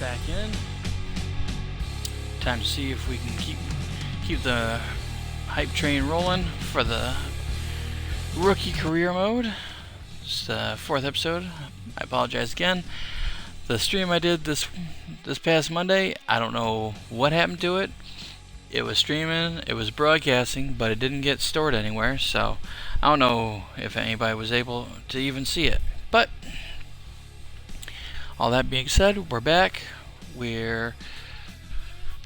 back in. Time to see if we can keep the hype train rolling for the rookie career mode. It's the 4th episode. I apologize again. The stream I did this past Monday, I don't know what happened to it. It was streaming, it was broadcasting, but it didn't get stored anywhere, so I don't know if anybody was able to even see it. But all that being said, we're back. We're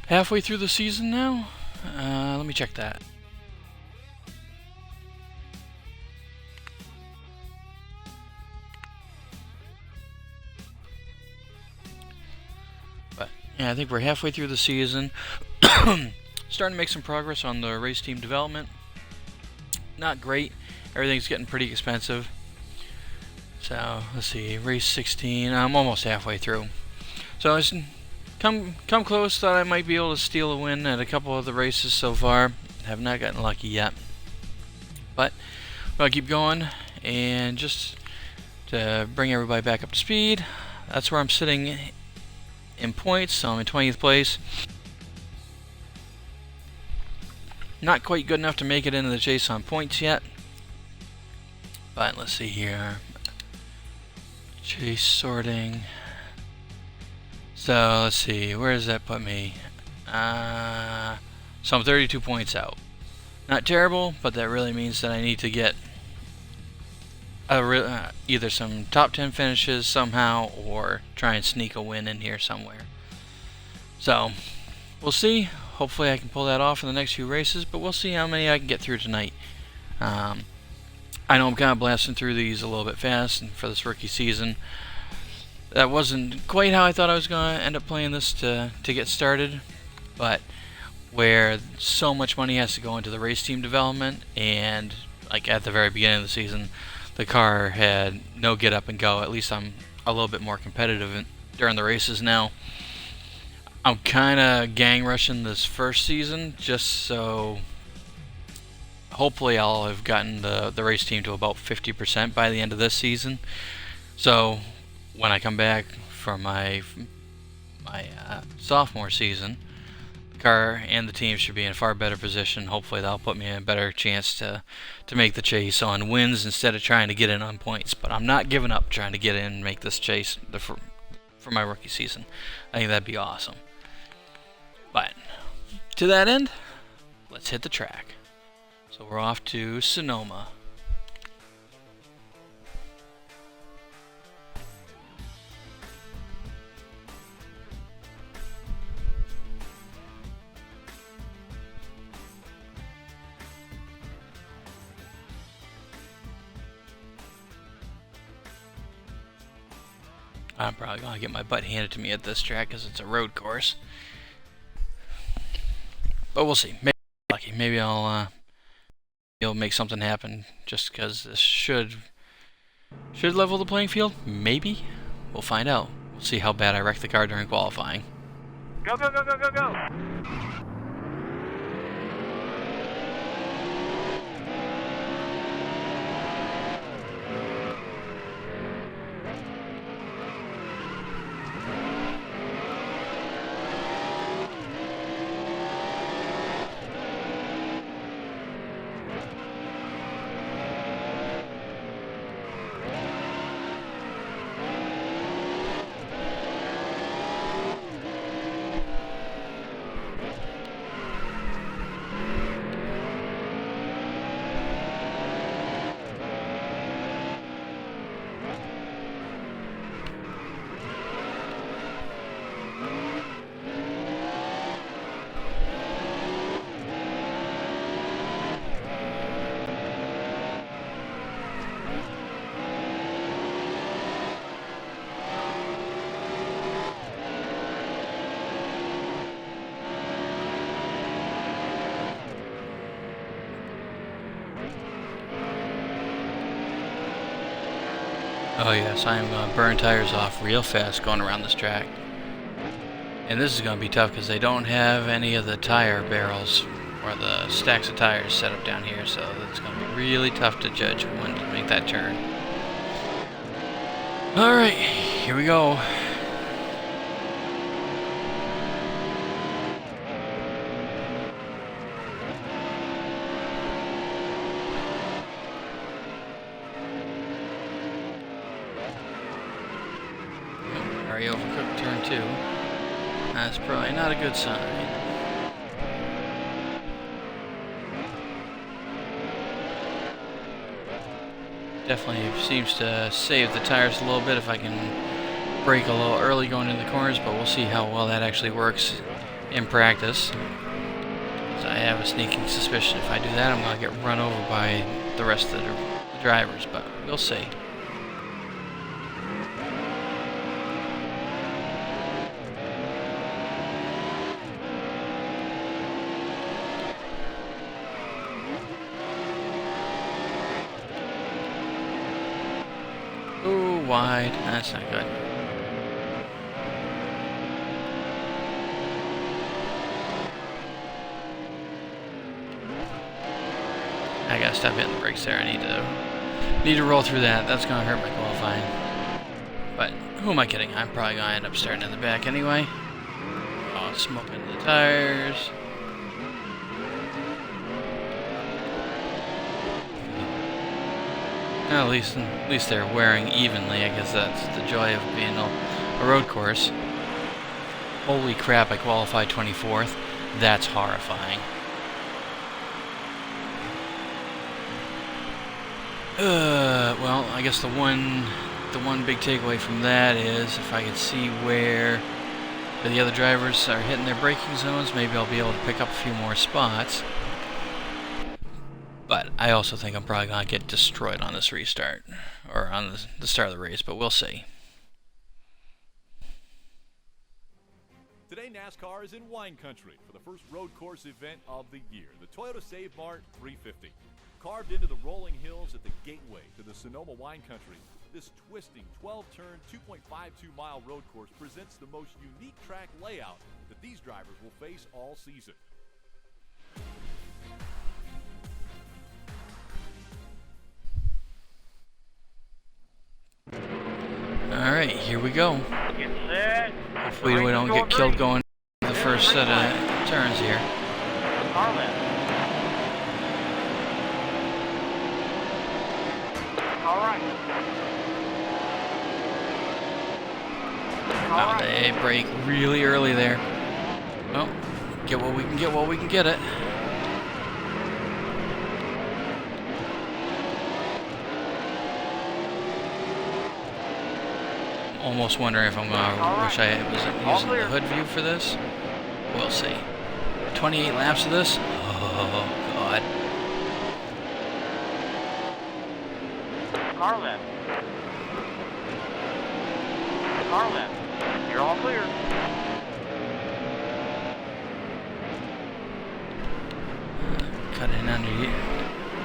halfway through the season now. Let me check that. But yeah, I think we're halfway through the season. Starting to make some progress on the race team development. Not great. Everything's getting pretty expensive. So let's see, race 16. I'm almost halfway through. So I come close. Thought I might be able to steal a win at a couple of the races so far. Have not gotten lucky yet. But I'll keep going, and just to bring everybody back up to speed. That's where I'm sitting in points. So I'm in 20th place. Not quite good enough to make it into the chase on points yet. But let's see here. Chase sorting. So let's see, where does that put me? So I'm 32 points out. Not terrible, but that really means that I need to get either some top 10 finishes somehow, or try and sneak a win in here somewhere. So we'll see. Hopefully I can pull that off in the next few races, but we'll see how many I can get through tonight. I know I'm kind of blasting through these a little bit fast and for this rookie season. That wasn't quite how I thought I was going to end up playing this to get started, but where so much money has to go into the race team development, and like at the very beginning of the season, the car had no get up and go. At least I'm a little bit more competitive during the races now. I'm kind of gang rushing this first season just so hopefully I'll have gotten the race team to about 50% by the end of this season. So when I come back for my sophomore season, the car and the team should be in a far better position. Hopefully that'll put me in a better chance to make the chase on wins instead of trying to get in on points. But I'm not giving up trying to get in and make this chase for my rookie season. I think that'd be awesome. But to that end, let's hit the track. So we're off to Sonoma. I'm probably going to get my butt handed to me at this track because it's a road course. But we'll see. Maybe I'm lucky. Maybe I'll make something happen just because this should level the playing field. Maybe. We'll find out. We'll see how bad I wrecked the car during qualifying. Go, go, go, go, go, go! Oh yes, I'm going to burn tires off real fast going around this track. And this is going to be tough because they don't have any of the tire barrels or the stacks of tires set up down here, so it's going to be really tough to judge when to make that turn. Alright, here we go. too. That's probably not a good sign. Definitely seems to save the tires a little bit if I can brake a little early going into the corners, but we'll see how well that actually works in practice. So I have a sneaking suspicion if I do that, I'm going to get run over by the rest of the drivers, but we'll see. Ooh, wide. That's not good. I gotta stop hitting the brakes there. I need to roll through that. That's gonna hurt my qualifying. But who am I kidding? I'm probably gonna end up starting in the back anyway. Oh, smoking the tires. Well, at least they're wearing evenly. I guess that's the joy of being a road course. Holy crap! I qualified 24th. That's horrifying. Well, I guess the one big takeaway from that is if I could see where the other drivers are hitting their braking zones, maybe I'll be able to pick up a few more spots. But I also think I'm probably going to get destroyed on this restart, or on the start of the race, but we'll see. Today, NASCAR is in wine country for the first road course event of the year, the Toyota Save Mart 350. Carved into the rolling hills at the gateway to the Sonoma wine country, this twisting 12-turn, 2.52-mile road course presents the most unique track layout that these drivers will face all season. Alright, here we go. Get set. Hopefully we don't get killed going the first set of turns here. Car left. All right. Oh, they brake really early there. Well, get what we can get while we can get it. Almost wondering if I'm gonna wish I wasn't using the hood view for this. We'll see. 28 laps of this? Oh, God. Car left. Car left. You're all clear. Cut in under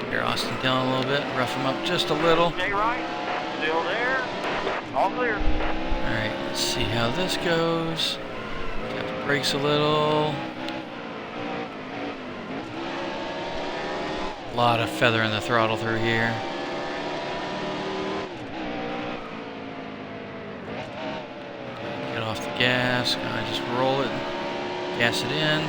here, Austin down a little bit, rough him up just a little. Stay right. Still there. All clear. Alright, let's see how this goes. Tap the brakes a little. A lot of feather in the throttle through here. Get off the gas, kinda just roll it, gas it in.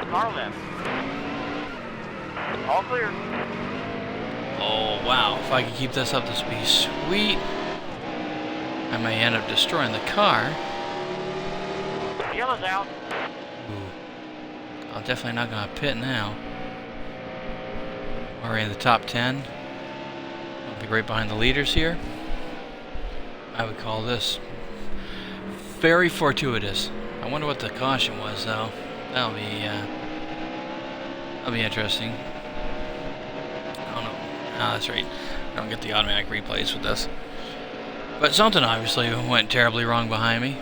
Car left. All clear. Oh wow, if I could keep this up, this would be sweet. I may end up destroying the car. Yellow's out. Ooh. I'm definitely not going to pit now. Already in the top 10. I'll be right behind the leaders here. I would call this very fortuitous. I wonder what the caution was though. That'll be interesting. I don't know. Ah, that's right. I don't get the automatic replays with this. But something obviously went terribly wrong behind me.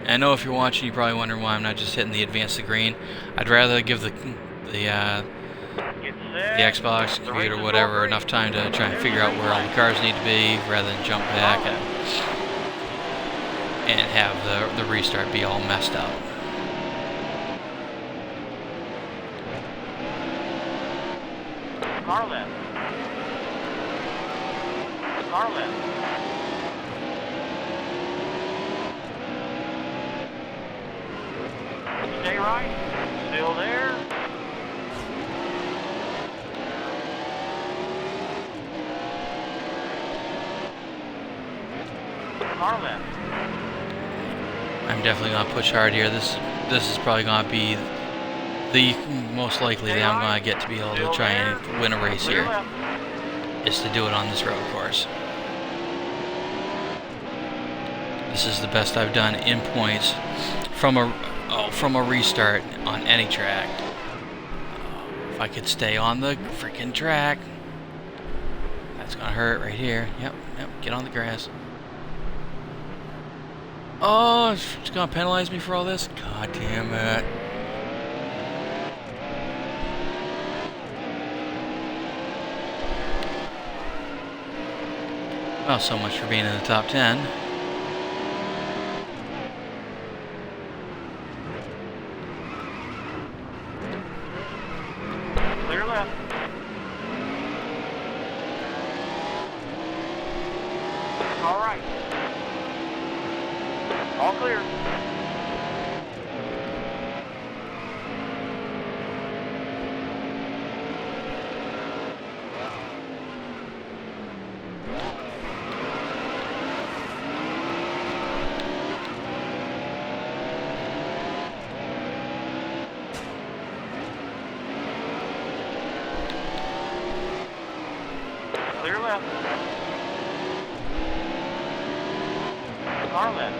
And I know if you're watching, you're probably wondering why I'm not just hitting the advance to green. I'd rather give the Xbox, computer, whatever, enough time to try and figure out where all the cars need to be, rather than jump back and have the restart be all messed up. Car left. Car left. Stay right. Still there. Car left. I'm definitely gonna push hard here. This is probably gonna be the most likely that I'm gonna get to be able to try and win a race Clear here. left. Is to do it on this road course. This is the best I've done in points from a restart on any track. If I could stay on the freaking track, that's gonna hurt right here. Yep, get on the grass. Oh, it's gonna penalize me for all this? God damn it. Well, so much for being in the top 10. Clear left. All right. All clear. Clear left. Car left.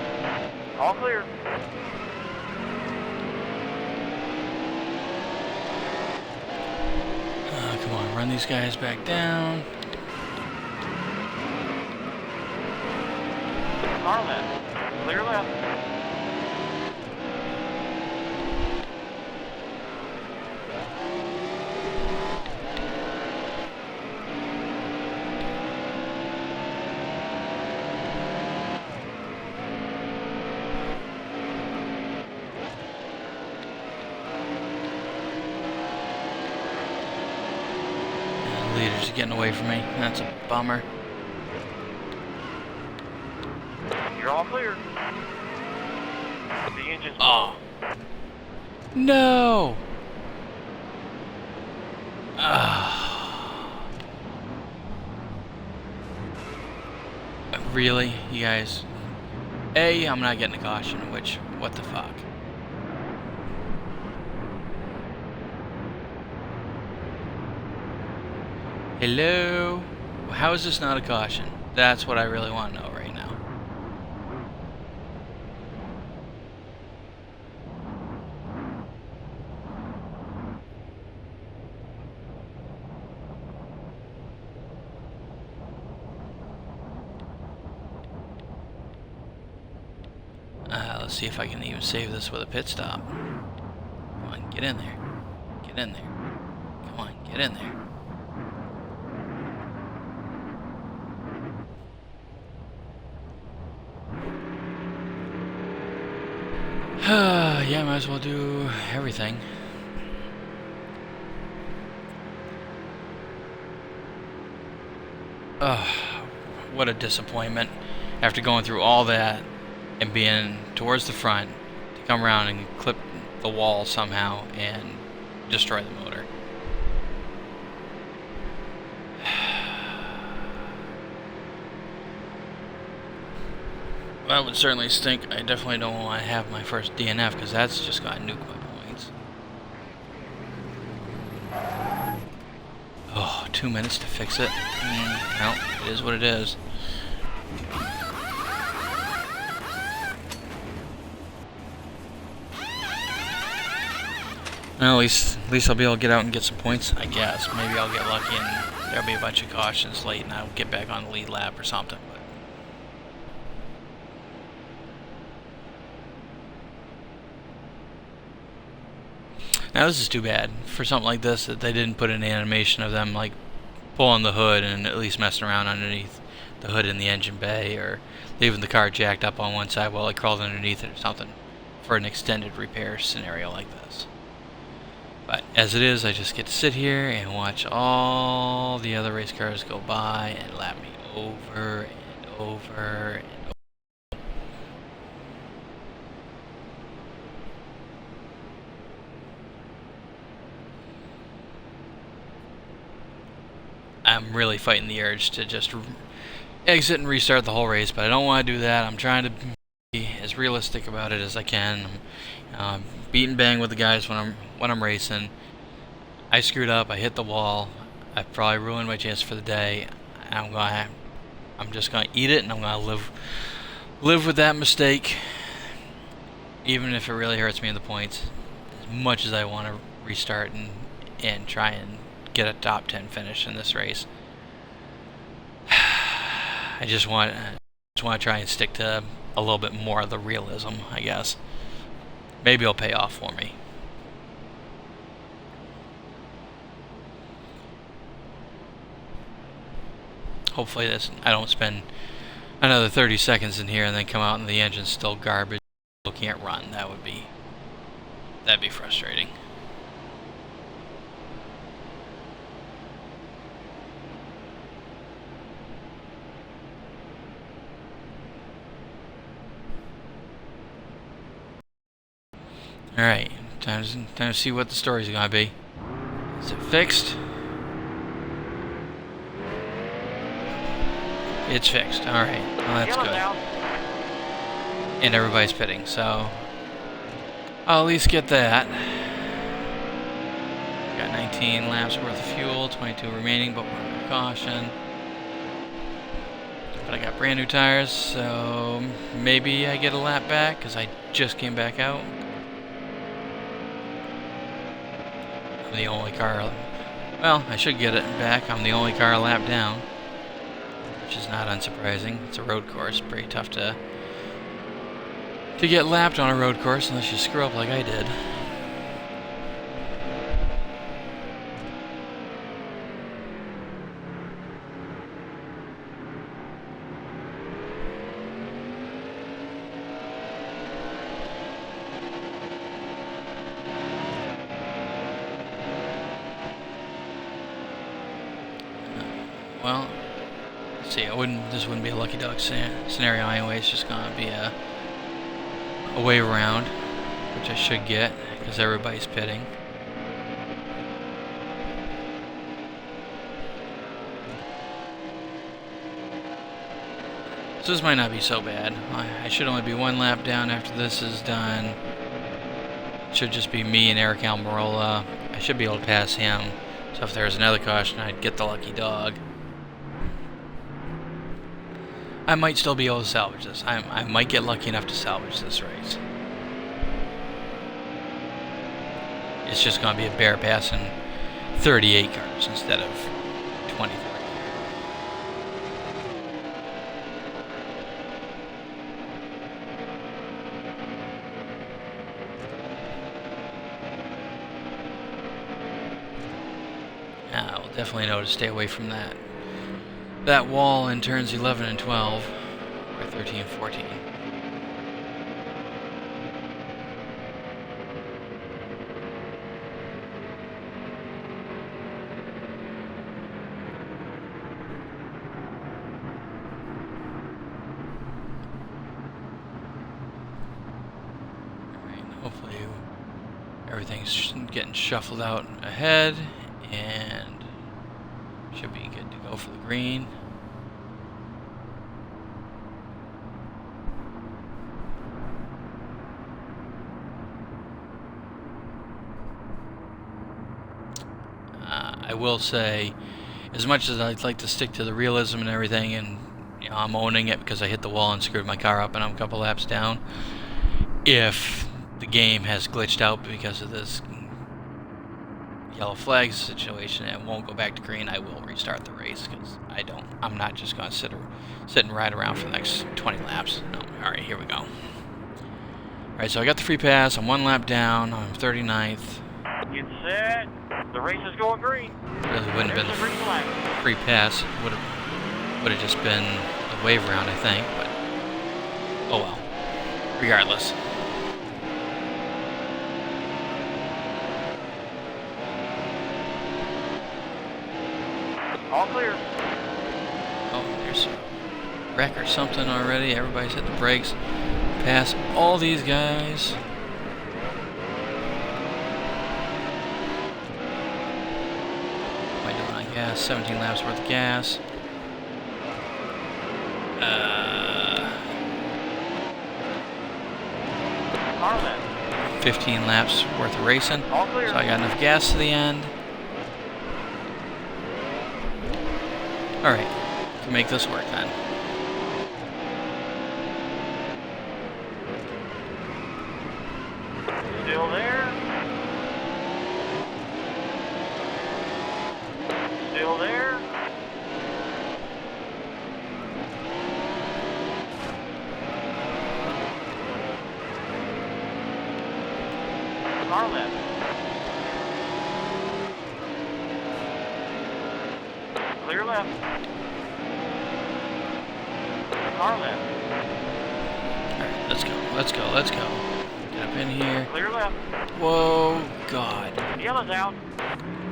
All clear. Come on, run these guys back down. Car left. Clear left. Leaders are getting away from me. That's a bummer. You're all clear. The engine's Oh. No! Really? You guys? A, I'm not getting a caution, which, what the fuck? Hello? How is this not a caution? That's what I really want to know right now. Let's see if I can even save this with a pit stop. Come on, get in there. Get in there. Come on, get in there. Yeah, might as well do everything. What a disappointment. After going through all that and being towards the front, to come around and clip the wall somehow and destroy the motor. That would certainly stink. I definitely don't want to have my first DNF because that's just going to nuke my points. Oh, 2 minutes to fix it. Well, it is what it is. Well, at least I'll be able to get out and get some points, I guess. Maybe I'll get lucky and there'll be a bunch of cautions late and I'll get back on the lead lap or something. But now this is too bad for something like this that they didn't put an animation of them like pulling the hood and at least messing around underneath the hood in the engine bay, or leaving the car jacked up on one side while I crawled underneath it or something for an extended repair scenario like this. But as it is, I just get to sit here and watch all the other race cars go by and lap me over and over and over. I'm really fighting the urge to just... exit and restart the whole race, but I don't want to do that. I'm trying to be as realistic about it as I can. I'm beat and bang with the guys when I'm racing. I screwed up. I hit the wall. I probably ruined my chance for the day. I'm just gonna eat it, and I'm gonna live with that mistake, even if it really hurts me in the points. As much as I want to restart and try and get a top 10 finish in this race, I just want to try and stick to a little bit more of the realism, I guess. Maybe it'll pay off for me. Hopefully I don't spend another 30 seconds in here and then come out and the engine's still garbage. Still can't run. That'd be frustrating. Alright, time to see what the story's gonna be. Is it fixed? It's fixed. Alright, well, that's good. And everybody's pitting, so I'll at least get that. Got 19 laps worth of fuel, 22 remaining, but we're under caution. But I got brand new tires, so maybe I get a lap back, because I just came back out. I'm the only car, well, I should get it back. I'm the only car a lap down, which is not unsurprising. It's a road course, pretty tough to get lapped on a road course unless you screw up like I did. Well, let's see. This wouldn't be a lucky duck scenario anyway. It's just gonna be a wave around, which I should get because everybody's pitting. So this might not be so bad. I should only be one lap down after this is done. It should just be me and Eric Almirola. I should be able to pass him. So if there's another caution, I'd get the lucky dog. I might still be able to salvage this. I might get lucky enough to salvage this race. It's just going to be a bear passing 38 cars instead of 23. I'll definitely know to stay away from that wall in turns 11 and 12, or 13 and 14. Alright, hopefully everything's getting shuffled out ahead, and should be good to go for the green. I will say, as much as I'd like to stick to the realism and everything, and you know, I'm owning it because I hit the wall and screwed my car up and I'm a couple laps down. If the game has glitched out because of this yellow flag situation and it won't go back to green, I will restart the race because I'm not just going to sit and ride around for the next 20 laps. No. Alright, here we go. Alright, so I got the free pass. I'm one lap down. I'm 39th. Get set. The race is going green. Really wouldn't have been the green flag. free pass. Would have just been the wave round, I think. But oh well. Regardless. All clear. Oh, there's a wreck or something already. Everybody's hit the brakes. Pass all these guys. What am I doing on gas? 17 laps worth of gas. Car left. 15 laps worth of racing. All clear. So I got enough gas to the end. Alright, can make this work then. Still there. Still there. Car left. Clear left. Car left. Alright, let's go, let's go, let's go. Get up in here. Clear left. Whoa, God. Yellow's out.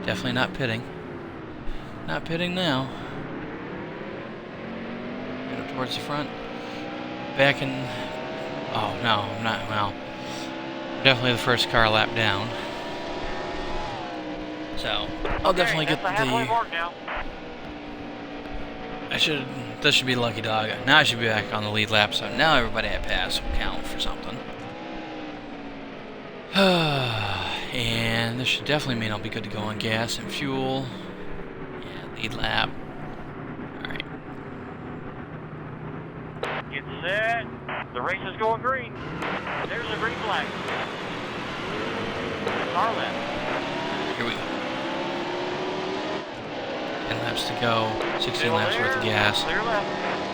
Definitely not pitting. Not pitting now. Get up towards the front. Back in... Oh, no, I'm not, well... Definitely the first car lap down. So, I'll definitely get that's the halfway the... mark now. This should be lucky dog. Now I should be back on the lead lap, so now everybody I pass will count for something. And this should definitely mean I'll be good to go on gas and fuel. Yeah, lead lap. Alright. Get set. The race is going green. There's the green flag. Car left. Here we go. 10 laps to go. 16 Still laps there. worth of gas. Clear left.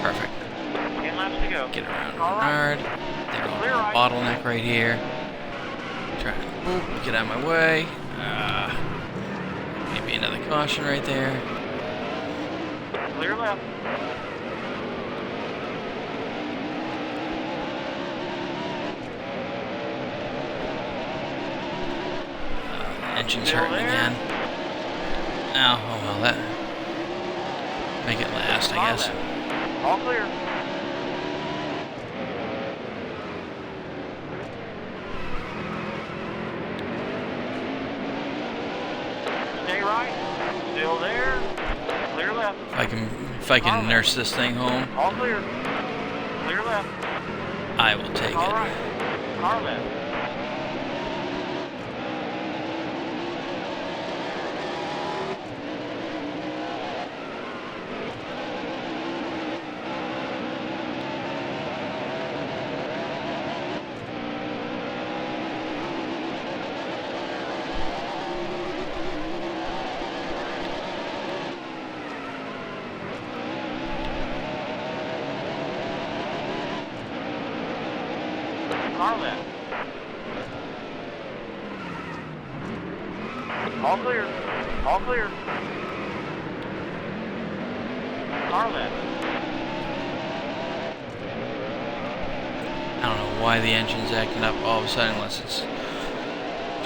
Perfect. 10 laps to go. Get around All right. hard. There Clear right. bottleneck right here. Try to get out of my way. Maybe another caution right there. Clear left. Engine's Still hurting there. again. Oh well, that make it last, I Car guess. left. All clear. Stay right. Still there. Clear left. If I can nurse this thing home, All clear. Clear left. I will take All it. right. Car left. Car left. All clear. All clear. Car left. I don't know why the engine's acting up all of a sudden, unless it's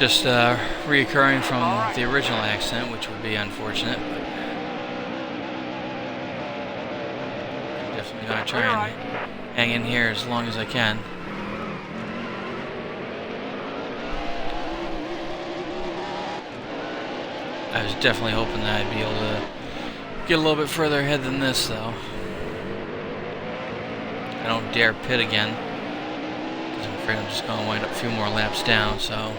just reoccurring from the original accident, which would be unfortunate. But I'm definitely gonna try and hang in here as long as I can. I was definitely hoping that I'd be able to get a little bit further ahead than this, though. I don't dare pit again, because I'm afraid I'm just going to wind up a few more laps down, so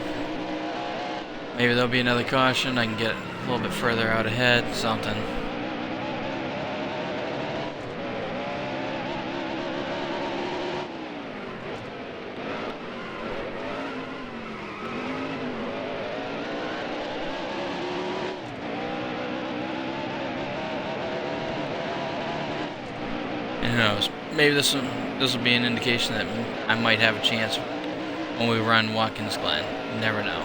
maybe there'll be another caution, I can get a little bit further out ahead, something. And who knows, maybe this will be an indication that I might have a chance when we run Watkins Glen. You never know.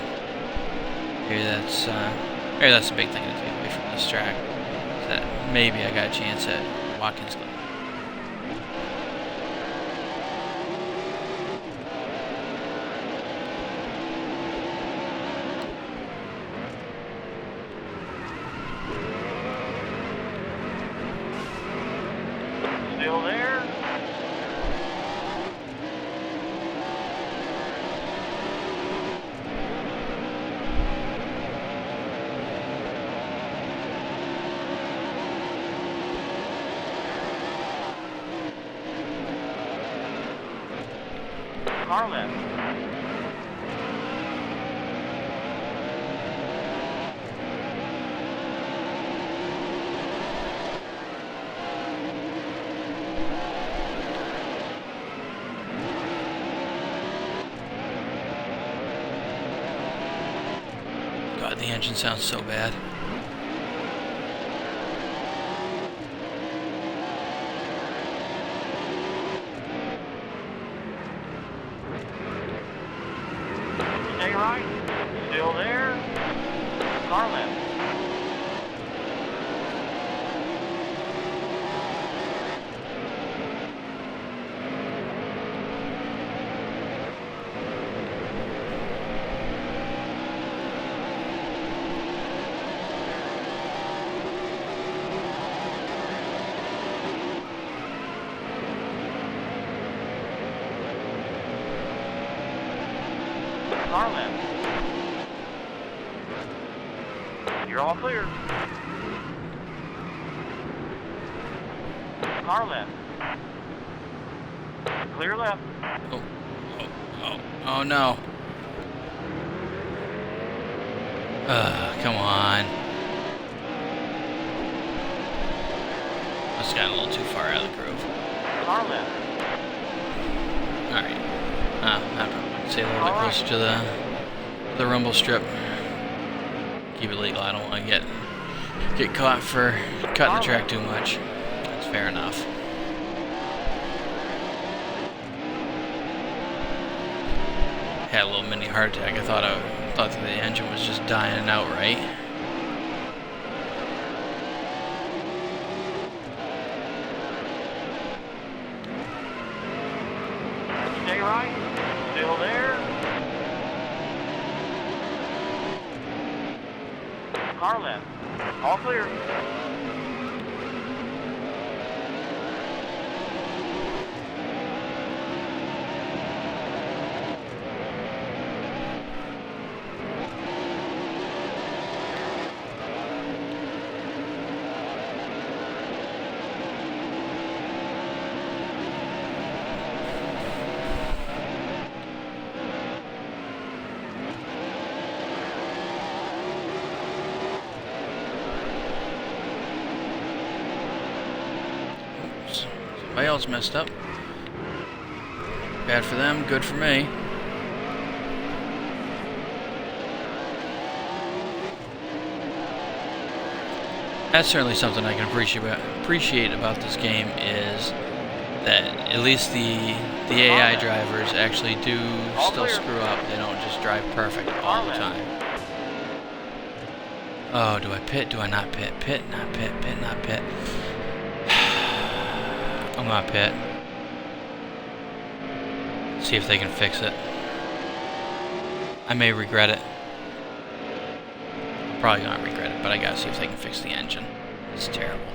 Maybe that's a big thing to take away from this track. That maybe I got a chance at Watkins Glen. Still there. Car left. God, the engine sounds so bad. Stay right. Still there. Car left. Car left. You're all clear. Car left. Clear left. Oh no. Come on. That's gotten a little too far out of the groove. Car left. Alright. I probably stay a little bit closer to the rumble strip. Keep it legal. I don't want to get caught for cutting the track too much. That's fair enough. Had a little mini heart attack. I thought that the engine was just dying outright. Stay right. Still there. Car left. All clear. Somebody else messed up. Bad for them, good for me. That's certainly something I can appreciate about this game is that at least the AI drivers actually do still screw up. They don't just drive perfect all the time. Oh, do I pit? Do I not pit? Pit, not pit, pit, not pit. I'm gonna pit. See if they can fix it. I may regret it. Probably gonna regret it, but I gotta see if they can fix the engine. It's terrible.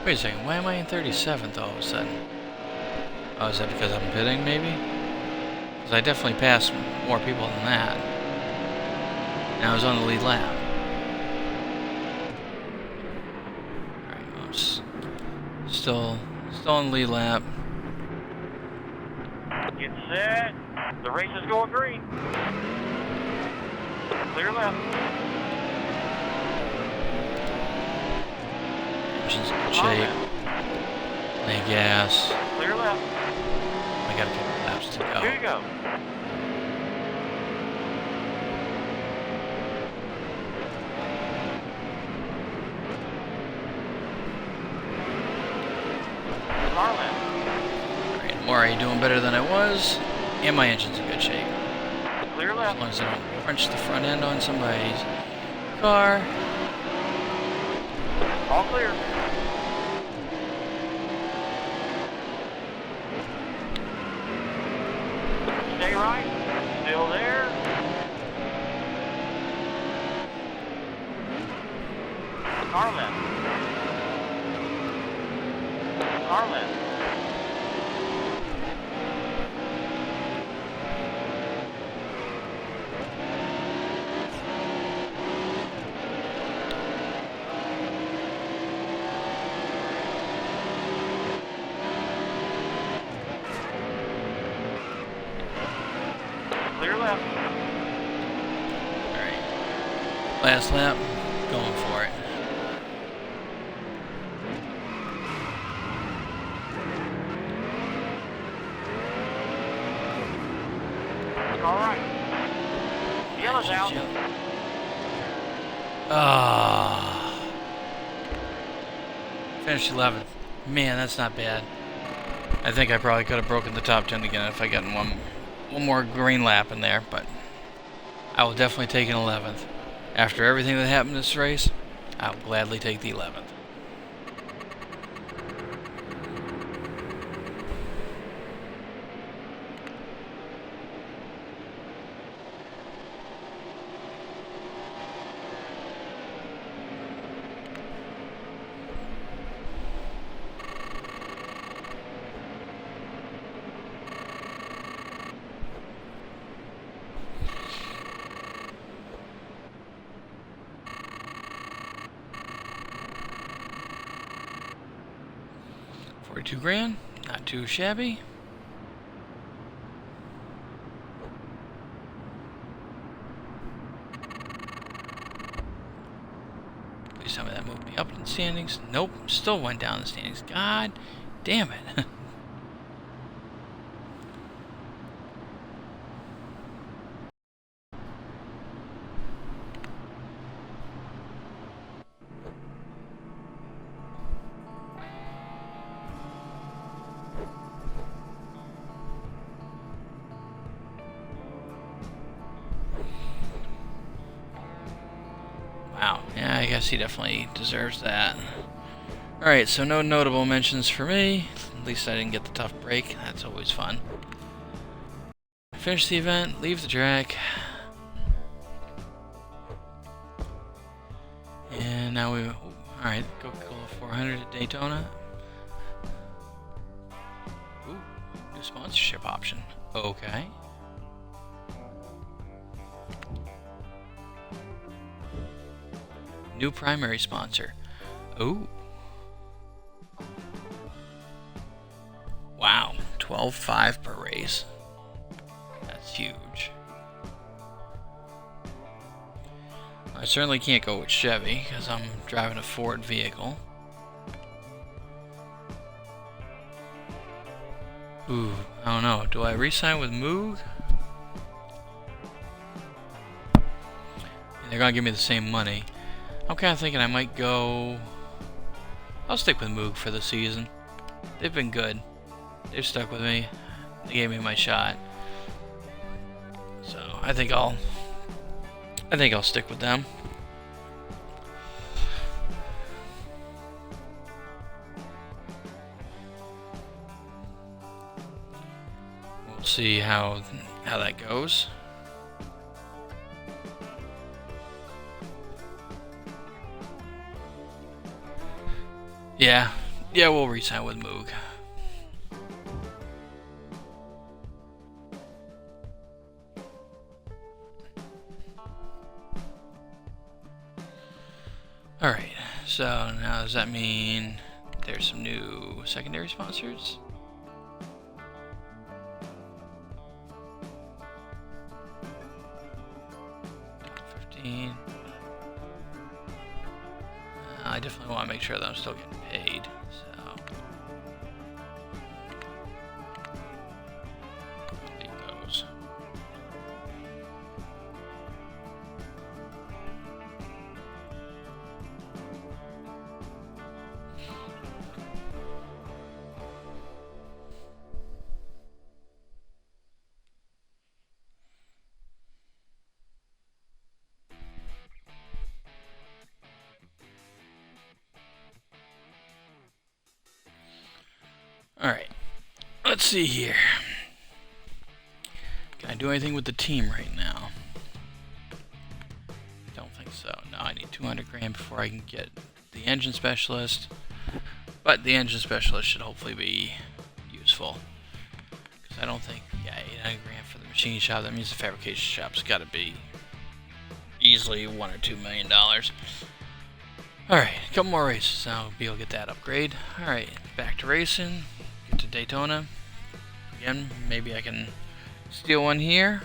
Wait a second, why am I in 37th all of a sudden? Oh, is that because I'm pitting, maybe? Because I definitely passed more people than that. And I was on the lead lap. Alright, I'm still on the lead lap. Get set. The race is going green. Clear left. Engine's in good shape. Lay gas. Clear left. I got a couple laps to go. Here you go. Car left. Alright, I'm already doing better than I was, and my engine's in good shape. Clear As left. long as I don't crunch the front end on somebody's car. All clear. Car left. Car left. Clear left. Alright. Last lap. Going for it. All right. Yellow's out. Ah. Finished 11th. Man, that's not bad. I think I probably could have broken the top 10 again if I gotten one more green lap in there, but I will definitely take an 11th. After everything that happened in this race, I'll gladly take the 11th. $42,000, not too shabby. Please tell me that moved me up in the standings. Nope, still went down in the standings. God damn it. Wow, yeah, I guess he definitely deserves that. Alright, so no notable mentions for me. At least I didn't get the tough break. That's always fun. Finish the event, leave the track. And now we... Alright, Coca-Cola 400 at Daytona. Ooh, new sponsorship option. Okay. New primary sponsor. Ooh. Wow, 12.5 per race. That's huge. I certainly can't go with Chevy because I'm driving a Ford vehicle. Ooh, I don't know. Do I re-sign with Moog? They're gonna give me the same money. I'm kind of thinking I might go... I'll stick with Moog for the season. They've been good. They've stuck with me. They gave me my shot. So I think I'll stick with them. We'll see how that goes. Yeah, we'll re-sign with Moog. Alright, so now does that mean there's some new secondary sponsors? $15. I definitely want to make sure that I'm still getting paid, so there it goes. Alright, let's see here. Can I do anything with the team right now? Don't think so. No, I need 200 grand before I can get the engine specialist, but the engine specialist should hopefully be useful. Because I don't think, yeah, 800 grand for the machine shop, that means the fabrication shop's got to be easily $1 or $2 million. Alright, a couple more races, and I'll be able to get that upgrade. Alright, back to racing, get to Daytona. Again, maybe I can steal one here.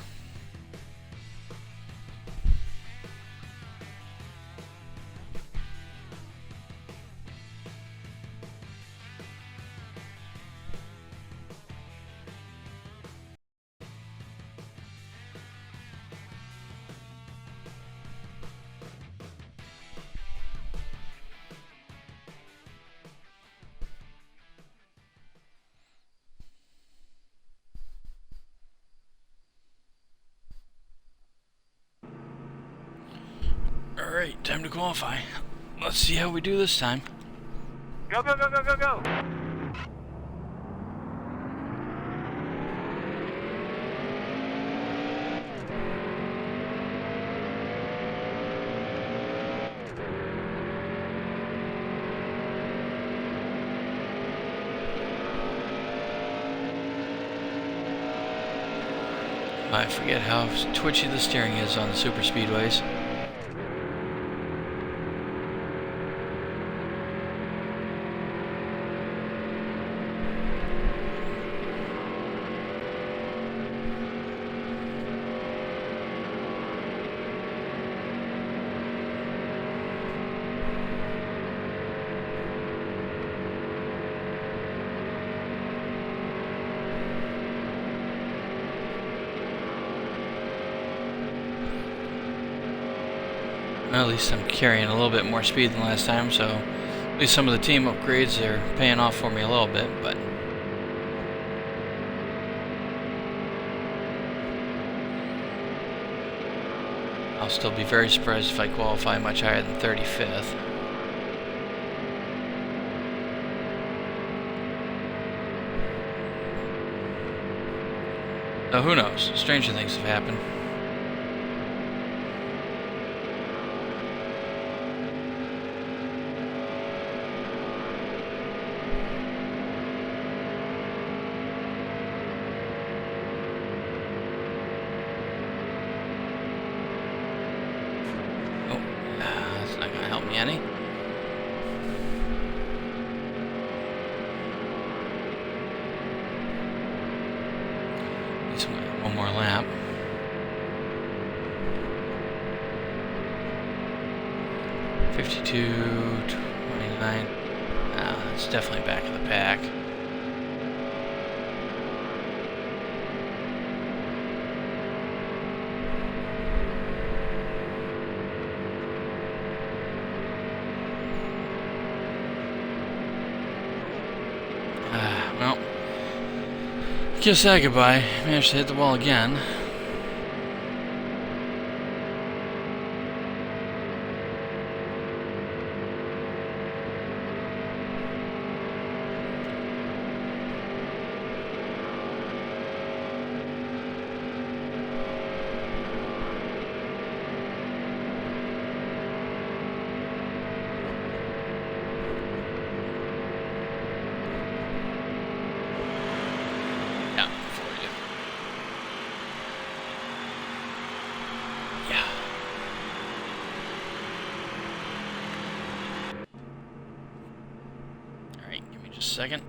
Alright, time to qualify. Let's see how we do this time. Go, go, go, go, go, go! I forget how twitchy the steering is on the super speedways. At least I'm carrying a little bit more speed than last time, so at least some of the team upgrades are paying off for me a little bit, but I'll still be very surprised if I qualify much higher than 35th. Now who knows? Stranger things have happened. Any? Need one more lap. 52.29. It's definitely back of the pack. Well, kiss that goodbye. Managed to hit the wall again. Just a second.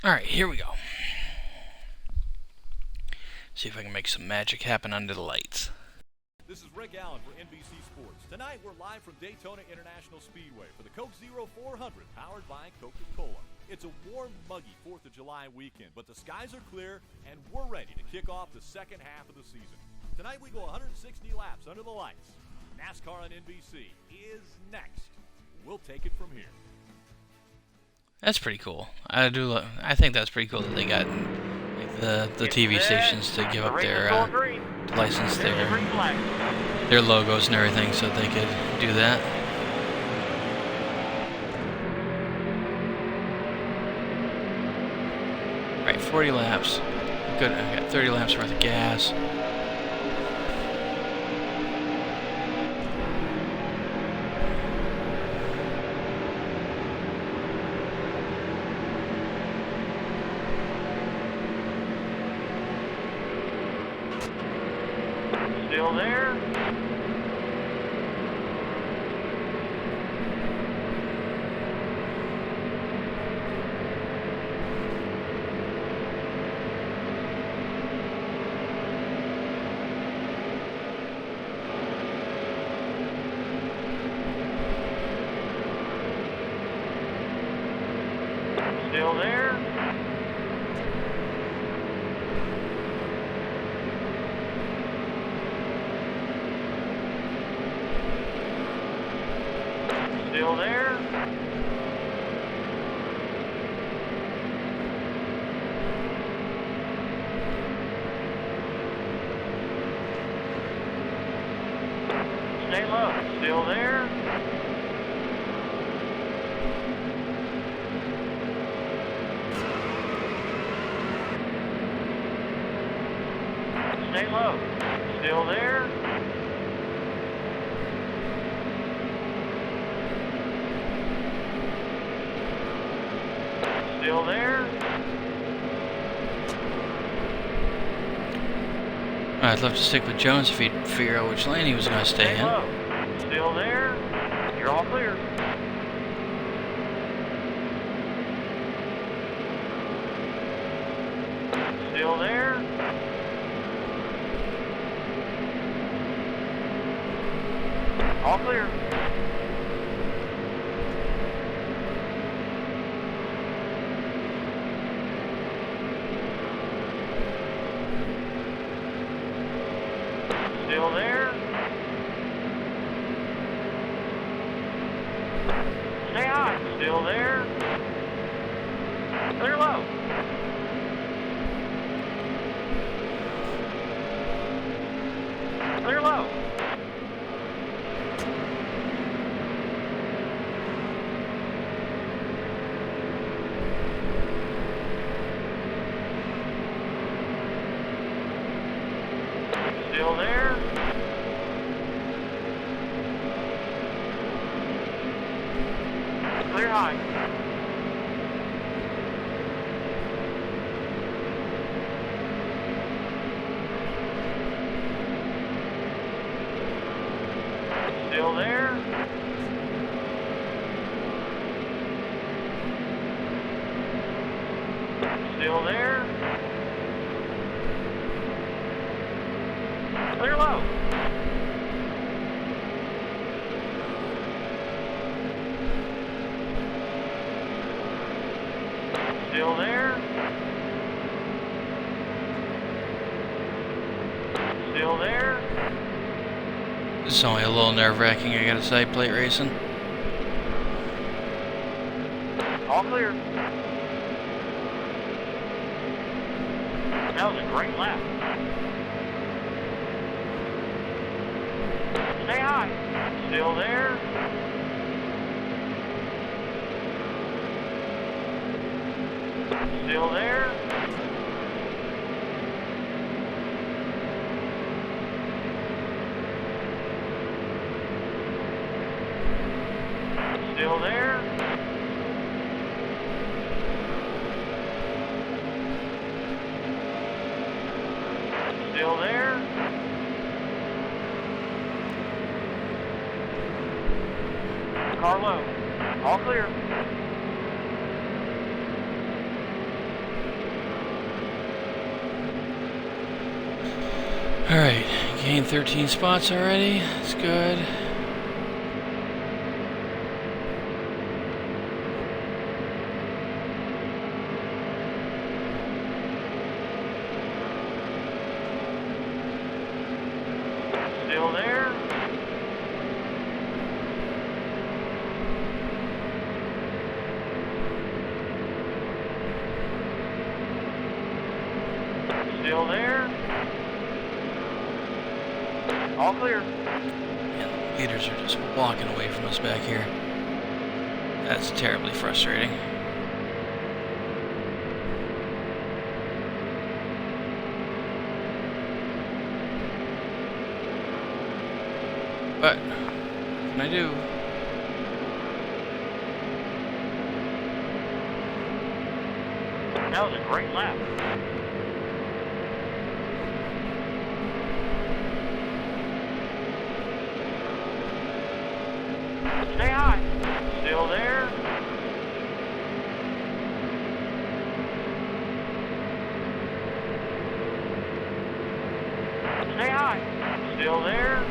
Alright, here we go. See if I can make some magic happen under the lights. This is Rick Allen for NBC Sports. Tonight we're live from Daytona International Speedway for the Coke Zero 400 powered by Coca-Cola. It's a warm, muggy 4th of July weekend, but the skies are clear and we're ready to kick off the second half of the season. Tonight we go 160 laps under the lights. NASCAR on NBC is next. We'll take it from here. That's pretty cool. I think that's pretty cool that they got like, the TV stations to give up their to license their logos and everything so they could do that. Right, 40 laps. Good. I got 30 laps worth of gas. Still there. Still there. Still there. Stay low. Still there. Stay low. Still there. Still there. I'd love to stick with Jones if he'd figure out which lane he was going to stay in. Low. Still there. You're all clear. Still there. All clear. Still there. Stay high. Still there. Clear low. Clear low. Still there. Clear high. Still there. Still there. Clear low. Still there. Still there. This is only a little nerve-wracking, I gotta say, plate racing. All clear. That was a great lap. Stay high. Still there. Still there. Still there. Still there. Car low. All clear. Alright, gained 13 spots already. That's good. Still there. All clear. And the leaders are just walking away from us back here. That's terribly frustrating. But what can I do? That was a great lap. Stay high. Still there. Stay high. Still there.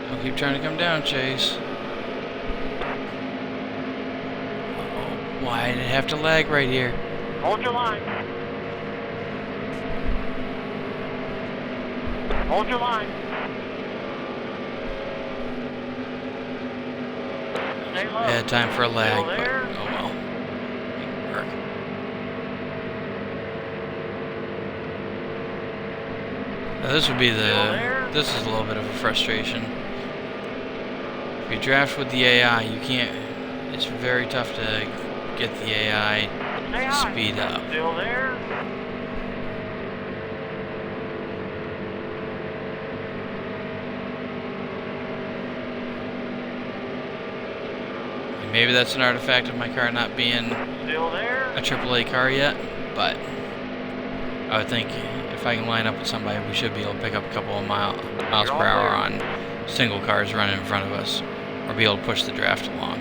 Don't keep trying to come down, Chase. Why did it have to lag right here? Hold your line. Hold your line. Stay low. Bad time for a lag, Still but there. oh well. It work. Now this would be this is a little bit of a frustration. If you draft with the AI, you can't, it's very tough to get the AI Stay to high. speed up. Still there. And maybe that's an artifact of my car not being Still there. a AAA car yet, but I would think if I can line up with somebody, we should be able to pick up a couple of miles per hour on single cars running in front of us, or be able to push the draft along.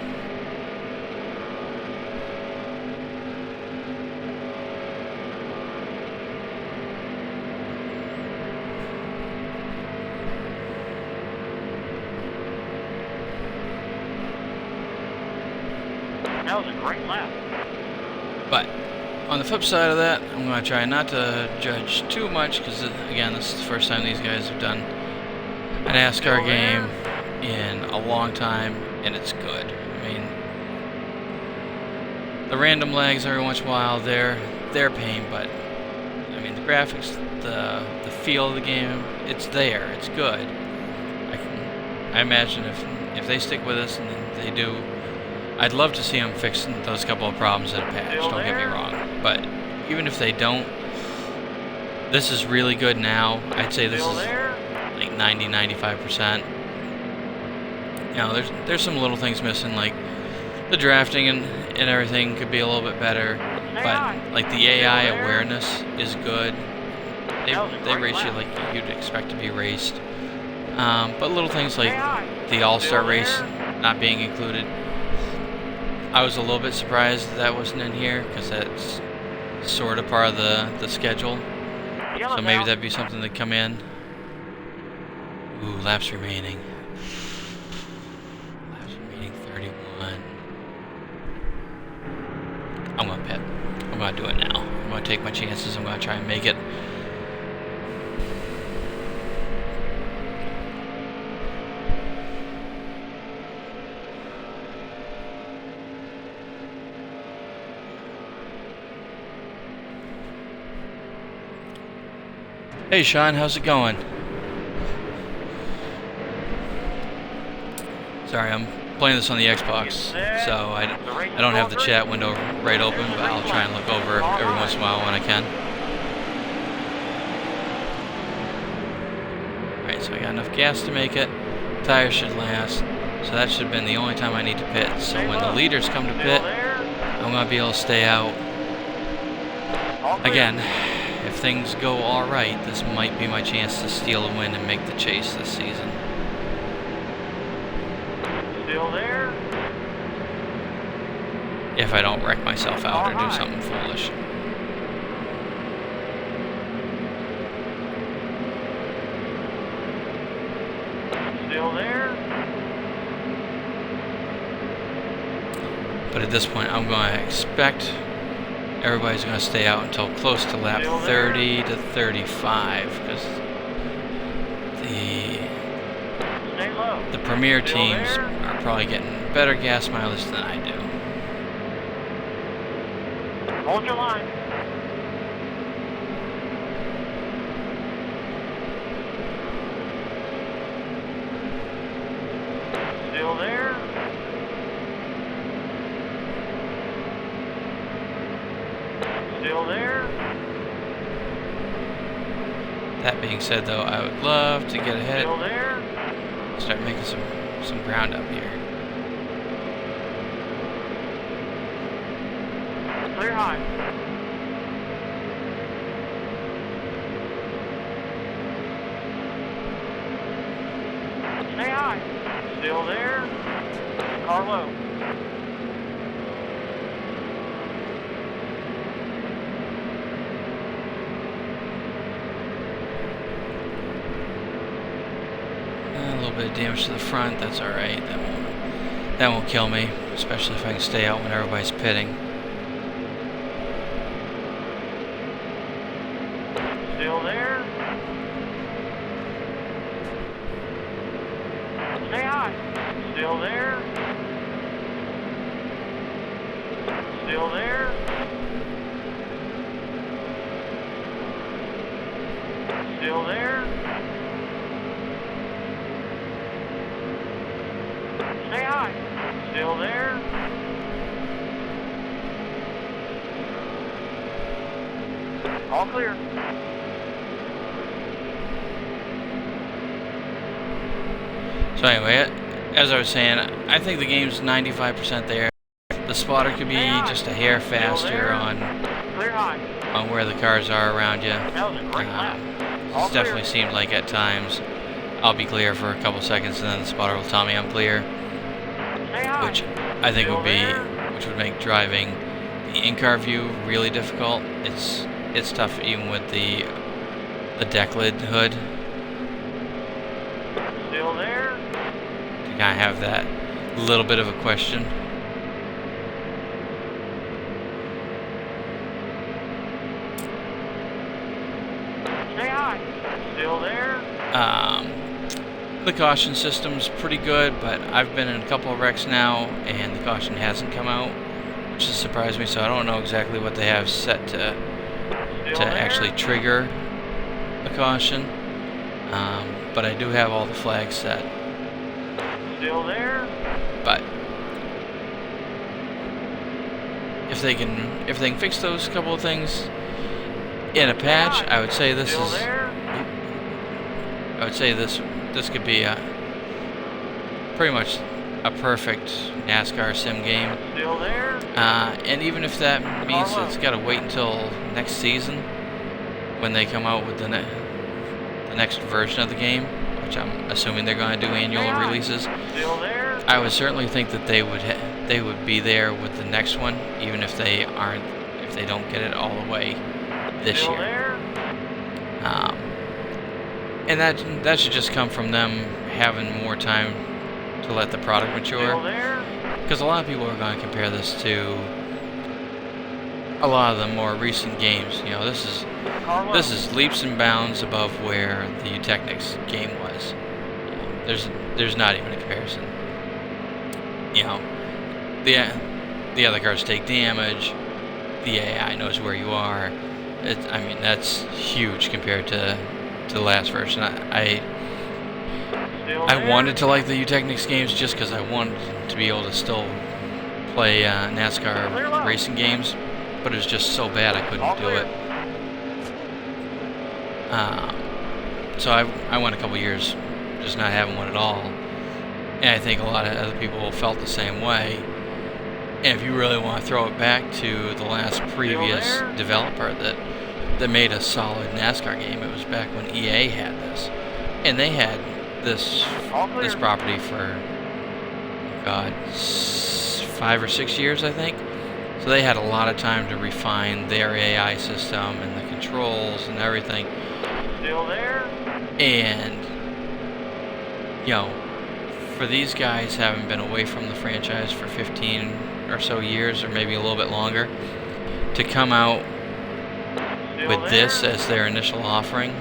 That was a great lap. But on the flip side of that, I'm going to try not to judge too much, because again, this is the first time these guys have done a NASCAR game in a long time, and it's good. I mean, the random lags every once in a while, they're pain, but I mean the graphics, the feel of the game, it's there, it's good. I imagine if they stick with us and they do, I'd love to see them fix those couple of problems that have patched, don't get me wrong. But even if they don't, this is really good now. I'd say this is like 90-95%. You know, there's some little things missing, like the drafting and everything could be a little bit better. But like the AI awareness is good. They race you like you'd expect to be raced. But little things like the All-Star race not being included, I was a little bit surprised that wasn't in here, because that's sort of part of the schedule. So maybe that'd be something to come in. Ooh, laps remaining. Laps remaining 31. I'm gonna pit. I'm gonna do it now. I'm gonna take my chances. I'm gonna try and make it. Hey Sean, how's it going? Sorry, I'm playing this on the Xbox, so I don't have the chat window right open, but I'll try and look over every once in a while when I can. Alright, so I got enough gas to make it. Tires should last. So that should have been the only time I need to pit. So when the leaders come to pit, I'm going to be able to stay out. Again, if things go alright, this might be my chance to steal a win and make the chase this season. Still there. If I don't wreck myself out or do something foolish. Still there. But at this point, I'm going to expect everybody's going to stay out until close to lap 30 to 35, because the premier teams are probably getting better gas mileage than I do. Hold your line. That being said, though, I would love to get ahead, Still there. start making some ground up here. Clear high. Stay high. Still there. Car low. A little bit of damage to the front, that's alright. That won't kill me, especially if I can stay out when everybody's pitting. Still there. Stay high. Still there. Still there. Still there. Stay high. Still there. All clear. So anyway, as I was saying, I think the game's 95% there. The spotter could be just a hair faster on Clear high. where the cars are around you. That was a great lap. All It's definitely clear. seemed like at times I'll be clear for a couple seconds and then the spotter will tell me I'm clear, Stay high. which I think Still would be, there. which would make driving the in-car view really difficult. It's tough even with the deck lid hood Still there. to kind of have that little bit of a question. Stay high. Still there. The caution system's pretty good, but I've been in a couple of wrecks now, and the caution hasn't come out, which has surprised me. So I don't know exactly what they have set to Still there. actually trigger the caution. But I do have all the flags set. Still there. But if they can fix those couple of things in a patch, I would say this Still is. there. I would say this could be pretty much a perfect NASCAR sim game. Still there. And even if that means it's got to wait until next season when they come out with the next version of the game, which I'm assuming they're going to do annual releases, Still there. I would certainly think that they would be there with the next one, even if they don't get it all the way this Still year. there. And that should just come from them having more time to let the product Still mature. there. Because a lot of people are going to compare this to a lot of the more recent games. You know, this is leaps and bounds above where the Eutechnics game was. You know, there's not even a comparison. You know, the other cars take damage. The AI knows where you are. I mean, that's huge compared to the last version. I wanted to like the Eutechnics games just because I wanted to be able to still play NASCAR racing games, but it was just so bad I couldn't do it. So I went a couple years just not having one at all, and I think a lot of other people felt the same way. And if you really want to throw it back to the last previous developer that made a solid NASCAR game, it was back when EA had this, and they had this property for, God, 5 or 6 years, I think. So they had a lot of time to refine their AI system and the controls and everything. Still there. And, you know, for these guys having been away from the franchise for 15 or so years, or maybe a little bit longer, to come out with this as their initial offering,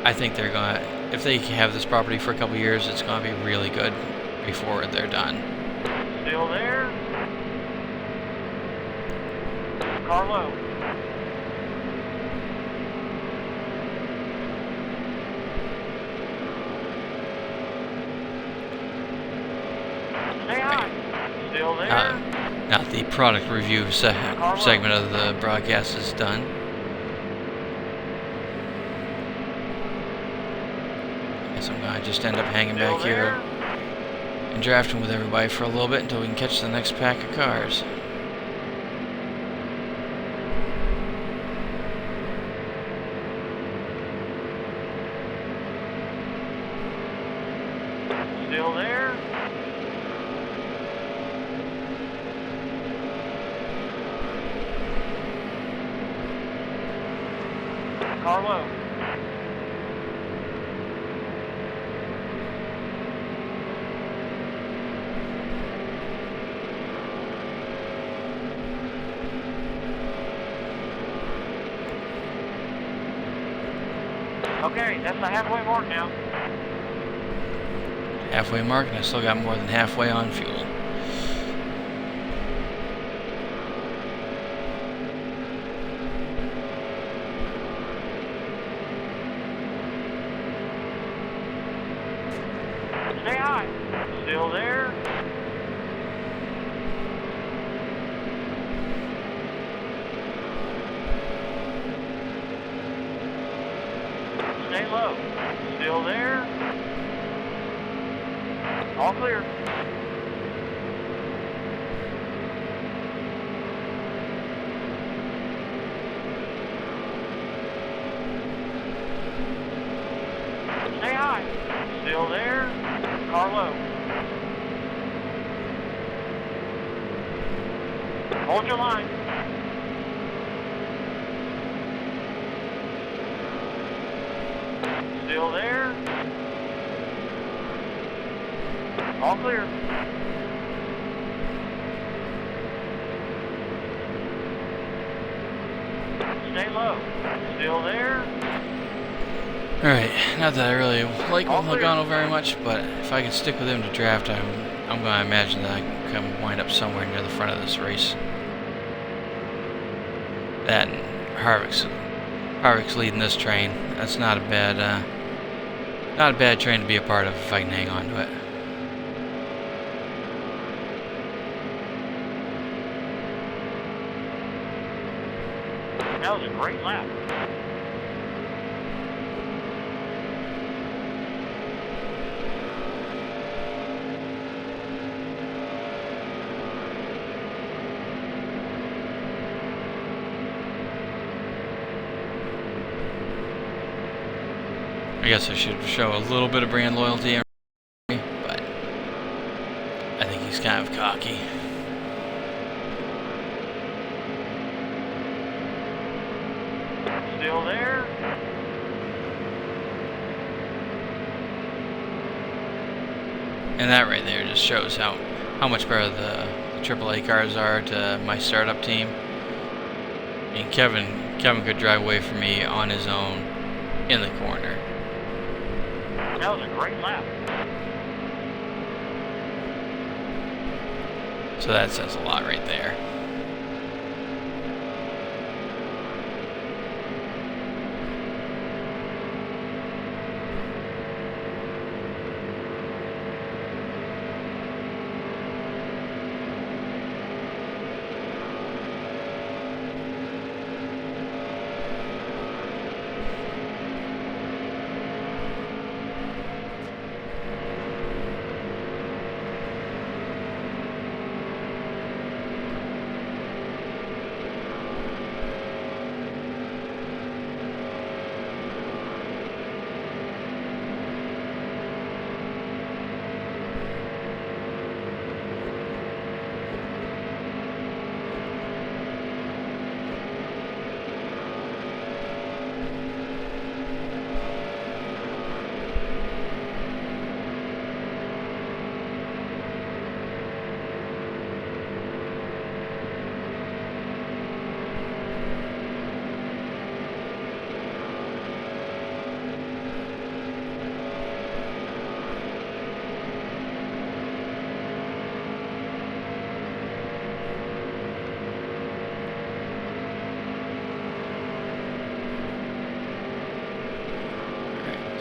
I think they're gonna, if they have this property for a couple years, it's gonna be really good before they're done. Still there. Carlo. Stay high. Still there. Now the product review segment of the broadcast is done. guess I'm gonna just end up hanging Still back here there? and drafting with everybody for a little bit until we can catch the next pack of cars. Still there? Carlo. Okay, that's the halfway mark now. Halfway mark, and I still got more than halfway on fuel. Stay high. Still there? Stay low. Still there? All clear. Stay high. Still there? Carlo. Hold your line. Still there? All clear. Stay low. Still there? Alright, not that I really like All clear. Logano very much, but if I can stick with him to draft, I'm going to imagine that I can come wind up somewhere near the front of this race. That and Harvick's leading this train. That's not a bad train to be a part of if I can hang on to it. That was a great lap. I guess I should show a little bit of brand loyalty, but I think he's kind of cocky. Still there? And that right there just shows how much better the AAA cars are to my startup team. I mean, Kevin could drive away from me on his own in the corner. That was a great lap. So that says a lot right there.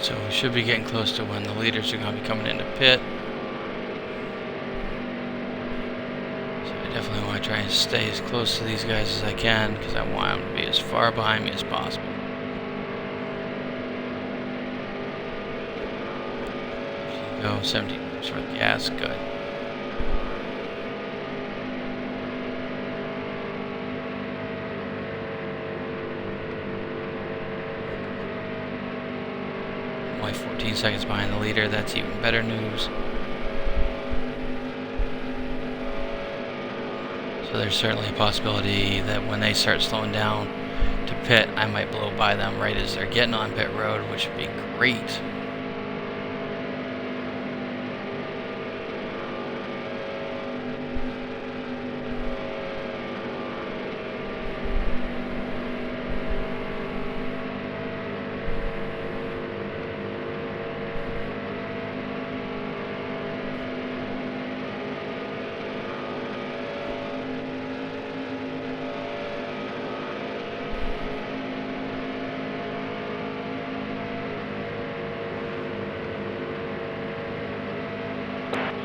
So we should be getting close to when the leaders are going to be coming into pit. So I definitely want to try and stay as close to these guys as I can, because I want them to be as far behind me as possible. Go 17 miles worth of gas. Good. Only 14 seconds behind the leader. That's even better news. So there's certainly a possibility that when they start slowing down to pit, I might blow by them right as they're getting on pit road, which would be great.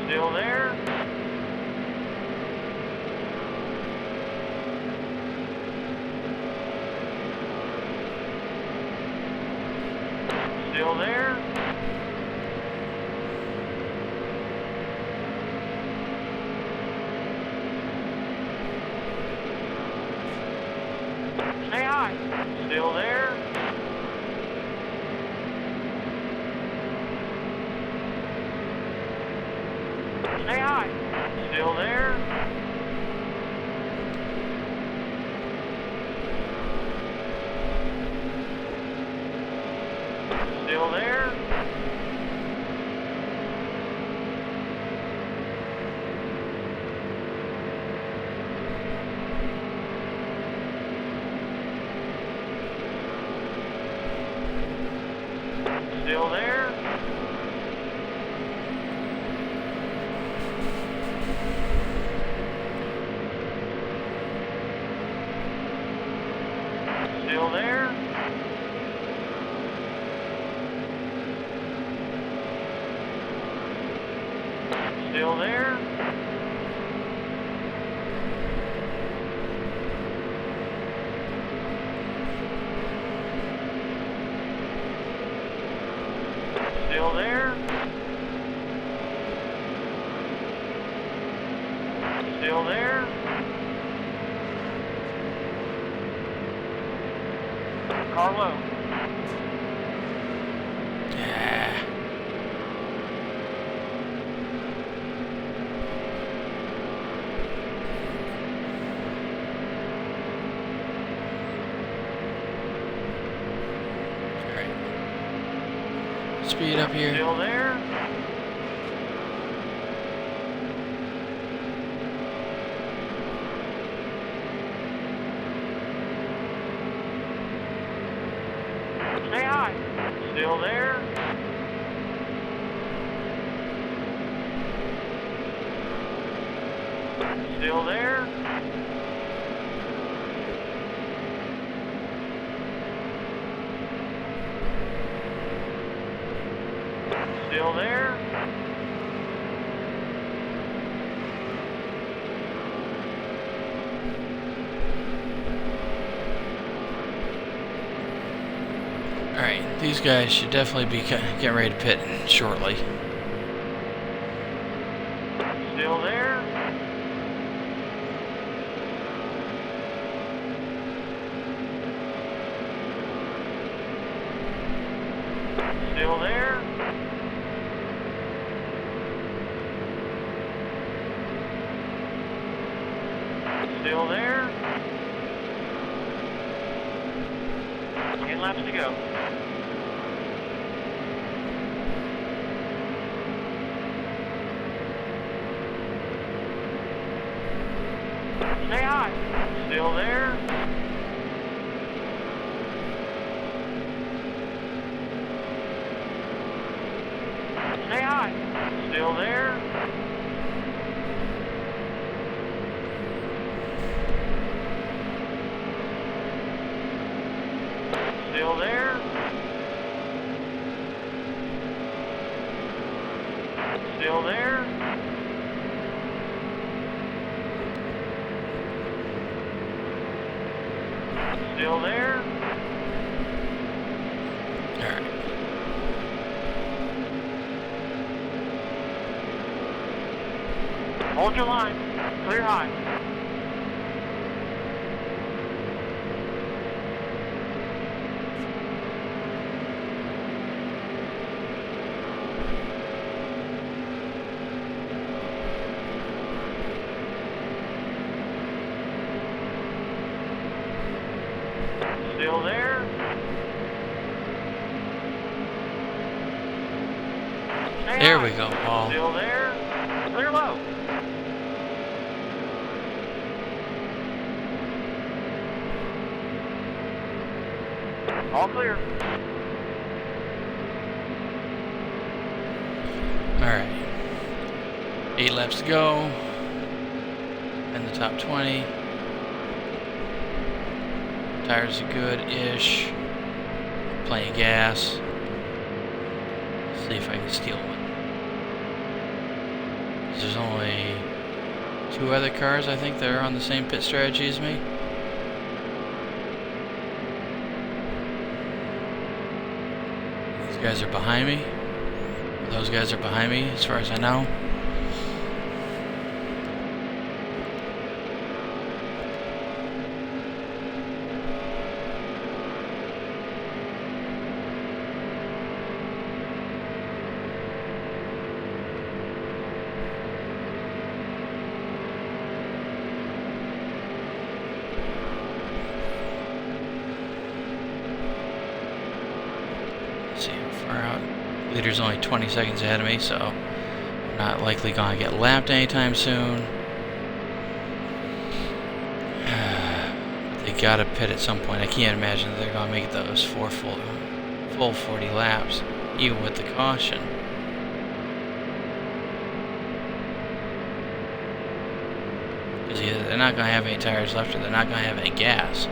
Still there? Still there? Stay high. Still there? Stay high. Still there? Still there? Still there? Still there? Still there? Still there? Still there? Car low. Yeah. Alright. Speed up here. Still there? Stay high. Still there? Still there? Still there? Alright, these guys should definitely be getting ready to pit shortly. Still there? Still there? Still there? 10 laps to go. Stay high. Still there? Stay high. Still there? Still there? Still there? Still there? Alright. Hold your line. Clear high. Still there. Stay There high. we go, Paul. Still there. Clear low. All clear. Alright. 8 laps to go. In the top 20. Tires are good-ish. Plenty of gas. See if I can steal one. There's only 2 other cars, I think, that are on the same pit strategy as me. These guys are behind me. Those guys are behind me, as far as I know. See how far out. Leader's only 20 seconds ahead of me, so I'm not likely going to get lapped anytime soon. They gotta pit at some point. I can't imagine that they're going to make those full 40 laps, even with the caution. Because either they're not going to have any tires left, or they're not going to have any gas.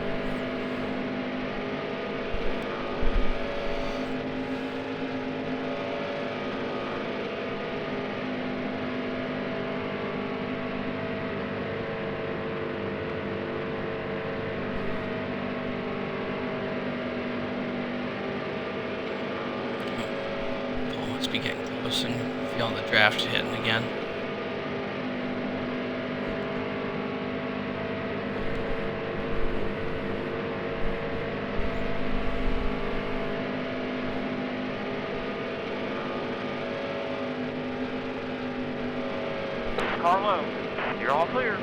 Be getting close and feeling the draft hitting again. Car low. You're all clear.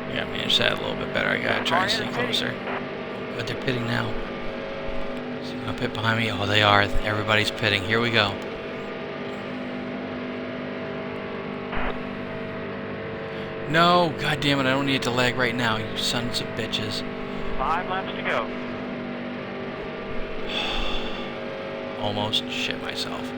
Yeah, I managed that a little bit better. I gotta try and stay closer. But they're pitting now. So they're gonna pit behind me. Oh, they are. Everybody's pitting. Here we go. No, god damn it! I don't need to lag right now, you sons of bitches. 5 laps to go. Almost shit myself.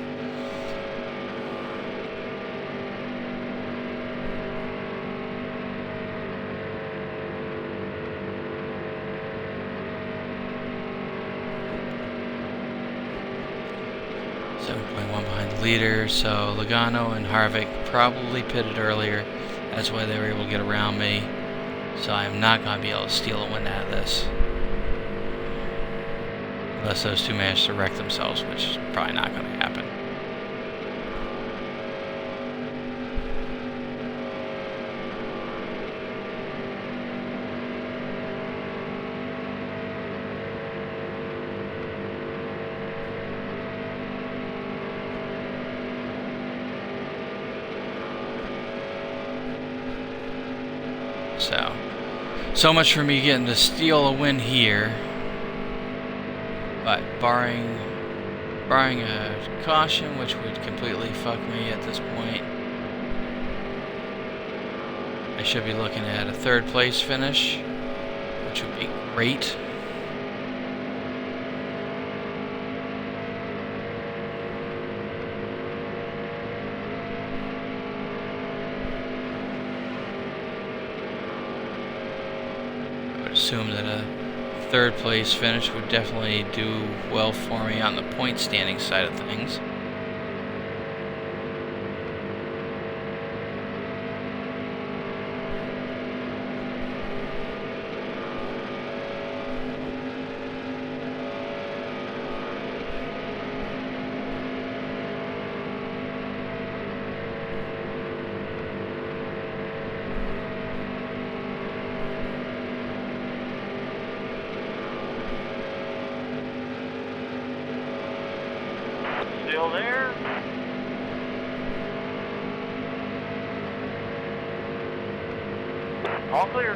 Behind the leader, so Logano and Harvick probably pitted earlier. That's why they were able to get around me. So I'm not going to be able to steal a win out of this. Unless those two manage to wreck themselves, which is probably not going to happen. So much for me getting to steal a win here. But barring a caution, which would completely fuck me at this point, I should be looking at a 3rd place finish, which would be great. Assume that a third place finish would definitely do well for me on the point standing side of things. Still there. All clear.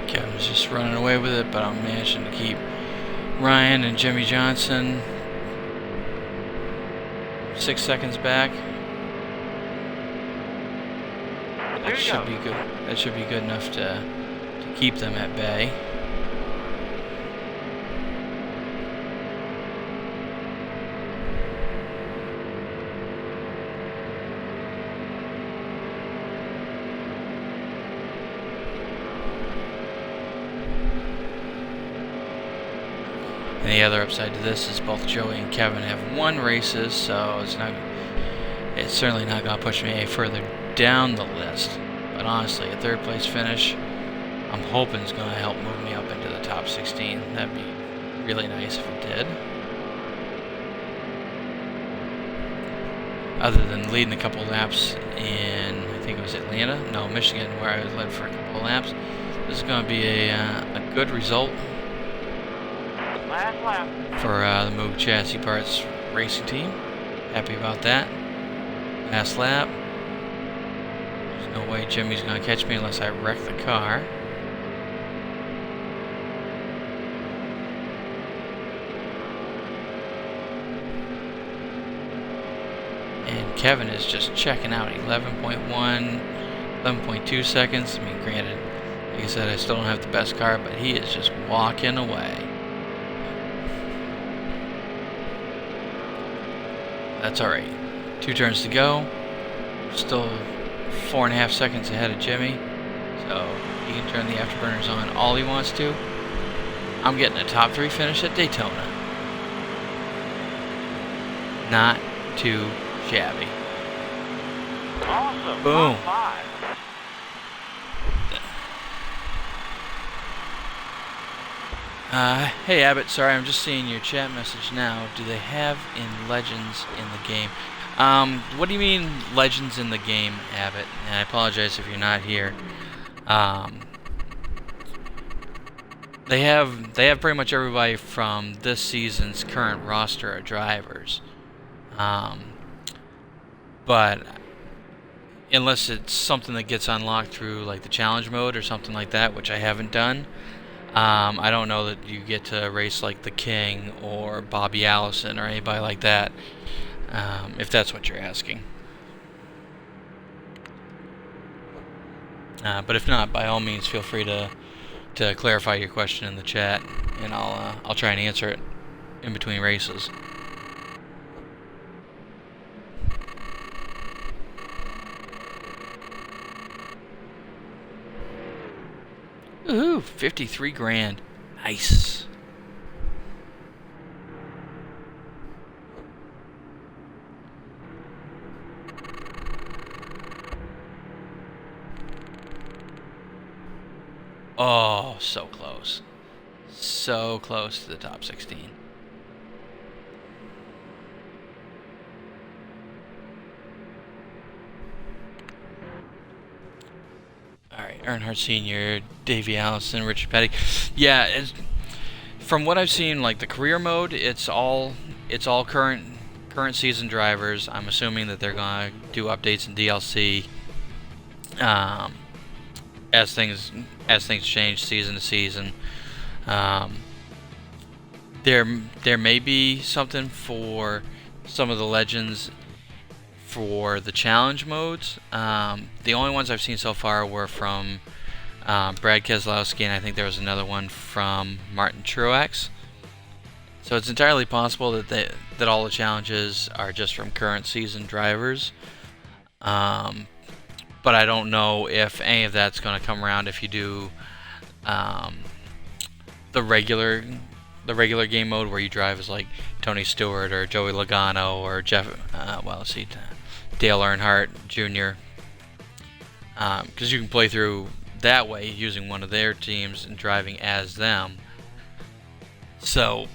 Kevin's just running away with it, but I'm managing to keep Ryan and Jimmy Johnson 6 seconds back. That should be good. That should be good enough to keep them at bay. And the other upside to this is both Joey and Kevin have won races, so it's certainly not going to push me any further down the list. But honestly, a third place finish, I'm hoping is going to help move me up into the top 16. That'd be really nice if it did. Other than leading a couple laps in, I think it was Atlanta? No, Michigan, where I was led for a couple of laps. This is going to be a good result Last lap. for the Moog Chassis Parts racing team. Happy about that. Last lap. There's no way Jimmy's going to catch me unless I wreck the car. And Kevin is just checking out 11.1, 11.2 seconds. I mean, granted, like I said, I still don't have the best car, but he is just walking away. That's alright. 2 turns to go. Still 4.5 seconds ahead of Jimmy. So he can turn the afterburners on all he wants to. I'm getting a top 3 finish at Daytona. Not too shabby. Awesome. Boom. Top 5. Hey Abbott, sorry, I'm just seeing your chat message now. Do they have in Legends in the game? What do you mean Legends in the game, Abbott? And I apologize if you're not here. They have pretty much everybody from this season's current roster of drivers. But unless it's something that gets unlocked through like the challenge mode or something like that, which I haven't done. I don't know that you get to race like the King or Bobby Allison or anybody like that, if that's what you're asking. But if not, by all means, feel free to clarify your question in the chat, and I'll try and answer it in between races. Ooh, 53 grand. Nice. Oh, so close. So close to the top 16. Alright, Earnhardt Sr., Davey Allison, Richard Petty. Yeah, from what I've seen, like the career mode, it's all current season drivers. I'm assuming that they're gonna do updates in DLC as things change season to season. There may be something for some of the legends for the challenge modes. The only ones I've seen so far were from Brad Keselowski, and I think there was another one from Martin Truex. So it's entirely possible that all the challenges are just from current season drivers. But I don't know if any of that's going to come around if you do the regular game mode where you drive as like Tony Stewart or Joey Logano or Dale Earnhardt Jr. Because you can play through that way using one of their teams and driving as them. So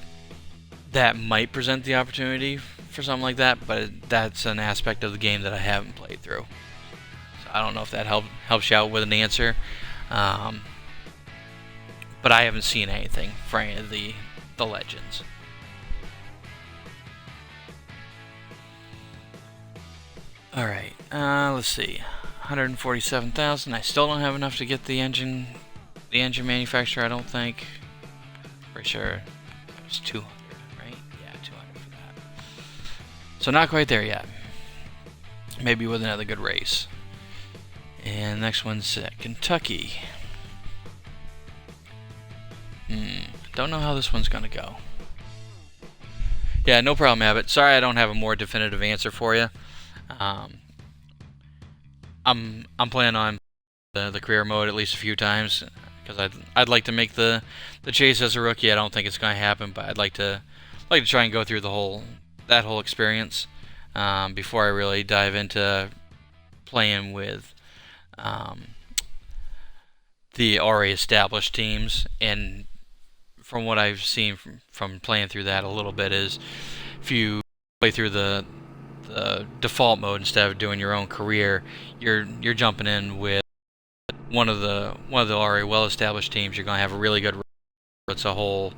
that might present the opportunity for something like that, but that's an aspect of the game that I haven't played through. So I don't know if that helps you out with an answer. But I haven't seen anything for any of the legends. Alright, let's see. 147,000. I still don't have enough to get the engine manufacturer, I don't think. Pretty sure it was 200, right? Yeah, 200 for that. So not quite there yet. Maybe with another good race. And next one's Kentucky. Don't know how this one's gonna go. Yeah, no problem, Abbott. Sorry I don't have a more definitive answer for you. I'm planning on the career mode at least a few times because I'd like to make the chase as a rookie. I don't think it's going to happen, but I'd like to try and go through that whole experience before I really dive into playing with the already established teams. And from what I've seen from playing through that a little bit is if you play through the default mode instead of doing your own career, you're jumping in with one of the already well-established teams. You're going to have a really good. It's a whole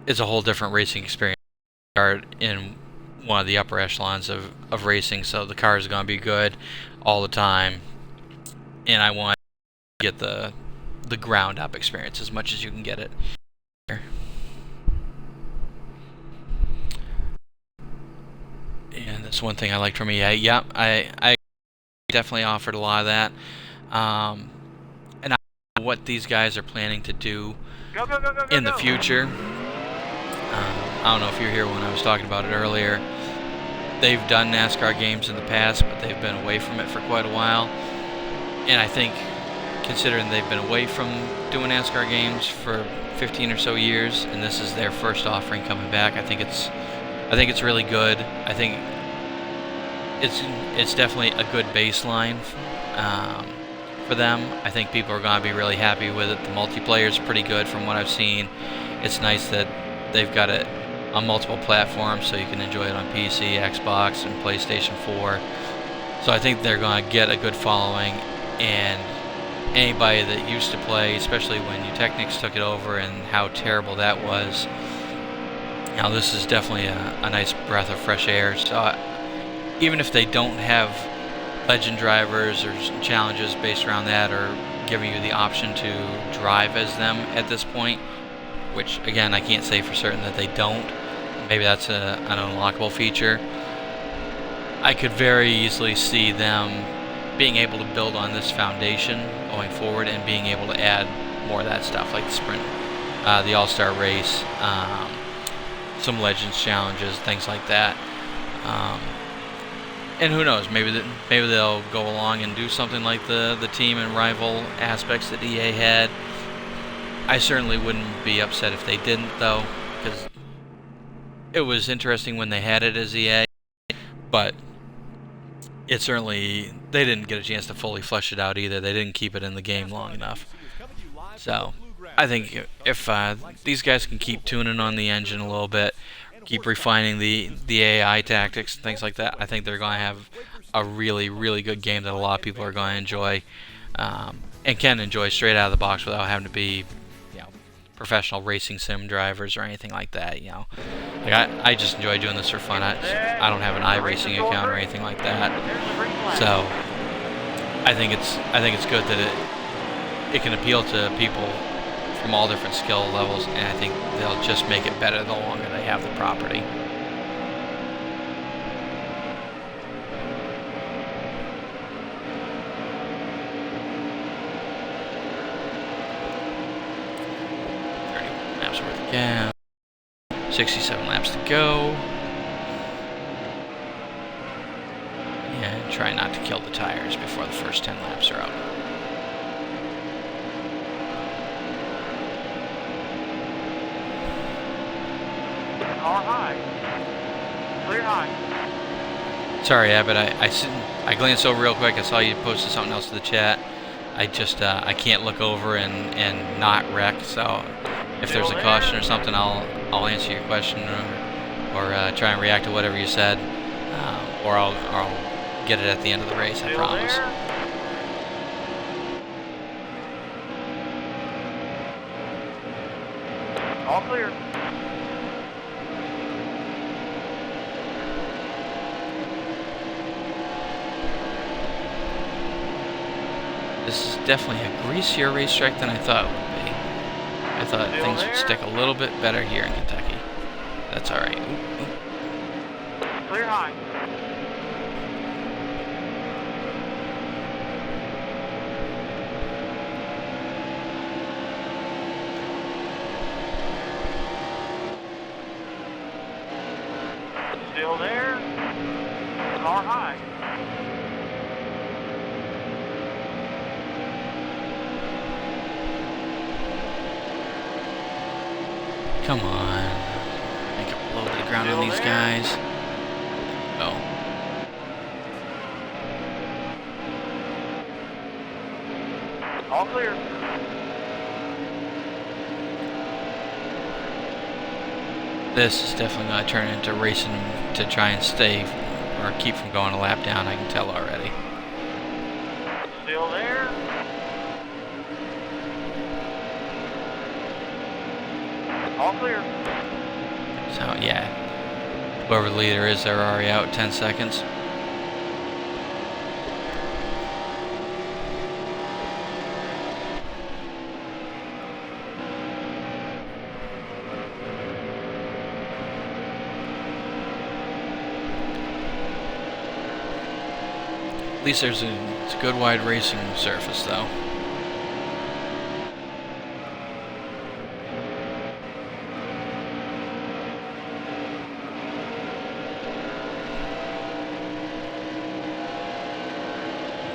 different racing experience. Start in one of the upper echelons of racing, so the car is going to be good all the time, and I want to get the ground up experience as much as you can get it. And that's one thing I liked from EA. Yeah, I definitely offered a lot of that. And I don't know what these guys are planning to do in the future. I don't know if you were here when I was talking about it earlier. They've done NASCAR games in the past, but they've been away from it for quite a while. And I think, considering they've been away from doing NASCAR games for 15 or so years, and this is their first offering coming back, I think it's really good. I think it's definitely a good baseline for them. I think people are going to be really happy with it. The multiplayer is pretty good from what I've seen. It's nice that they've got it on multiple platforms, so you can enjoy it on PC, Xbox, and PlayStation 4. So I think they're going to get a good following, and anybody that used to play, especially when Technics took it over and how terrible that was, now this is definitely a nice breath of fresh air. So even if they don't have legend drivers or challenges based around that, or giving you the option to drive as them at this point, which again I can't say for certain that they don't, maybe that's an unlockable feature, I could very easily see them being able to build on this foundation going forward and being able to add more of that stuff, like the sprint, the all-star race, some legends challenges, things like that. And who knows, maybe they'll go along and do something like the team and rival aspects that EA had. I certainly wouldn't be upset if they didn't, though, because it was interesting when they had it as EA, but it certainly, they didn't get a chance to fully flesh it out either. They didn't keep it in the game long enough. So I think if these guys can keep tuning on the engine a little bit, keep refining the AI tactics and things like that, I think they're going to have a really, really good game that a lot of people are going to enjoy, and can enjoy straight out of the box without having to be, professional racing sim drivers or anything like that. Like I just enjoy doing this for fun. I don't have an iRacing account or anything like that, so I think it's good that it can appeal to people from all different skill levels, and I think they'll just make it better the longer they have the property. Yeah. 67 laps to go. And try not to kill the tires before the first 10 laps are up. Car high. Clear high. Sorry, Abbott, I glanced over real quick. I saw you posted something else to the chat. I just, I can't look over and not wreck, so if there's a caution or something, I'll answer your question or try and react to whatever you said, or I'll get it at the end of the race, I promise. All clear. This is definitely a greasier racetrack than I thought it would be. I thought things would stick a little bit better here in Kentucky. That's alright. Clear high. Still there. Car high. Come on. Make it low to the ground on these guys. Oh. All clear. This is definitely going to turn into racing to try and stay or keep from going a lap down, I can tell already. Still there. All clear. So, yeah. Whoever the leader is, they're already out 10 seconds. At least it's a good wide racing surface, though.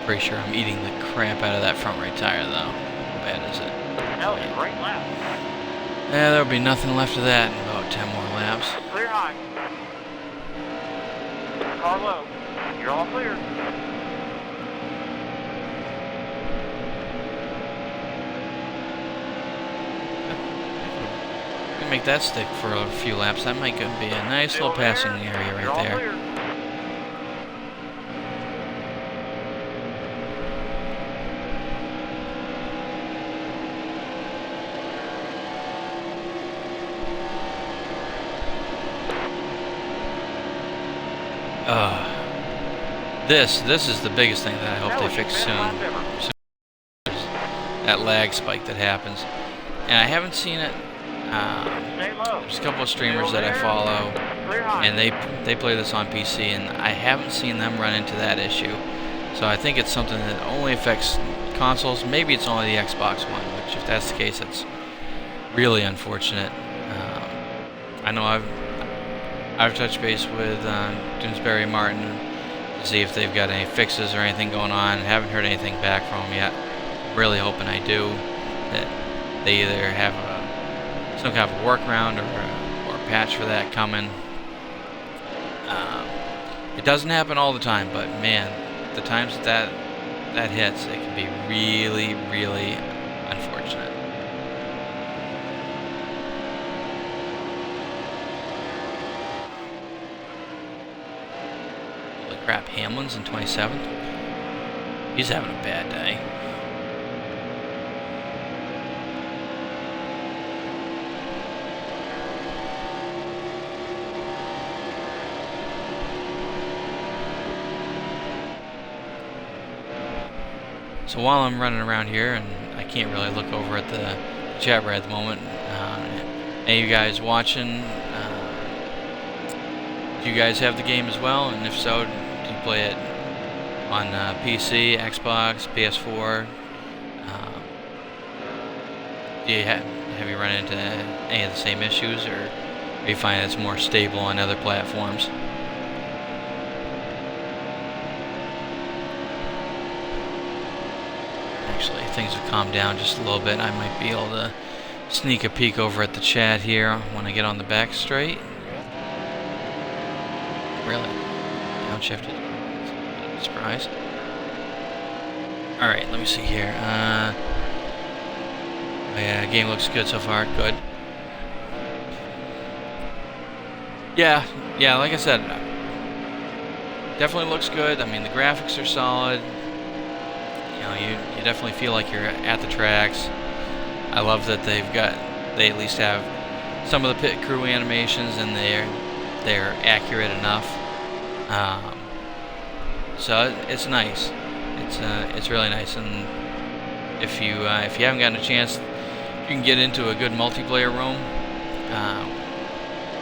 Pretty sure I'm eating the crap out of that front right tire, though. How bad is it? That was a great lap. Yeah, there'll be nothing left of that in about 10 more laps. Clear high. Car low. You're all clear. Make that stick for a few laps. That might be a nice little passing area right there. This is the biggest thing that I hope they fix soon. That lag spike that happens, and I haven't seen it. There's a couple of streamers that I follow, and they play this on PC, and I haven't seen them run into that issue. So I think it's something that only affects consoles. Maybe it's only the Xbox One, which if that's the case, it's really unfortunate. I know I've touched base with Doonesbury Martin to see if they've got any fixes or anything going on. Haven't heard anything back from them yet. Really hoping I do, that they either have some kind of a workaround or a patch for that coming. It doesn't happen all the time, but man, the times that hits, it can be really, really unfortunate. Holy crap, Hamlin's in 27th? He's having a bad day. So while I'm running around here, and I can't really look over at the chat right at the moment, any of you guys watching, do you guys have the game as well? And if so, do you play it on PC, Xbox, PS4? Do you have you run into any of the same issues, or or you find it's more stable on other platforms. Actually, things have calmed down just a little bit. I might be able to sneak a peek over at the chat here when I get on the back straight. Really? Downshifted? Surprise. Alright, let me see here. Yeah, game looks good so far. Good. Yeah, like I said, definitely looks good. I mean, the graphics are solid. You know, you definitely feel like you're at the tracks. I love that they at least have some of the pit crew animations, and they're accurate enough. So it's nice. It's really nice, and if you haven't gotten a chance, you can get into a good multiplayer room.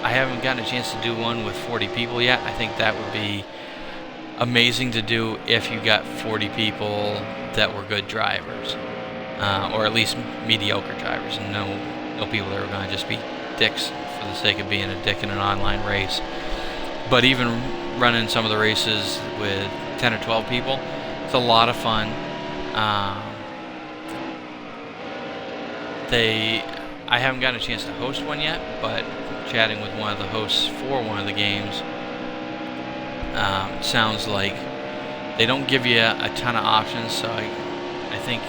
I haven't gotten a chance to do one with 40 people yet. I think that would be amazing to do if you got 40 people that were good drivers, or at least mediocre drivers, and no people that are going to just be dicks for the sake of being a dick in an online race. But even running some of the races with 10 or 12 people, it's a lot of fun. I haven't gotten a chance to host one yet, but chatting with one of the hosts for one of the games, sounds like they don't give you a ton of options. So I think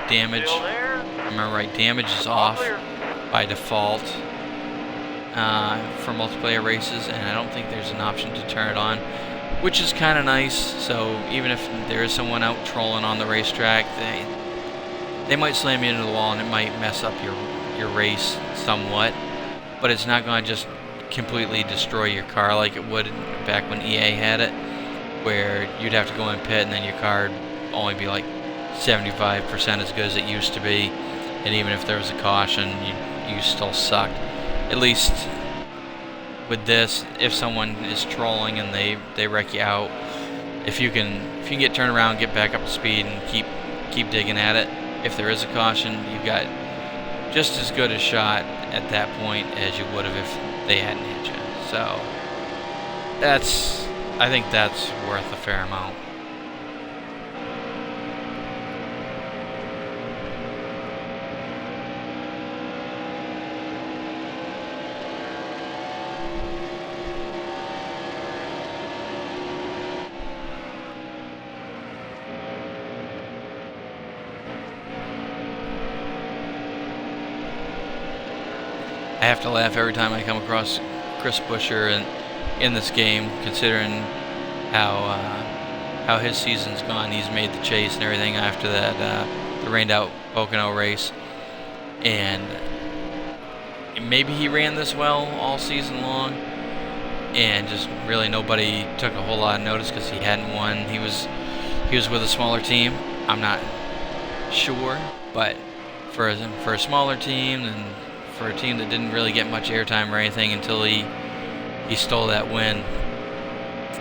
damage, if I remember right, damage is off by default for multiplayer races, and I don't think there's an option to turn it on, which is kind of nice. So even if there is someone out trolling on the racetrack, they might slam you into the wall, and it might mess up your race somewhat, but it's not going to just completely destroy your car like it would back when EA had it, where you'd have to go in pit and then your car would only be like 75% as good as it used to be, and even if there was a caution, you still sucked. At least with this, if someone is trolling and they wreck you out, if you can get turned around, get back up to speed, and keep digging at it, if there is a caution, you've got just as good a shot at that point as you would have if they hadn't hit you. So I think that's worth a fair amount. I have to laugh every time I come across Chris Buescher in this game, considering how his season's gone. He's made the chase and everything after that the rained out Pocono race, and maybe he ran this well all season long, and just really nobody took a whole lot of notice because he hadn't won. He was with a smaller team. I'm not sure, but for a smaller team and for a team that didn't really get much airtime or anything until he stole that win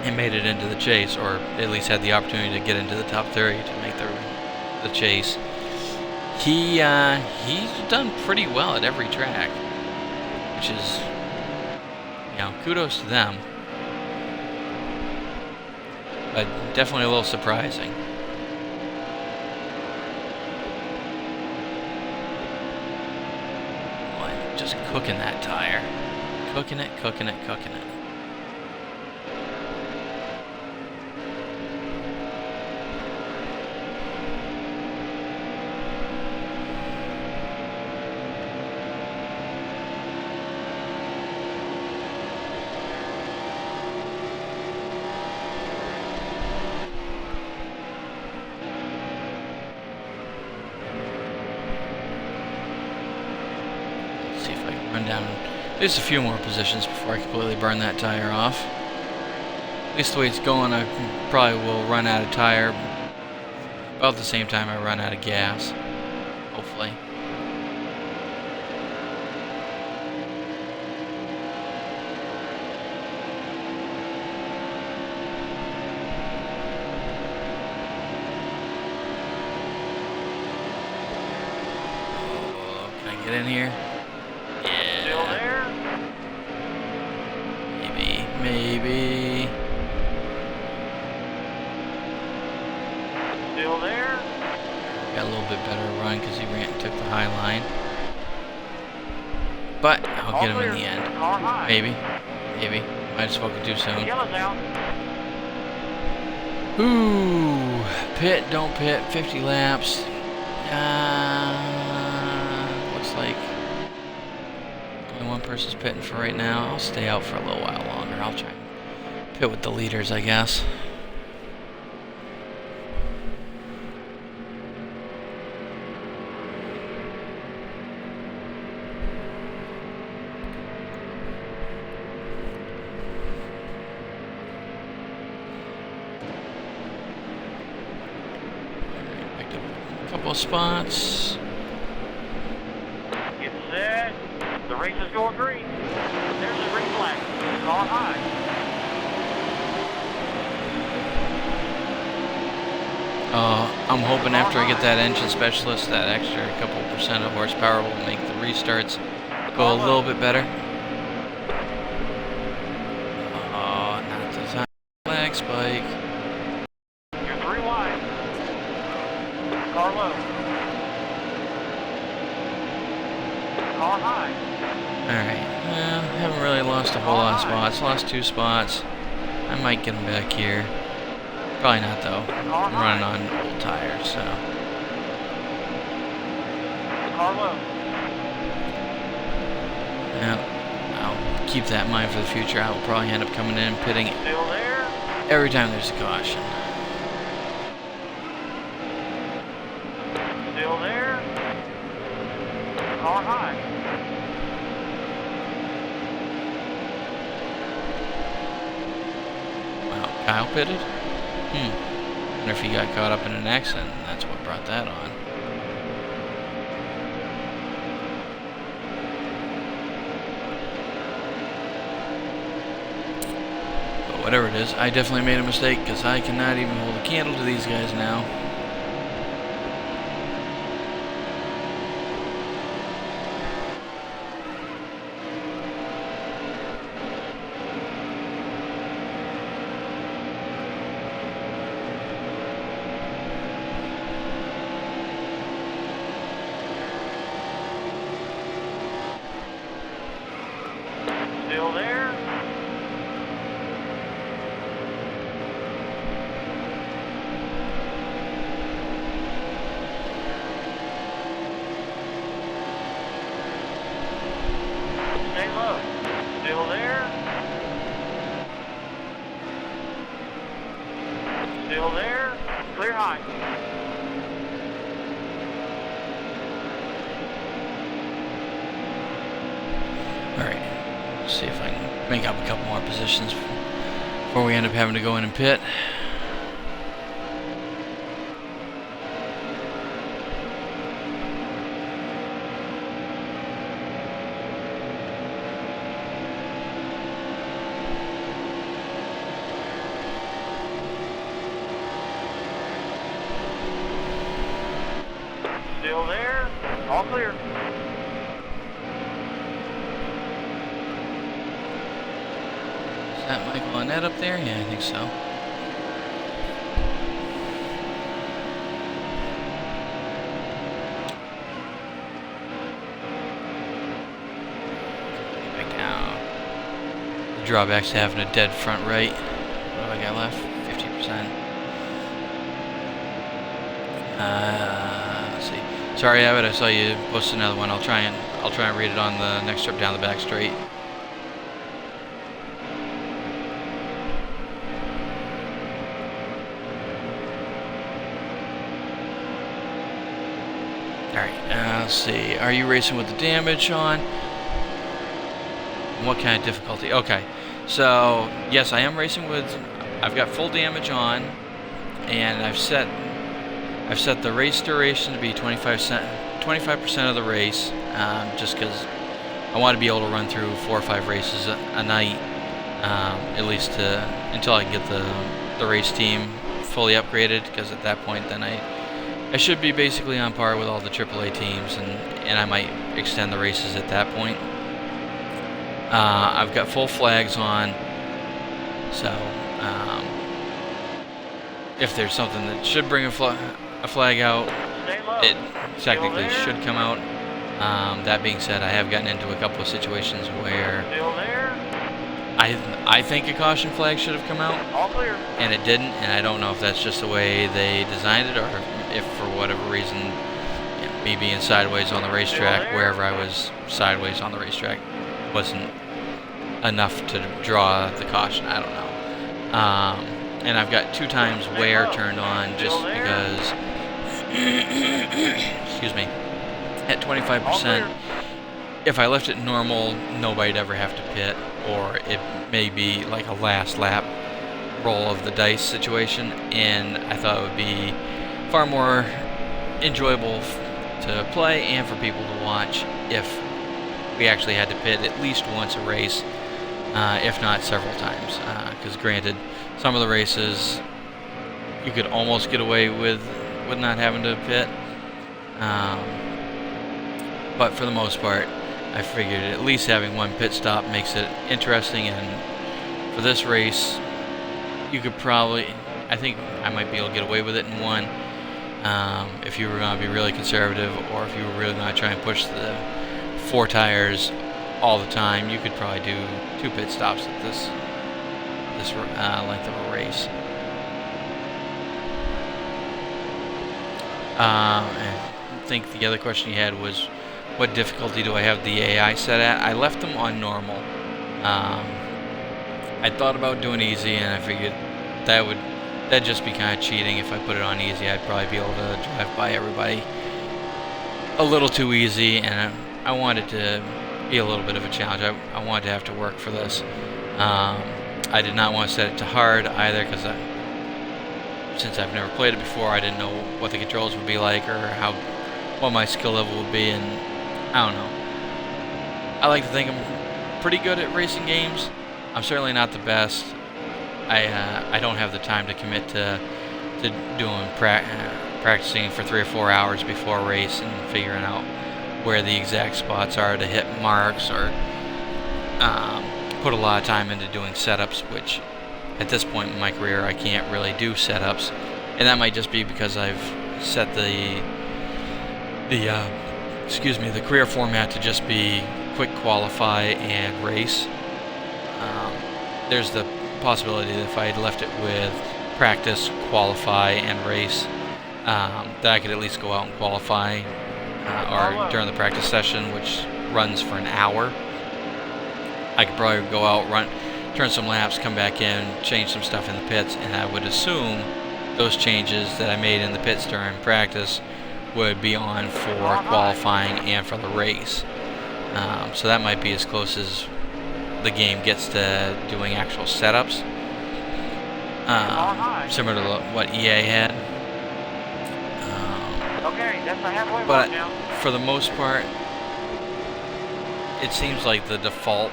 and made it into the chase, or at least had the opportunity to get into the top 30 to make the chase. He's done pretty well at every track, which is, kudos to them, but definitely a little surprising. Just cooking that tire. Cooking it. See if I can run down at least a few more positions before I completely burn that tire off. At least the way it's going, I probably will run out of tire about the same time I run out of gas, hopefully. Oh, can I get in here? Still there? Maybe. Still there. Got a little bit better run because he ran and took the high line. But I'll get him in the end. Car high. Maybe. Maybe. Might have spoken too soon. Yellow's out. Ooh. Pit, don't pit. 50 laps. Looks like only one person's pitting for right now. I'll stay out for a little while longer. I'll try and pit with the leaders, I guess. Couple of spots. Get set. The race is going green. There's a green flag. Car high. I'm hoping after I get that engine specialist, that extra couple percent of horsepower will make the restarts go a little bit better. Oh, not the time. Flag spike. You're 3 wide. Car low. Car high. Alright, well, haven't really lost a whole lot of spots. Lost 2 spots. I might get them back here. Probably not though. I'm running on old tires, so. Car low. Yeah, I'll keep that in mind for the future. I will probably end up coming in and pitting Still there. every time there's a caution. Still there. Car high. Wow, Kyle pitted? Wonder if he got caught up in an accident and that's what brought that on. But whatever it is, I definitely made a mistake because I cannot even hold a candle to these guys now. Still there. Stay low. Still there. Still there. Clear high. Alright, let's see if I can make up a couple more positions before we end up having to go in and pit. Still there. All clear. Is that Michael Annette up there? Yeah, I think so. Back down. The drawback's to having a dead front right. What do I got left? 50%. Let's see. Sorry, Abbott, I saw you post another one. I'll try and read it on the next trip down the back straight. Alright, let's see. Are you racing with the damage on? What kind of difficulty? Okay. So, yes, I am racing with... I've got full damage on, and I've set the race duration to be 25% of the race, just because I want to be able to run through 4 or 5 races a night, at least until I can get the race team fully upgraded, because at that point then I should be basically on par with all the AAA teams, and I might extend the races at that point. I've got full flags on, So if there's something that should bring a flag out, Stay low. it technically there. should come out. That being said, I have gotten into a couple of situations where Still there. I think a caution flag should have come out, All clear. and it didn't, and I don't know if that's just the way they designed it, or if for whatever reason, me being sideways on the racetrack, wherever I was sideways on the racetrack, wasn't enough to draw the caution. I don't know. And I've got 2 times wear turned on just because, excuse me, at 25%, if I left it normal, nobody'd ever have to pit, or it may be like a last lap roll of the dice situation, and I thought it would be far more enjoyable to play and for people to watch if we actually had to pit at least once a race, if not several times, because granted, some of the races you could almost get away with not having to pit, but for the most part I figured at least having one pit stop makes it interesting, and for this race you could probably, I think I might be able to get away with it in one, if you were going to be really conservative, or if you were really going to try and push the 4 tires all the time, you could probably do 2 pit stops at this length of a race. I think the other question you had was, what difficulty do I have the AI set at? I left them on normal. I thought about doing easy, and I figured that'd just be kind of cheating. If I put it on easy, I'd probably be able to drive by everybody a little too easy, and I wanted to be a little bit of a challenge. I wanted to have to work for this. I did not want to set it to hard either, because since I've never played it before, I didn't know what the controls would be like, or what my skill level would be, and I don't know. I like to think I'm pretty good at racing games. I'm certainly not the best. I don't have the time to commit to doing practicing for 3 or 4 hours before a race and figuring out where the exact spots are to hit marks, or put a lot of time into doing setups, which at this point in my career I can't really do setups, and that might just be because I've set the career format to just be quick qualify and race. There's the possibility that if I had left it with practice, qualify, and race, that I could at least go out and qualify, or during the practice session, which runs for an hour, I could probably go out, turn some laps, come back in, change some stuff in the pits, and I would assume those changes that I made in the pits during practice would be on for qualifying and for the race. So that might be as close as the game gets to doing actual setups, similar to what EA had. Okay, that's the halfway But mark now. for the most part, it seems like the default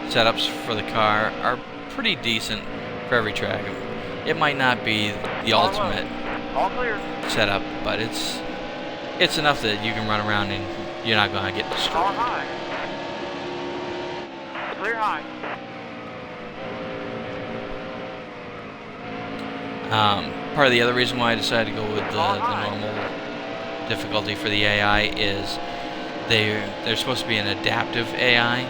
setups for the car are pretty decent for every track. It might not be the ultimate All clear. setup, but it's enough that you can run around and you're not going to get Car destroyed. high. Clear high. Part of the other reason why I decided to go with the normal difficulty for the AI is they're supposed to be an adaptive AI,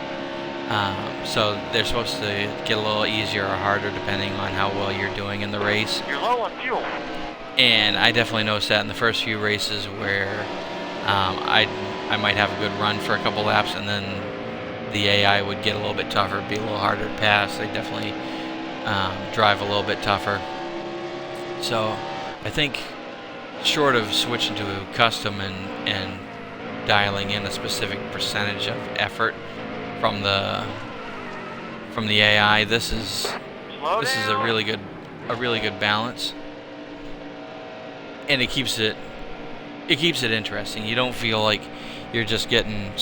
so they're supposed to get a little easier or harder depending on how well you're doing in the race. You're low on fuel. And I definitely noticed that in the first few races where I might have a good run for a couple laps, and then the AI would get a little bit tougher, be a little harder to pass. They definitely drive a little bit tougher. So I think short of switching to custom and dialing in a specific percentage of effort from the AI, this is a really good balance, and it keeps it interesting. You don't feel like you're just getting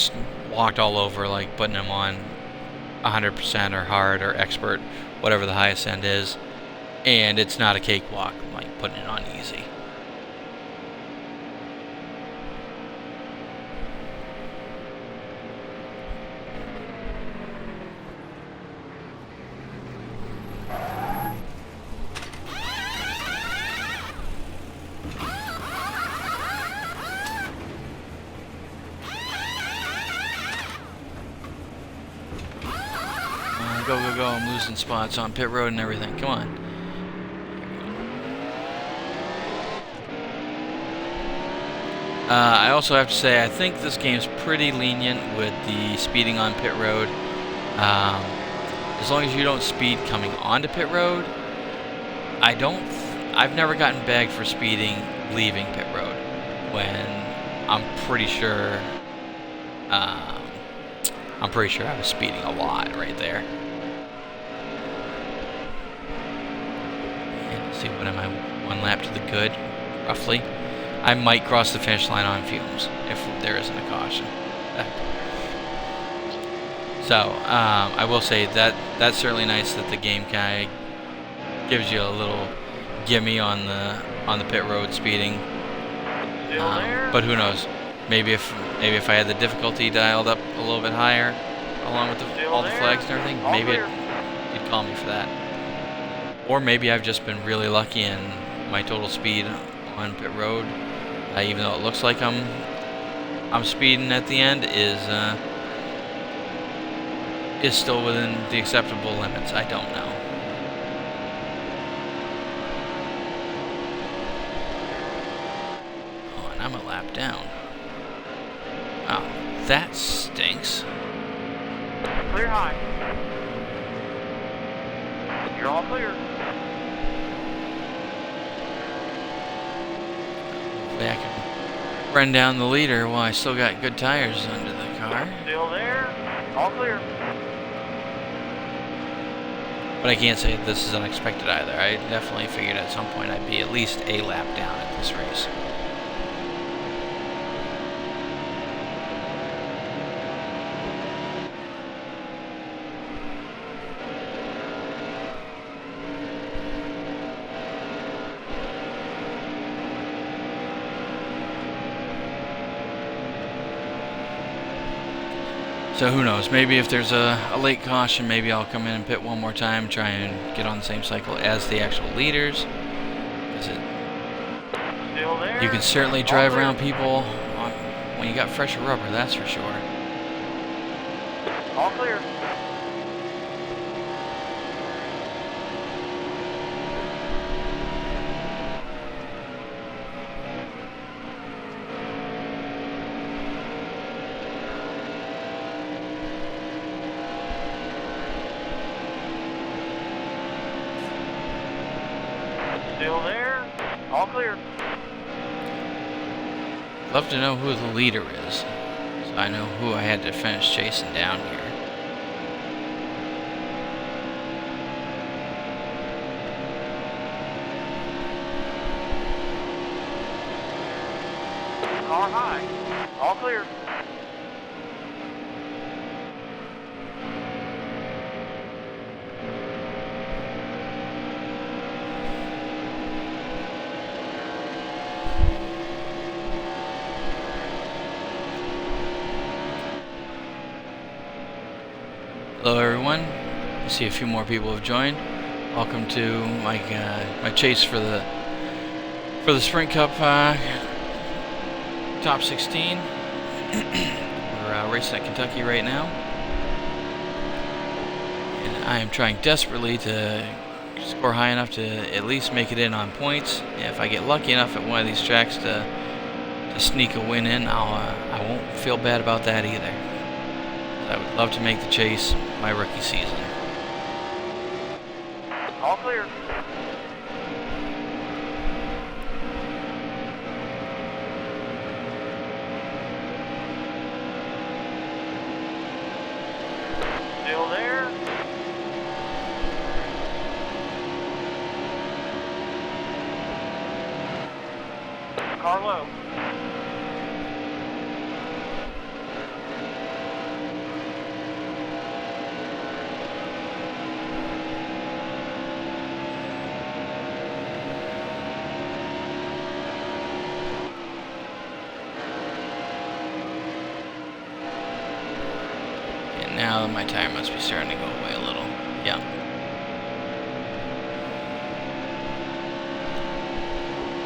walked all over, like putting them on 100% or hard or expert, whatever the highest end is, and it's not a cakewalk like putting it on easy. on, go, go, go. I'm losing spots on pit road and everything. Come on. I also have to say, I think this game's pretty lenient with the speeding on pit road. As long as you don't speed coming onto pit road, I've never gotten bagged for speeding leaving pit road, when I'm pretty sure I was speeding a lot right there. And let's see, what am I? 1 lap to the good, roughly. I might cross the finish line on fumes if there isn't a caution. So I will say that's certainly nice that the game kind of gives you a little gimme on the pit road speeding. But who knows? Maybe if I had the difficulty dialed up a little bit higher, along with all the flags and everything, maybe you'd call me for that. Or maybe I've just been really lucky and my total speed on pit road, even though it looks like I'm speeding at the end, is still within the acceptable limits. I don't know. Oh, and I'm a lap down. Wow, that stinks. Clear high. You're all clear. Hopefully I can run down the leader while I still got good tires under the car. Still there. All clear. But I can't say this is unexpected either. I definitely figured at some point I'd be at least a lap down at this race. So who knows, maybe if there's a late caution, maybe I'll come in and pit one more time, try and get on the same cycle as the actual leaders. Still there. You can certainly drive around people when you got fresher rubber, that's for sure. All clear. Still there. All clear. Love to know who the leader is, so I know who I had to finish chasing down here. Car high. All clear. Hello everyone, I see a few more people have joined. Welcome to my chase for the Sprint Cup top 16. We're racing at Kentucky right now, and I am trying desperately to score high enough to at least make it in on points. And if I get lucky enough at one of these tracks to sneak a win in, I won't feel bad about that either. I would love to make the chase my rookie season. All clear. Still there. Car low. Now my tire must be starting to go away a little. Yeah.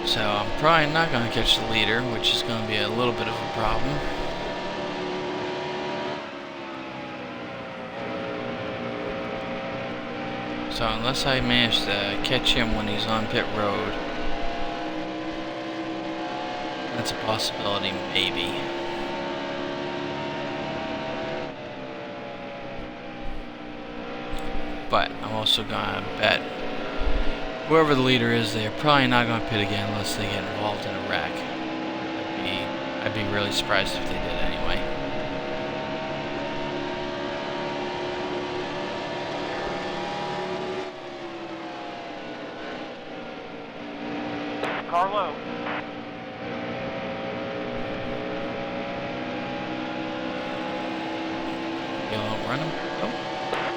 So I'm probably not going to catch the leader, which is going to be a little bit of a problem. So unless I manage to catch him when he's on pit road, that's a possibility, maybe. But I'm also gonna bet whoever the leader is, they're probably not gonna pit again unless they get involved in a wreck. I'd be really surprised if they did anyway. Carlo. You won't run him? Oh.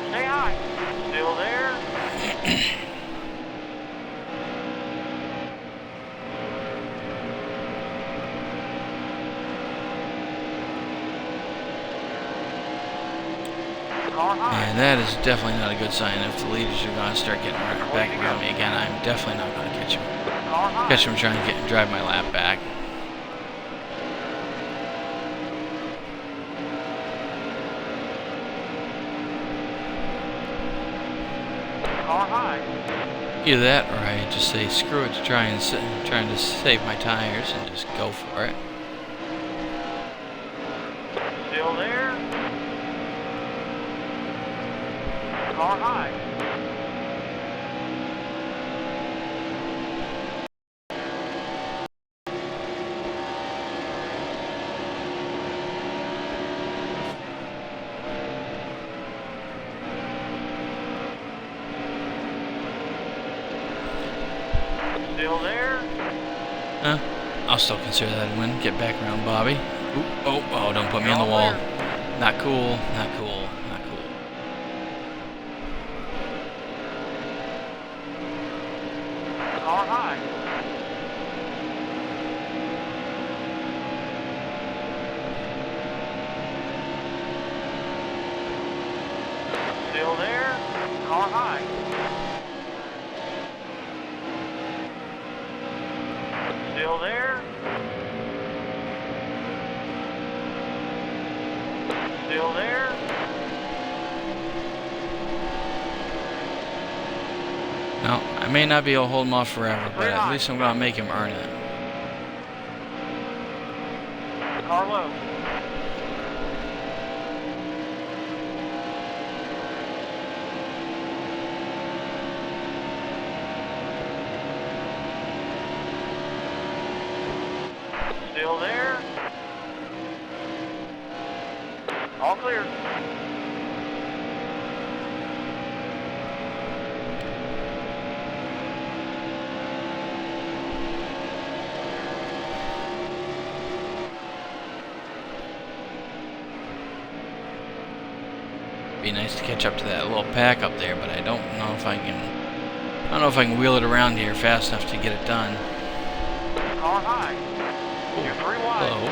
Stay high. Still there. Car high. And that is definitely not a good sign if the leaders are going to start getting back around me again. I'm definitely not going to catch him. Car high. Catch him trying to drive my lap back. Car high. Either that, or I just say screw it to trying to save my tires and just go for it. Still there. Car high. Still there. I'll still consider that a win. Get back around Bobby. Oop, oh, don't put me on the wall. Not cool, not cool, not cool. Car high. Still there. Car high. Still there. Still there. No, I may not be able to hold him off forever, but at least I'm going to make him earn it. Carlo. Still there. All clear. Be nice to catch up to that little pack up there, but I don't know if I can. I don't know if I can wheel it around here fast enough to get it done. Car high. You're 3 wide. Hello.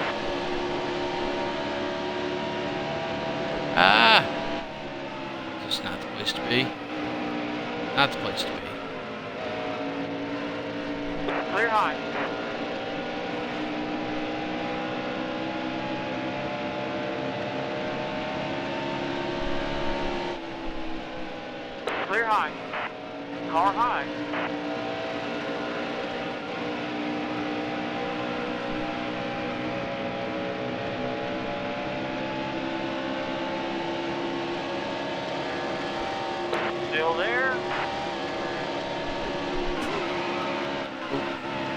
Ah! This is not the place to be. Not the place to be. Clear high. Clear high. Car high. Still there.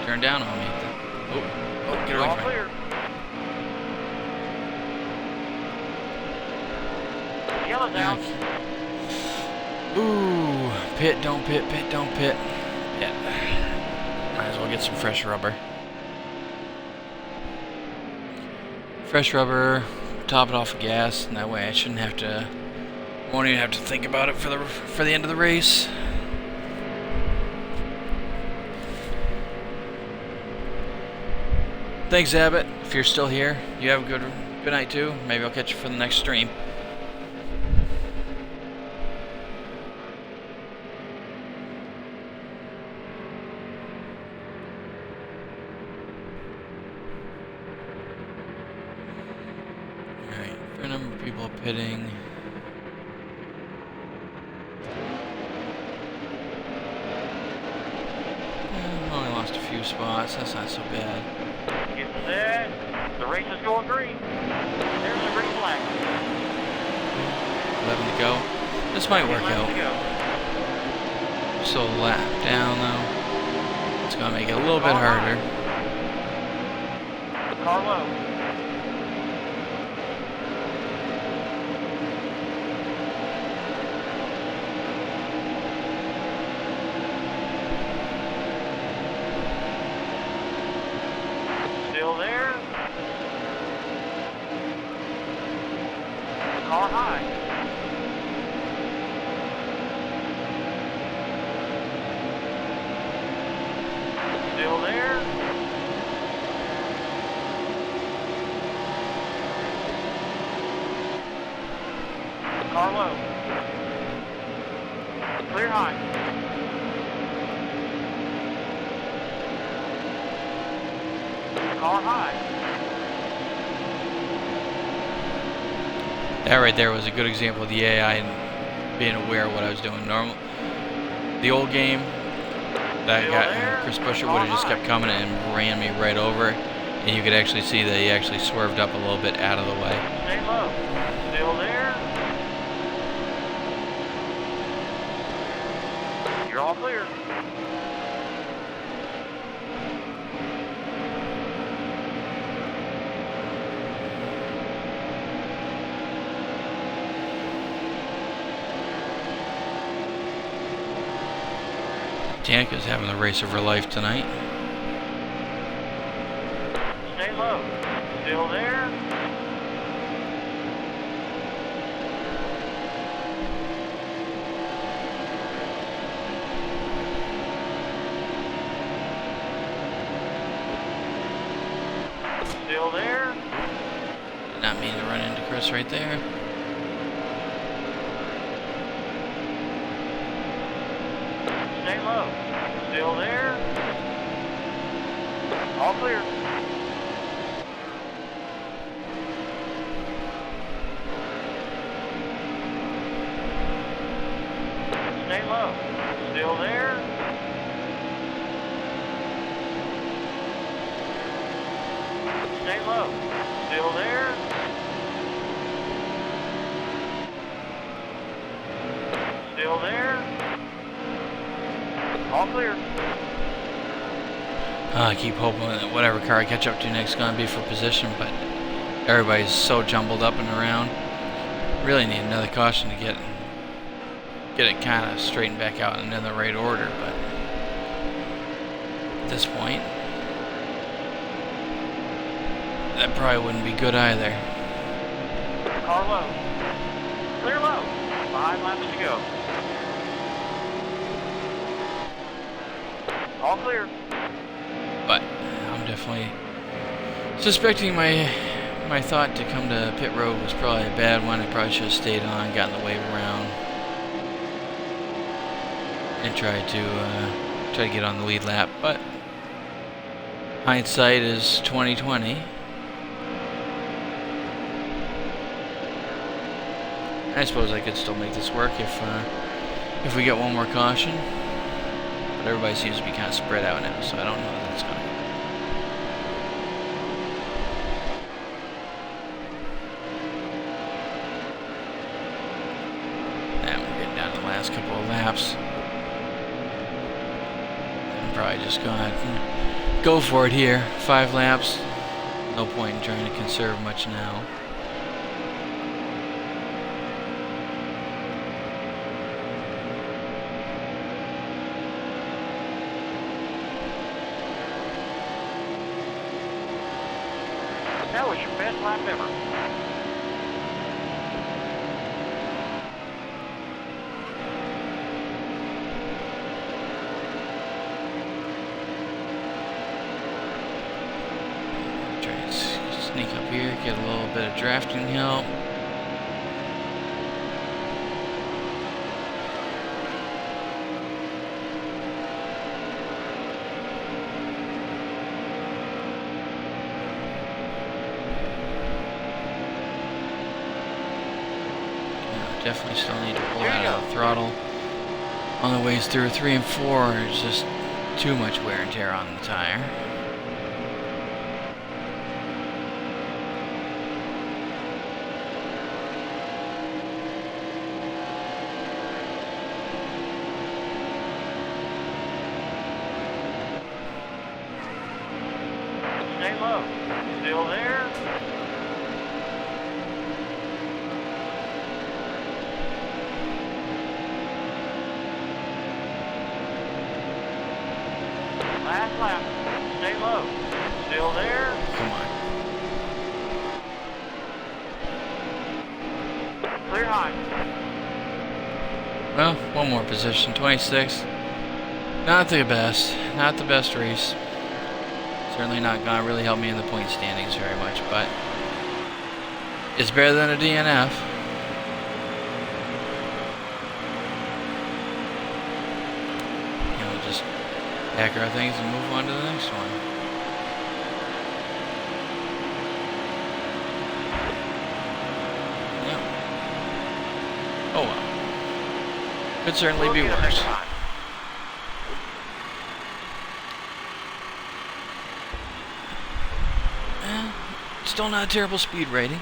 Turn down on me. Oh, get You're away all from me. clear. Yellow's out. Ooh, pit, don't pit, pit, don't pit. Yeah. Might as well get some fresh rubber. Fresh rubber, top it off with gas, and that way I shouldn't have to, won't even have to think about it for the end of the race. Thanks, Abbott. If you're still here, you have a good night too. Maybe I'll catch you for the next stream. Alright, fair number of people pitting. 2 spots. That's not so bad. Get set. The race is going green. There's the green flag. 11 to go. This might work 11 out. to go. Still a lap down though. It's gonna make it a little bit harder. Car low. Still there. Car high. Still there. Car low. Clear high. Car high. That right there was a good example of the AI and being aware of what I was doing. The old game, that guy, Chris Buescher, would have just kept coming and ran me right over, and you could actually see that he actually swerved up a little bit out of the way. Stay low. Still there. You're all clear. Danica's having the race of her life tonight. Stay low. Still there. Still there. Did not mean to run into Chris right there. Stay low. Still there. All clear. Stay low. Still there. Stay low. Still there. Still there. All clear. I keep hoping that whatever car I catch up to next is going to be for position, but everybody's so jumbled up and around. Really need another caution to get it kind of straightened back out and in the right order, but at this point, that probably wouldn't be good either. Car low. Clear low. 5 laps to go. All clear. But I'm definitely suspecting my thought to come to pit road was probably a bad one. I probably should have stayed on, gotten the wave around, and tried to get on the lead lap. But hindsight is 20/20. I suppose I could still make this work if we get one more caution. But everybody seems to be kind of spread out now, so I don't know that it's going to. Now we're getting down to the last couple of laps. I'm probably just going to go for it here. 5 laps. No point in trying to conserve much now. That was your best lap ever. Try and sneak up here, get a little bit of drafting help. Definitely still need to pull out of the throttle on the ways through 3 and 4. It's just too much wear and tear on the tire. Stay low. Still there. Last lap. Stay low. Still there. Come on. Clear high. Well, one more position, 26. Not the best. Not the best race. Certainly not gonna really help me in the point standings very much, but it's better than a DNF. You know, just pack our things and move on to the next one. Yeah. Oh well. Could certainly be worse. Still not a terrible speed rating.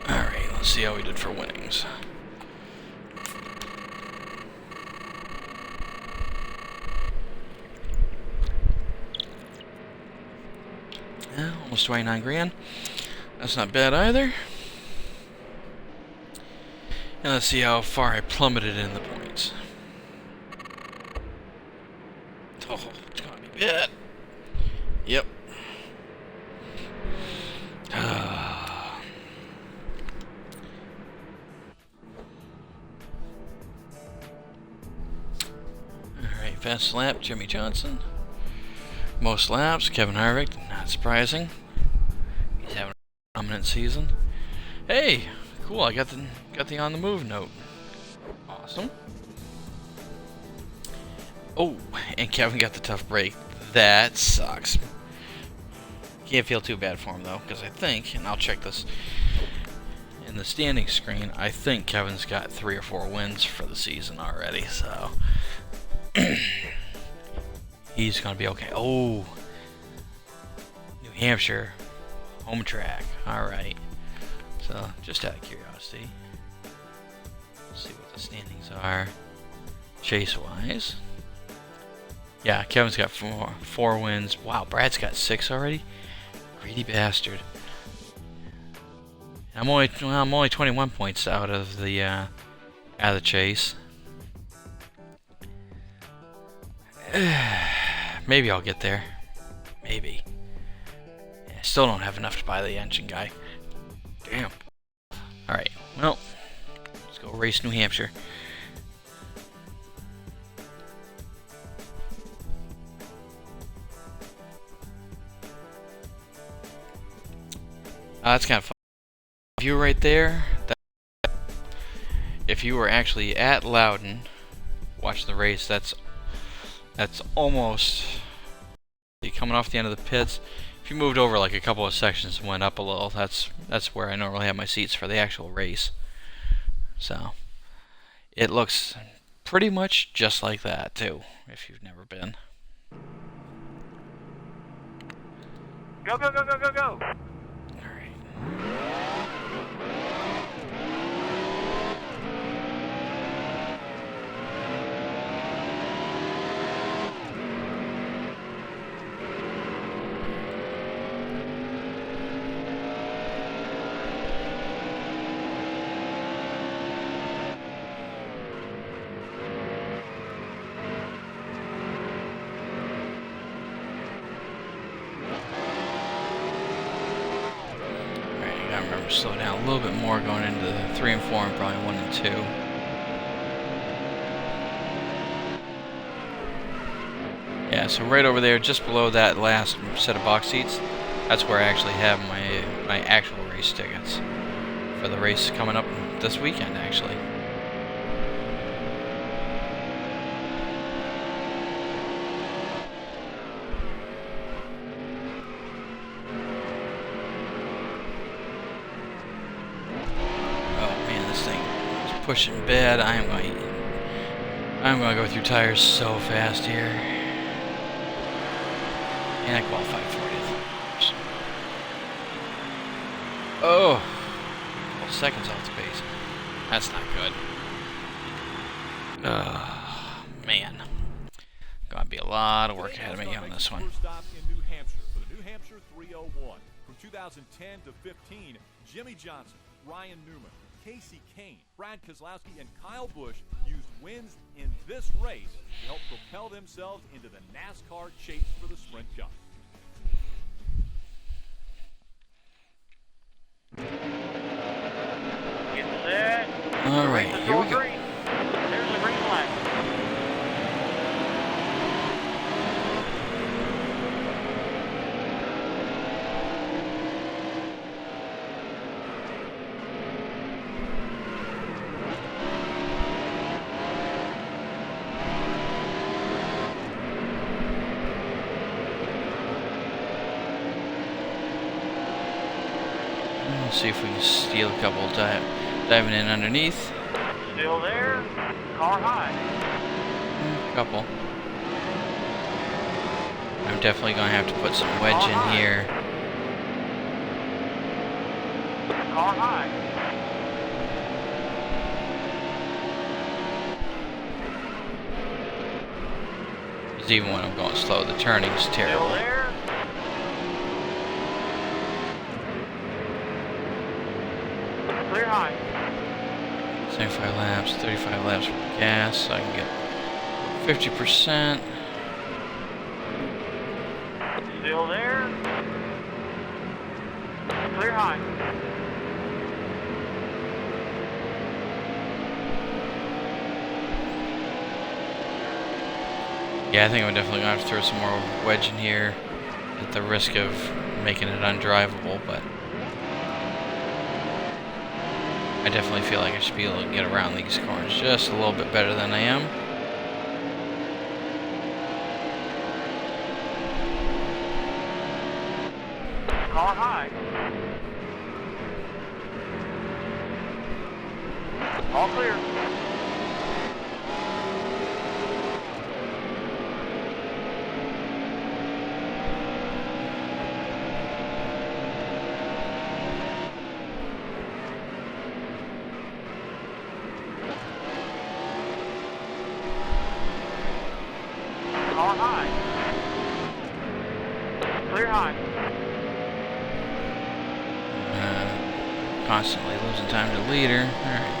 Alright, let's see how we did for winnings. Yeah, almost 29 grand. That's not bad either. And let's see how far I plummeted in the points. Oh, it's gonna be bad. Yep. Alright, fast lap, Jimmy Johnson. Most laps, Kevin Harvick, not surprising. He's having a dominant season. Hey, cool, I got the on the move note. Awesome. Oh, and Kevin got the tough break. That sucks. Can't feel too bad for him though, because I think, and I'll check this in the standing screen, I think Kevin's got 3 or 4 wins for the season already, so he's gonna be okay. Oh, New Hampshire, home track. All right. So, just out of curiosity, let's see what the standings are, chase-wise. Yeah, Kevin's got 4 wins. Wow, Brad's got 6 already. Greedy bastard. I'm only 21 points out of the chase. Maybe I'll get there. Maybe. Yeah, I still don't have enough to buy the engine guy. Damn. Alright, well, let's go race New Hampshire. That's kind of fun. View right there. If you were actually at Loudon, watch the race. That's almost coming off the end of the pits. If you moved over like a couple of sections and went up a little, that's where I normally have my seats for the actual race. So it looks pretty much just like that too, if you've never been. Go, go, go, go, go, go! Alright. Slow down a little bit more going into the 3 and 4 and probably 1 and 2. Yeah, so right over there, just below that last set of box seats, that's where I actually have my actual race tickets for the race coming up this weekend, actually. Oh man, this thing is pushing bad. I'm gonna go through tires so fast here. And I qualified 40th. Oh, seconds off the pace. That's not good. Man, gonna be a lot of work ahead of me on this one. First stop in New Hampshire for the New Hampshire 301. From 2010 to 15, Jimmy Johnson, Ryan Newman, Casey Kane, Brad Keselowski, and Kyle Busch used wins in this race to help propel themselves into the NASCAR chase for the Sprint Cup. Get set. All right, here we go. Green. There's the green flag. Let's see if we can steal a couple diving in underneath. Still there. Car high. A couple. I'm definitely gonna have to put some wedge in here. Car high. Because even when I'm going slow, the turning's Still terrible. there. Clear high. 75 laps, 35 laps with gas, so I can get 50%. Still there. Clear high. Yeah, I think I'm definitely gonna have to throw some more wedge in here at the risk of making it undrivable, but I definitely feel like I should be able to get around these corners just a little bit better than I am. Car high. All clear. Car high. Clear high. Constantly losing time to leader. Alright.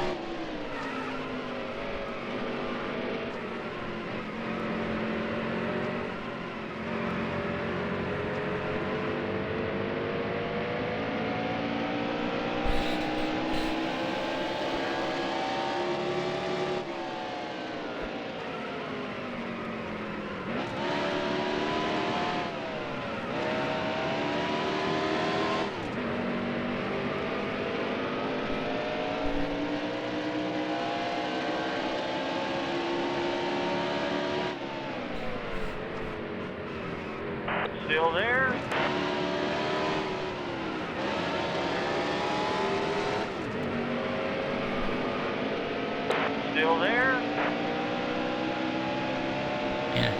Still there. Still there. Yeah.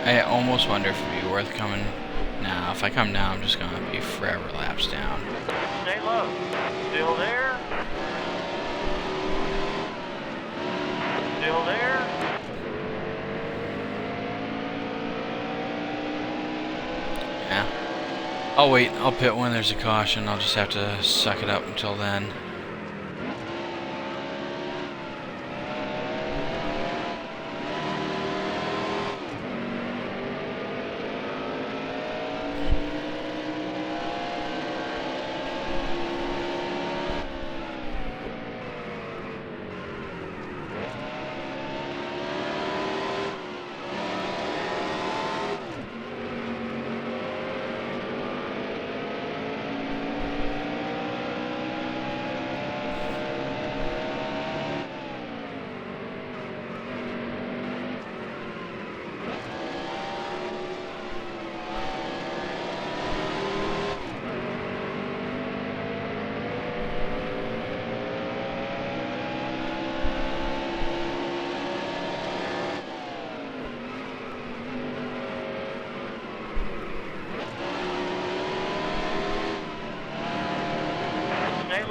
I almost wonder if it'd be worth coming. Nah, if I come now, I'm just gonna be forever laps down. Stay low. Still there. Still there. Yeah. I'll wait. I'll pit when there's a caution. I'll just have to suck it up until then.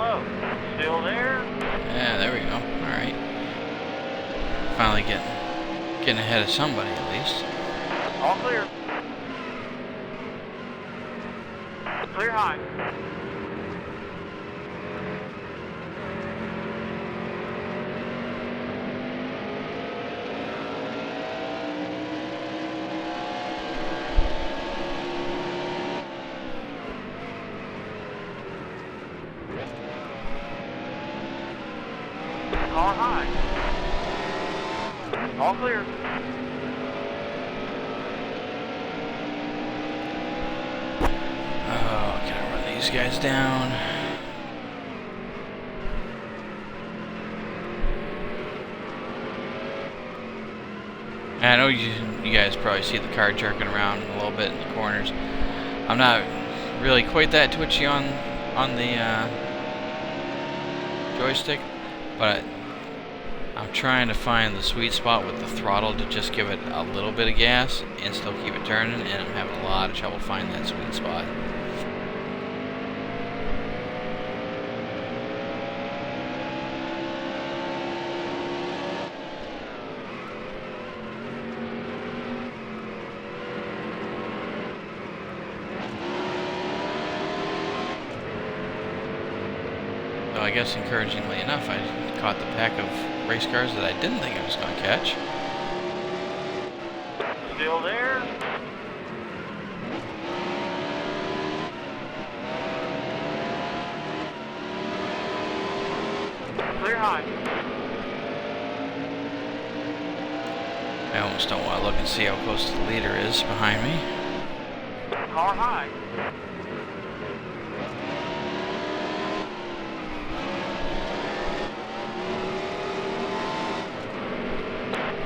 low. Still there. Yeah, there we go. Alright. Finally getting ahead of somebody at least. All clear. Clear high. Car high. All clear. Oh, can I run these guys down? I know you guys probably see the car jerking around a little bit in the corners. I'm not really quite that twitchy on the joystick, but I'm trying to find the sweet spot with the throttle to just give it a little bit of gas and still keep it turning, and I'm having a lot of trouble finding that sweet spot. So I guess encouragingly enough, I caught the pack of race cars that I didn't think I was going to catch. Still there. Clear high. I almost don't want to look and see how close the leader is behind me. Car high.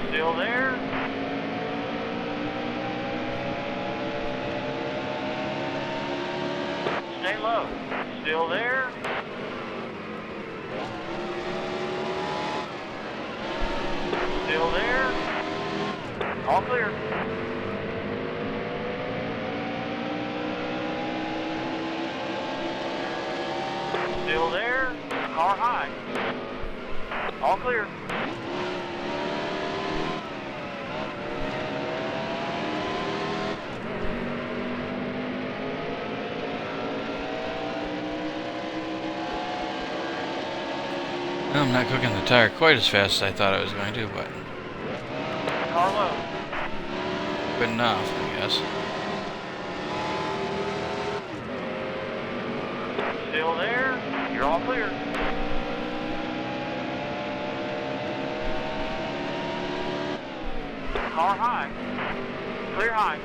Still there. Stay low. Still there. Still there. All clear. Still there. Car high. All clear. I'm not cooking the tire quite as fast as I thought I was going to, but Car low. good enough, I guess. Still there. You're all clear. Car high. Clear high.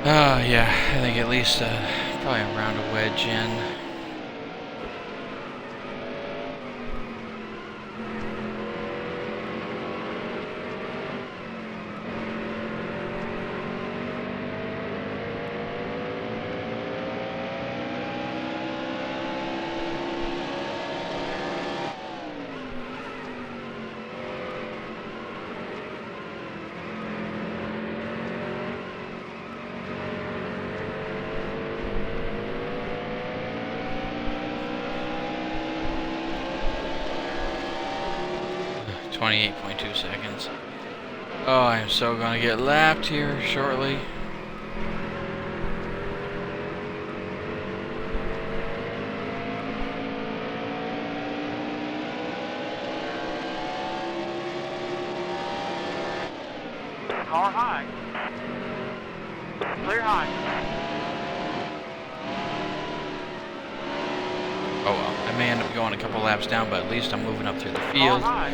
Oh, yeah, I think at least probably around a wedge in. .2 seconds. Oh, I am so gonna get lapped here shortly. Car high. Clear high. Oh well, I may end up going a couple laps down, but at least I'm moving up through the Car field, high.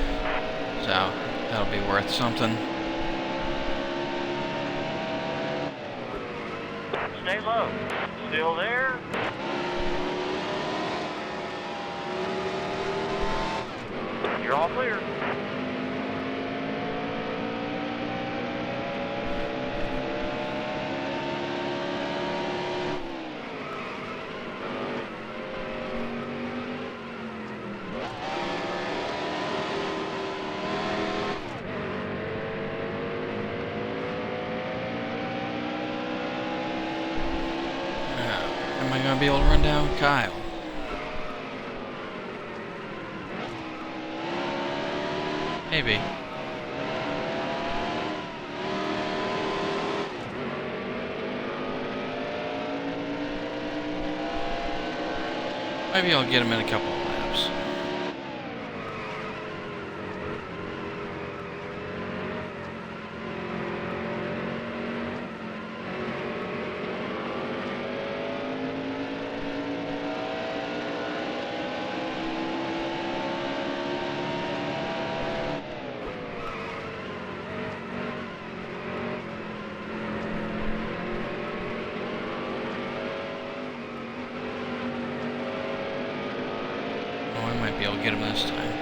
so that'll be worth something. Stay low. Still there. You're all clear. gonna be able to run down Kyle. Maybe. Maybe I'll get him in a couple of laps. Be able to get him this time.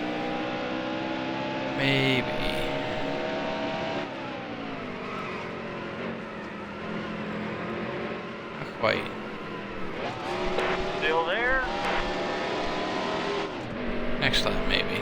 Maybe. Not quite. Still there? Next lap, maybe.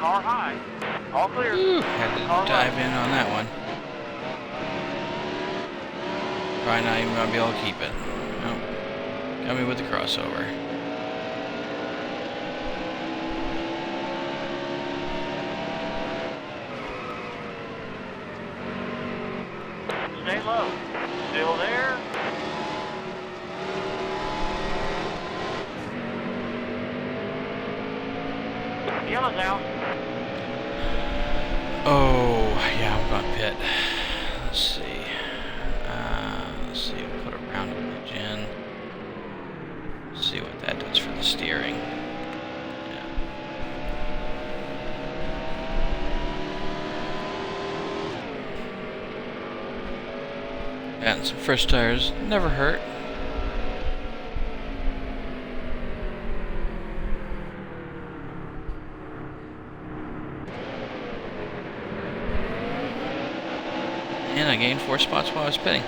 Car high. All clear. Ooh, had to dive in on that one. Probably not even gonna be able to keep it. Nope. Got me with the crossover. Stay low. Still there? Yellow's out. Oh, yeah, I'm going to pit. Let's see. We'll put a round wedge in. Let's see what that does for the steering. Yeah. And some fresh tires never hurt. And I gained 4 spots while I was pitting.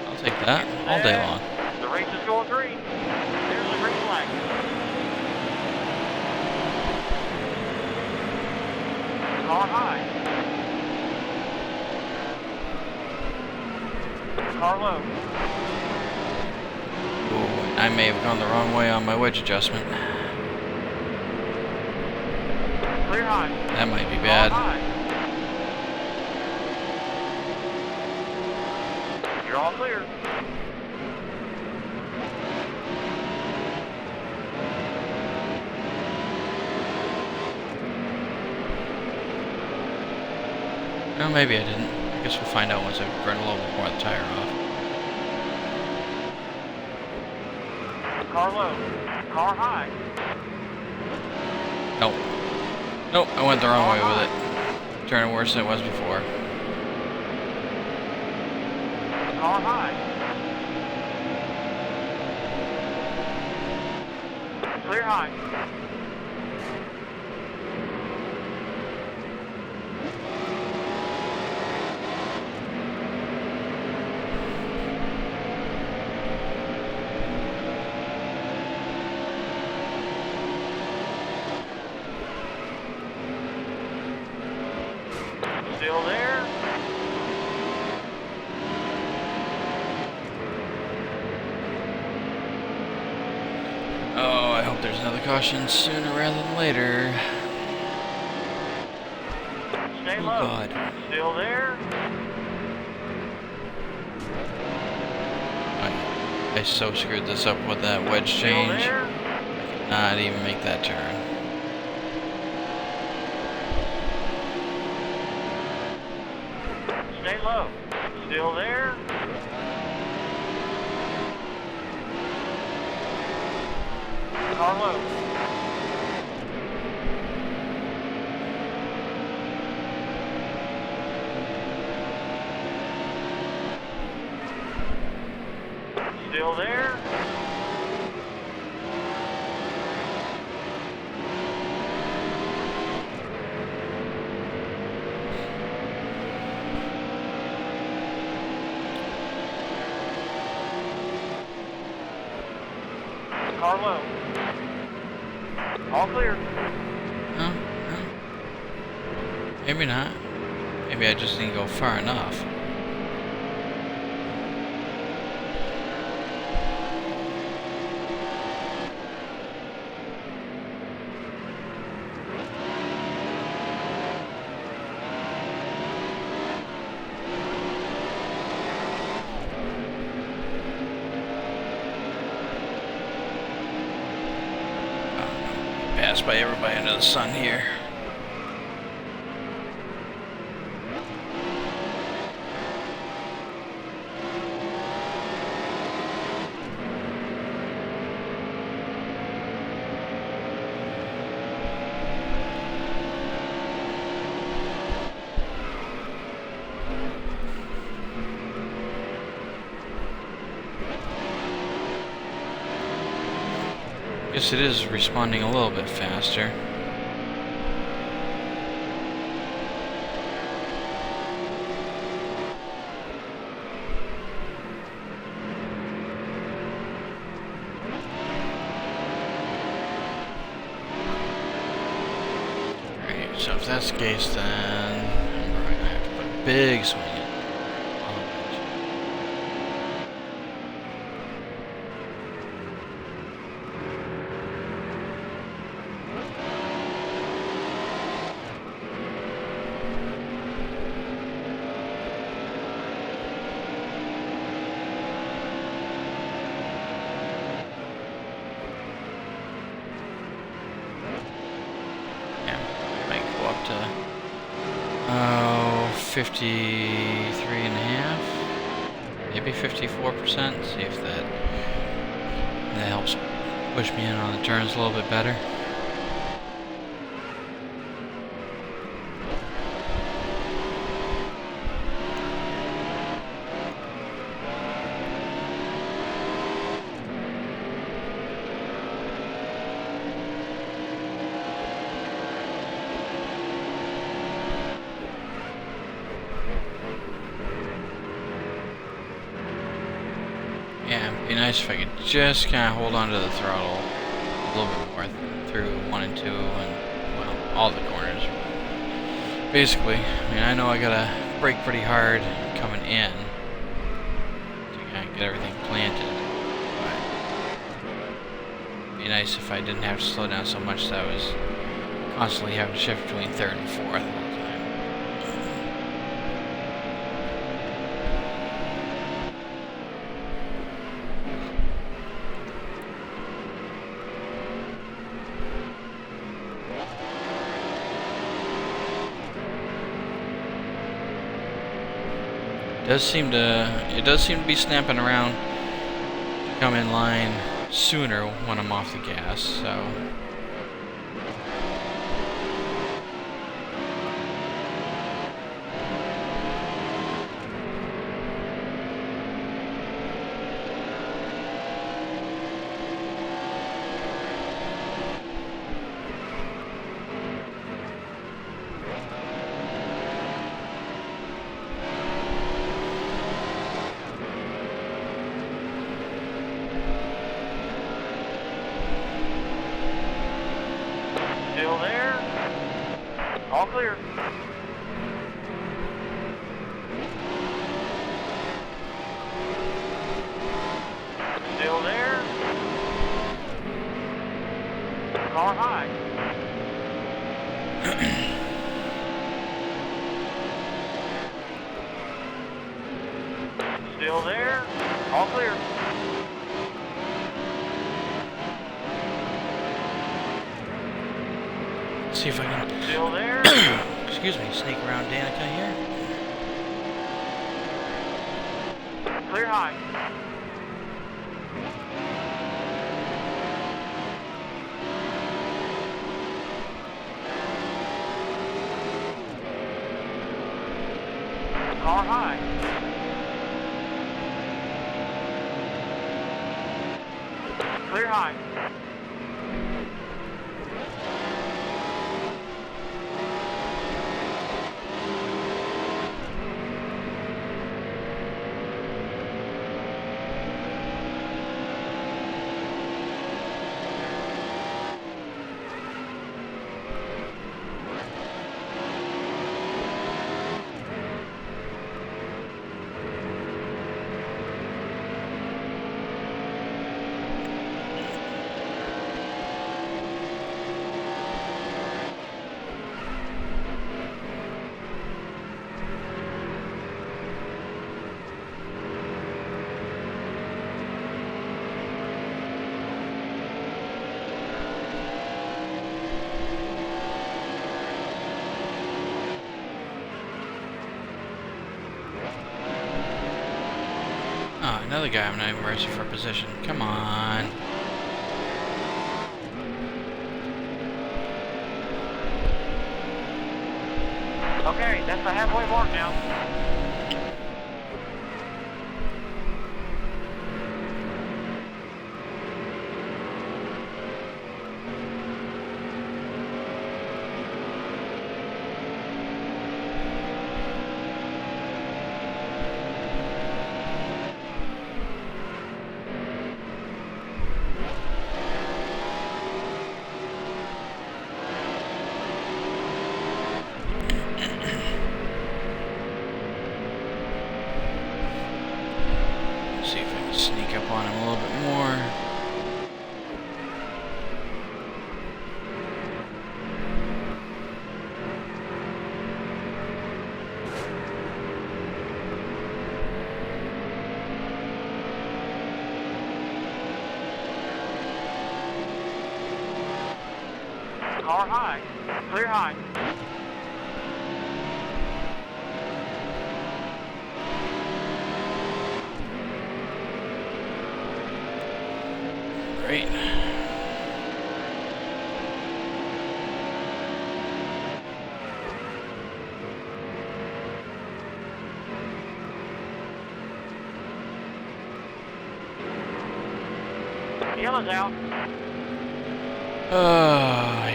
I'll take that all day long. The race is going green. There's the green flag. Car high. Car low. Ooh, I may have gone the wrong way on my wedge adjustment. Clear high. That might be bad. Car high. You're all clear. No, maybe I didn't. I guess we'll find out once I burn a little bit more of the tire off. Car low. Car high. Nope. Nope, I went the wrong way with it. Turning worse than it was before. Car high. Clear high. Still there? Oh, I hope there's another caution sooner rather than later. Stay Oh, low. God. Still there? I so screwed this up with that wedge Still change. there? I could not even make that turn. Stay low. Still there? Car low. Still there? Car low. All clear. No, no. Maybe not. Maybe I just didn't go far enough. Passed by everybody under the sun here. Guess it is responding a little bit faster. Alright, so if that's the case, then we're going to have to put a big swing in. To 53.5, maybe 54%. See if that helps push me in on the turns a little bit better. Yeah, it'd be nice if I could just kind of hold on to the throttle a little bit more through 1 and 2 and, well, all the corners. Basically, I mean, I know I gotta brake pretty hard coming in to kind of get everything planted, but it'd be nice if I didn't have to slow down so much that I was constantly having to shift between 3rd and 4th all the time. It does seem to be snapping around to come in line sooner when I'm off the gas, so Still there. All clear. Still there. Car high. Still there. All clear. see if I can Still there. excuse me, sneak around Danica here. Clear high. Car high. Clear high. another guy I'm not even racing for position. Come on. Okay, that's the halfway mark now. See if I can sneak up on him a little bit more. Car high. Clear high. Great. Yellow's out.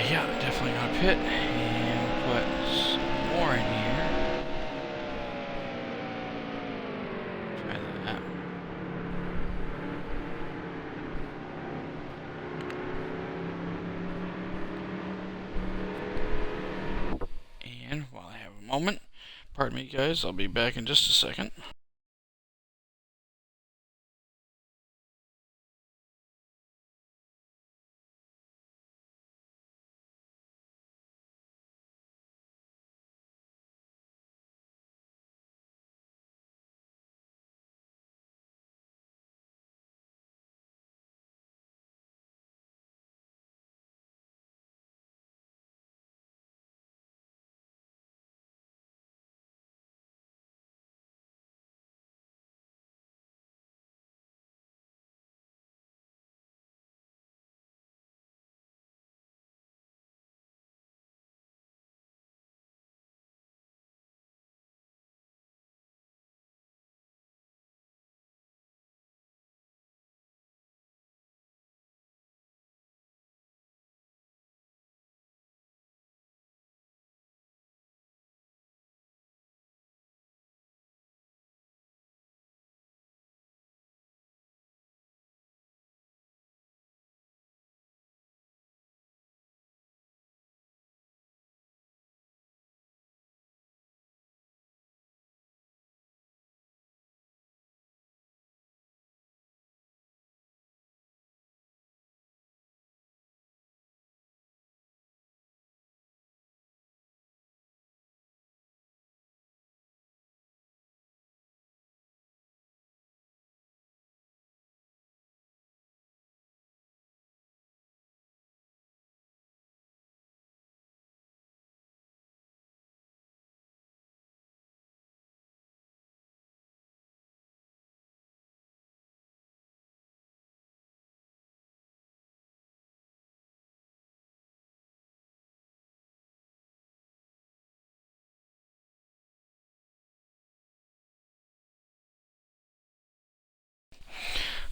Yeah, definitely gonna pit and put some more in here. Try that. And while I have a moment, pardon me guys, I'll be back in just a second.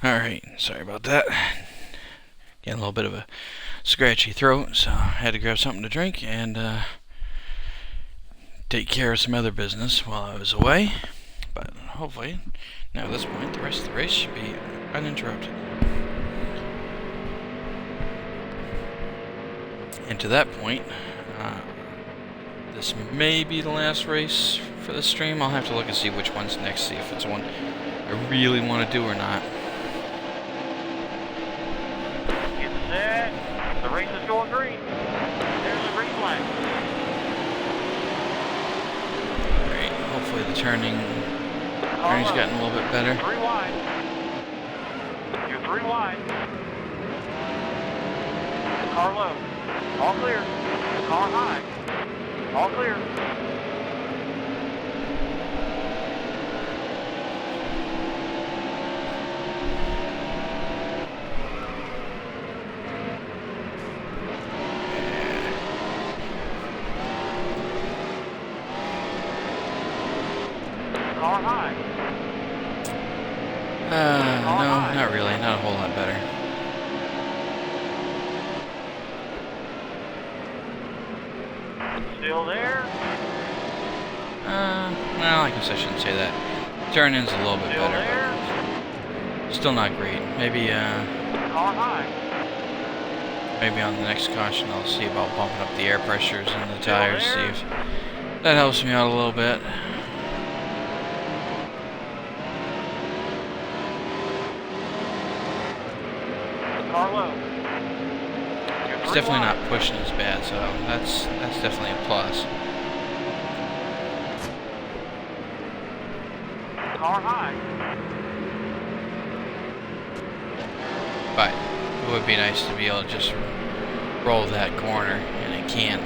Alright, sorry about that. Getting a little bit of a scratchy throat, so I had to grab something to drink and take care of some other business while I was away. But hopefully, now at this point, the rest of the race should be uninterrupted. And to that point, this may be the last race for the stream. I'll have to look and see which one's next, see if it's one I really want to do or not. Get set. The race is going green. There's the green flag. Alright, hopefully the turning's gotten a little bit better. 3 wide. You're 3 wide. Car low. All clear. Car high. All clear. Car high. No, not really. Not a whole lot better. Still there. Well, I guess I shouldn't say that. Turn-in's a little bit Still better, there. but still not great. Maybe, Car high. maybe on the next caution I'll see about bumping up the air pressures in the Still tires, see there. if that helps me out a little bit. Car low. It's definitely not pushing as bad, so that's definitely a plus. Car high. But it would be nice to be able to just roll that corner, and it can't.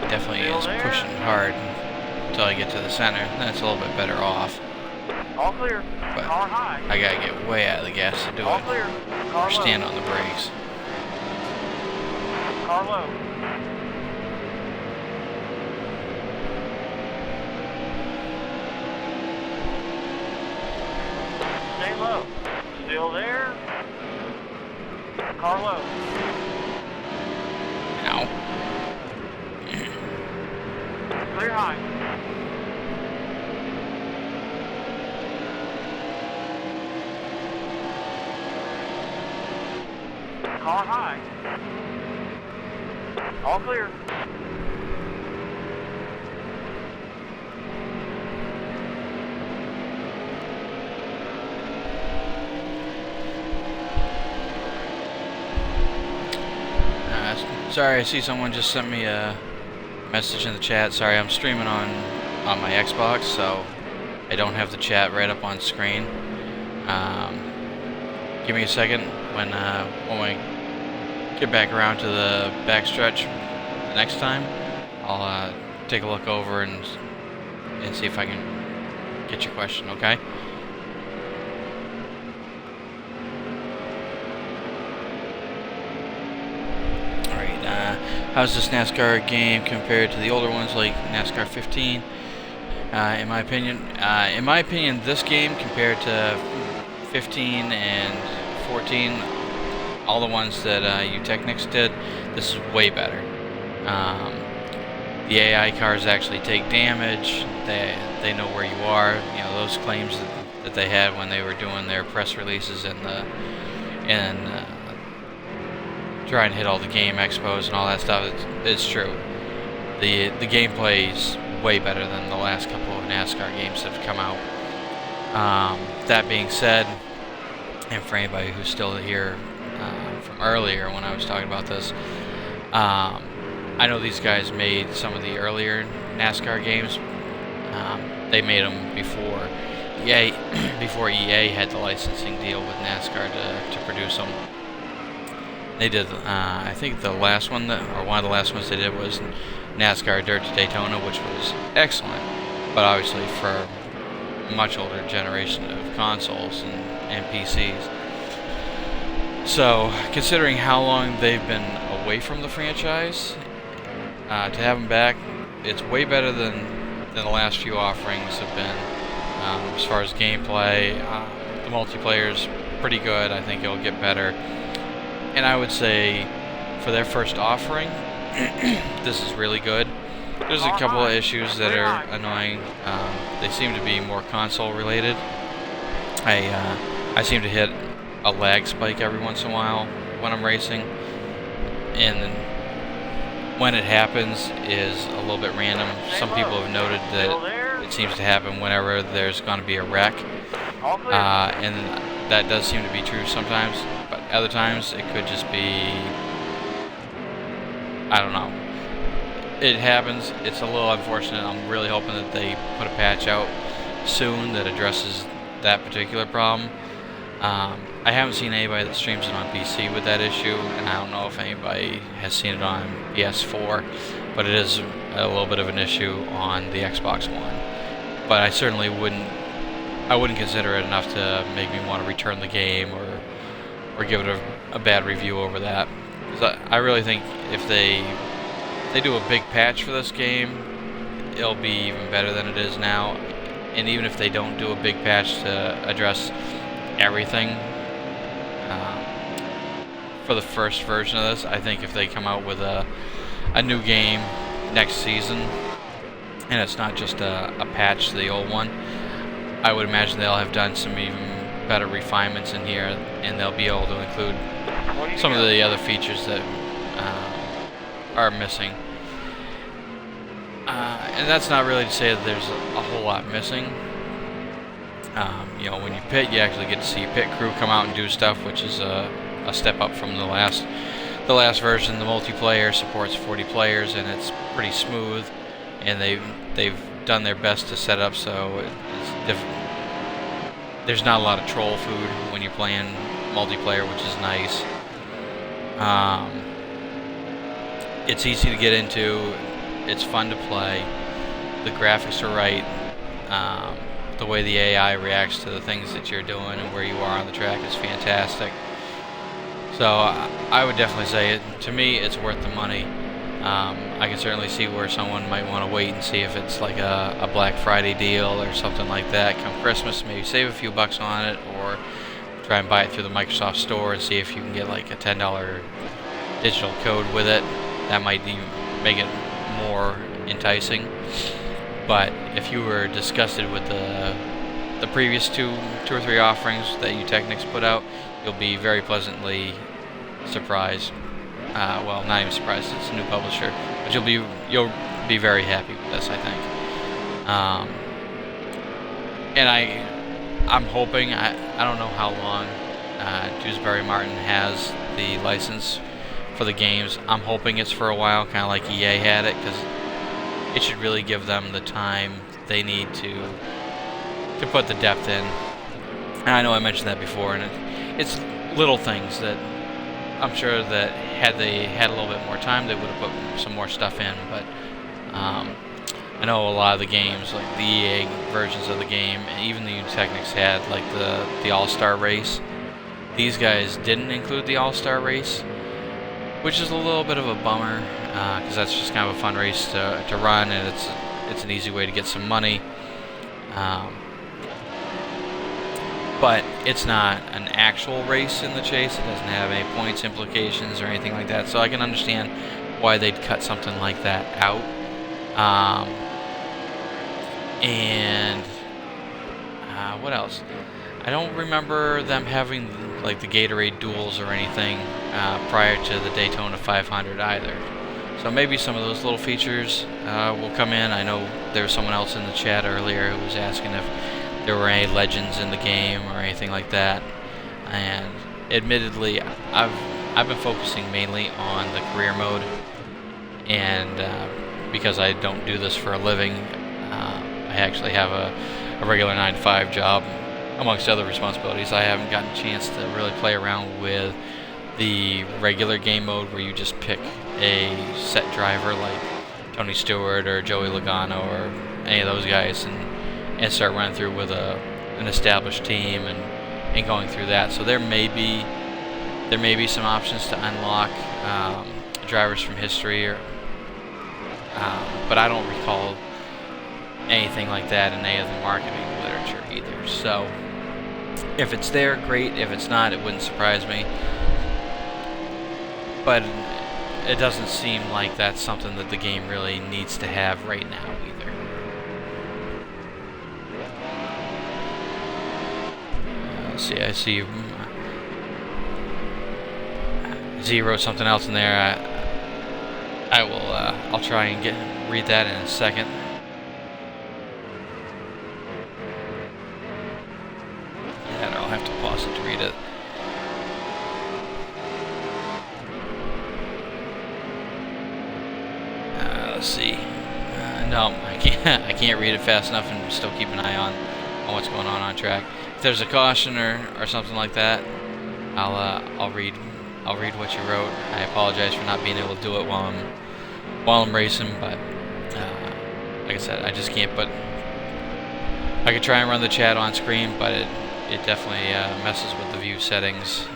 It definitely Still is there. pushing hard until I get to the center. Then it's a little bit better off. All clear. But Car high. I gotta get way out of the gas to do All it, clear. Car or low. stand on the brakes. Car low. Stay low. Still there. Car low. Ow. Clear high. Car high. All clear. Sorry, I see someone just sent me a message in the chat. Sorry, I'm streaming on my Xbox, so I don't have the chat right up on screen. Give me a second when we get back around to the backstretch the next time. I'll take a look over and see if I can get your question. Okay. How's this NASCAR game compared to the older ones like NASCAR 15? In my opinion, this game compared to 15 and 14, all the ones that Technics did, this is way better. The AI cars actually take damage. They know where you are. You know, those claims that they had when they were doing their press releases and try and hit all the game expos and all that stuff. It's true. The gameplay is way better than the last couple of NASCAR games that have come out. That being said, and for anybody who's still here from earlier when I was talking about this, I know these guys made some of the earlier NASCAR games. They made them before EA had the licensing deal with NASCAR to produce them. They did, I think the last one, or one of the last ones they did was NASCAR Dirt to Daytona, which was excellent, but obviously for a much older generation of consoles and PCs. So, considering how long they've been away from the franchise, to have them back, it's way better than the last few offerings have been. As far as gameplay, the multiplayer's pretty good. I think it'll get better. And I would say, for their first offering, this is really good. There's a couple of issues that are annoying. They seem to be more console related. I seem to hit a lag spike every once in a while when I'm racing, and when it happens is a little bit random. Some people have noted that it seems to happen whenever there's going to be a wreck, and that does seem to be true sometimes. But other times it could just be, I don't know. It happens. It's a little unfortunate. I'm really hoping that they put a patch out soon that addresses that particular problem. I haven't seen anybody that streams it on PC with that issue, and I don't know if anybody has seen it on PS4, but it is a little bit of an issue on the Xbox One. But I certainly wouldn't consider it enough to make me want to return the game or give it a bad review over that. Because I really think if they do a big patch for this game, it'll be even better than it is now. and even if they don't do a big patch to address everything for the first version of this, I think if they come out with a new game next season, and it's not just a patch to the old one, I would imagine they'll have done some even better refinements in here, and they'll be able to include some of the other features that are missing. And that's not really to say that there's a whole lot missing. You know, when you pit, you actually get to see your pit crew come out and do stuff, which is a step up from the last version. The multiplayer supports 40 players, and it's pretty smooth. And they've done their best to set up so there's not a lot of troll food when you're playing multiplayer, which is nice. It's easy to get into. It's fun to play. The graphics are right. The way the AI reacts to the things that you're doing and where you are on the track is fantastic. So I would definitely say, to me, it's worth the money. I can certainly see where someone might want to wait and see if it's like a Black Friday deal or something like that. Come Christmas, maybe save a few bucks on it, or try and buy it through the Microsoft Store and see if you can get like a $10 digital code with it. That might make it more enticing. But if you were disgusted with the previous two or three offerings that Technics put out, you'll be very pleasantly surprised. Well, not even surprised, it's a new publisher, but you'll be very happy with this, I think. And I'm hoping, I don't know how long Dewsbury Martin has the license for the games. I'm hoping it's for a while, kind of like EA had it, because it should really give them the time they need to put the depth in. And I know I mentioned that before, and it's little things that I'm sure that had they had a little bit more time, they would have put some more stuff in. But I know a lot of the games, like the EA versions of the game, and even the Technics had like the All-Star race. These guys didn't include the All-Star race, which is a little bit of a bummer, because that's just kind of a fun race to run, and it's an easy way to get some money. But it's not an actual race in the chase. It doesn't have any points implications or anything like that. So I can understand why they'd cut something like that out. What else? I don't remember them having like the Gatorade duels or anything prior to the Daytona 500 either. So maybe some of those little features will come in. I know there was someone else in the chat earlier who was asking if there were any legends in the game or anything like that. And admittedly, I've been focusing mainly on the career mode, and because I don't do this for a living, I actually have a regular 9-to-5 job amongst other responsibilities. I haven't gotten a chance to really play around with the regular game mode where you just pick a set driver like Tony Stewart or Joey Logano or any of those guys and start running through with an established team and going through that. So there may be some options to unlock drivers from history, but I don't recall anything like that in any of the marketing literature either. So if it's there, great. If it's not, it wouldn't surprise me. But it doesn't seem like that's something that the game really needs to have right now either. Let's see, I see Z wrote something else in there. I'll try and read that in a second. Yeah, I'll have to pause it to read it. Let's see. No, I can't read it fast enough and still keep an eye on what's going on track. If there's a caution or something like that, I'll read what you wrote. I apologize for not being able to do it while I'm racing, but like I said, I just can't. But I could try and run the chat on screen, but it definitely messes with the view settings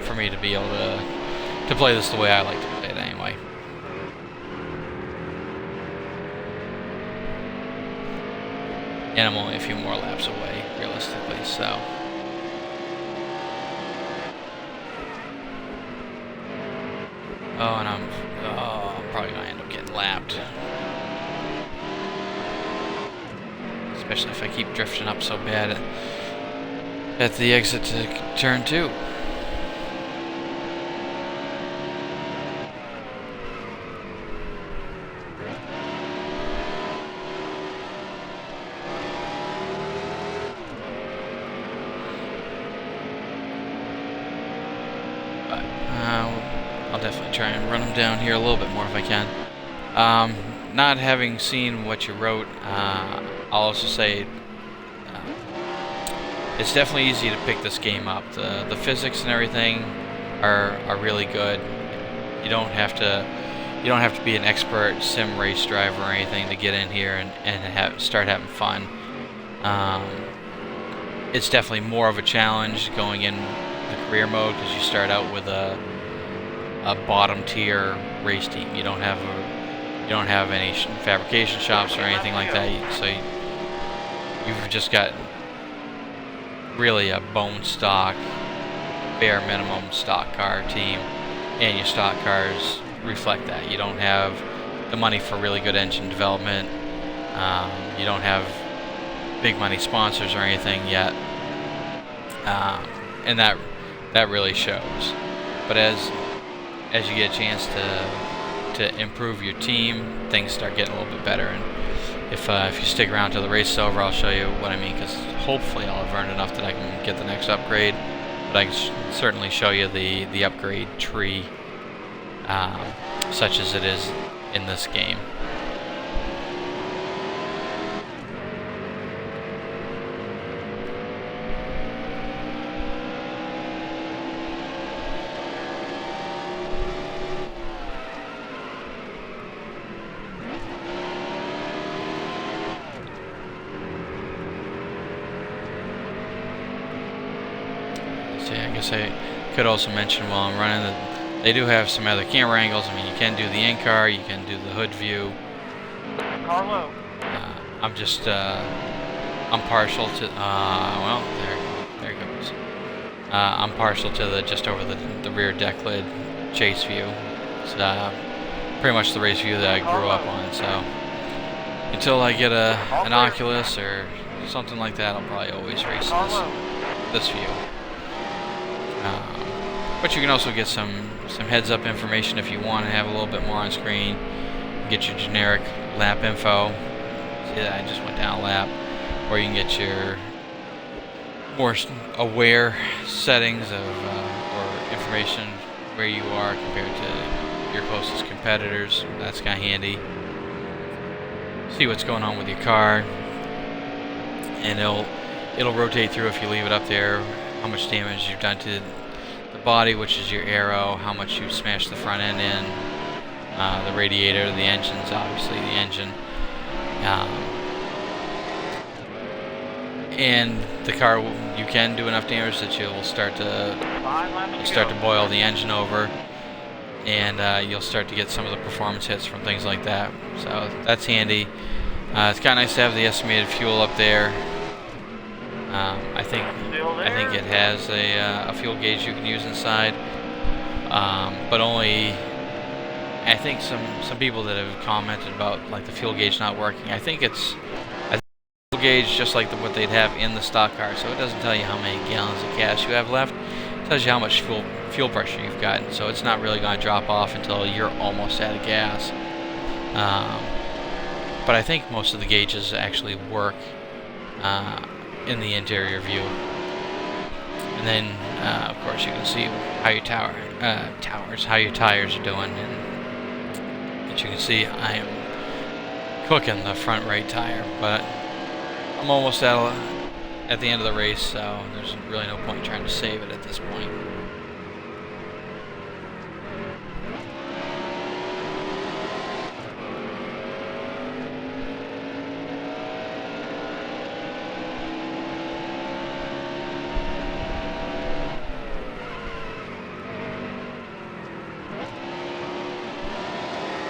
for me to be able to play this the way I like to play it anyway. and I'm only a few more laps away, realistically, so. Oh, and I'm probably going to end up getting lapped. Especially if I keep drifting up so bad at the exit to turn 2. I'll definitely try and run them down here a little bit more if I can. Not having seen what you wrote, I'll also say it's definitely easy to pick this game up. The physics and everything are really good. You don't have to be an expert sim race driver or anything to get in here and start having fun. It's definitely more of a challenge going in the career mode because you start out with a bottom tier race team. You don't have any fabrication shops or anything like that. So you've just got really a bone stock, bare minimum stock car team, and your stock cars reflect that. You don't have the money for really good engine development. You don't have big money sponsors or anything yet, and that really shows. But as you get a chance to improve your team, things start getting a little bit better. And if you stick around till the race is over, I'll show you what I mean, because hopefully I'll have earned enough that I can get the next upgrade. But I can certainly show you the upgrade tree, such as it is in this game. I guess I could also mention while I'm running that they do have some other camera angles. I mean, you can do the in-car, you can do the hood view. Carlo. I'm just, I'm partial to, well, there it goes. I'm partial to the just over the rear deck lid chase view. It's pretty much the race view that I grew up on. So until I get an Oculus or something like that, I'll probably always race this view. But you can also get some heads-up information if you want to have a little bit more on screen. Get your generic lap info. See that I just went down a lap. Or you can get your more aware settings of or information where you are compared to your closest competitors. That's kind of handy. See what's going on with your car, and it'll rotate through if you leave it up there. How much damage you've done to the body, which is your aero, how much you smashed the front end in, the radiator, the engines, obviously the engine, and the car. You can do enough damage that you'll start to boil the engine over, and you'll start to get some of the performance hits from things like that. So that's handy. It's kind of nice to have the estimated fuel up there. I think it has a fuel gauge you can use inside, but only. I think some people that have commented about like the fuel gauge not working. I think it's a fuel gauge just like what they'd have in the stock car, so it doesn't tell you how many gallons of gas you have left. It tells you how much fuel pressure you've gotten, so it's not really going to drop off until you're almost out of gas. But I think most of the gauges actually work in the interior view. And then, of course, you can see how your how your tires are doing. And as you can see, I am cooking the front right tire, but I'm almost at the end of the race, so there's really no point trying to save it at this point.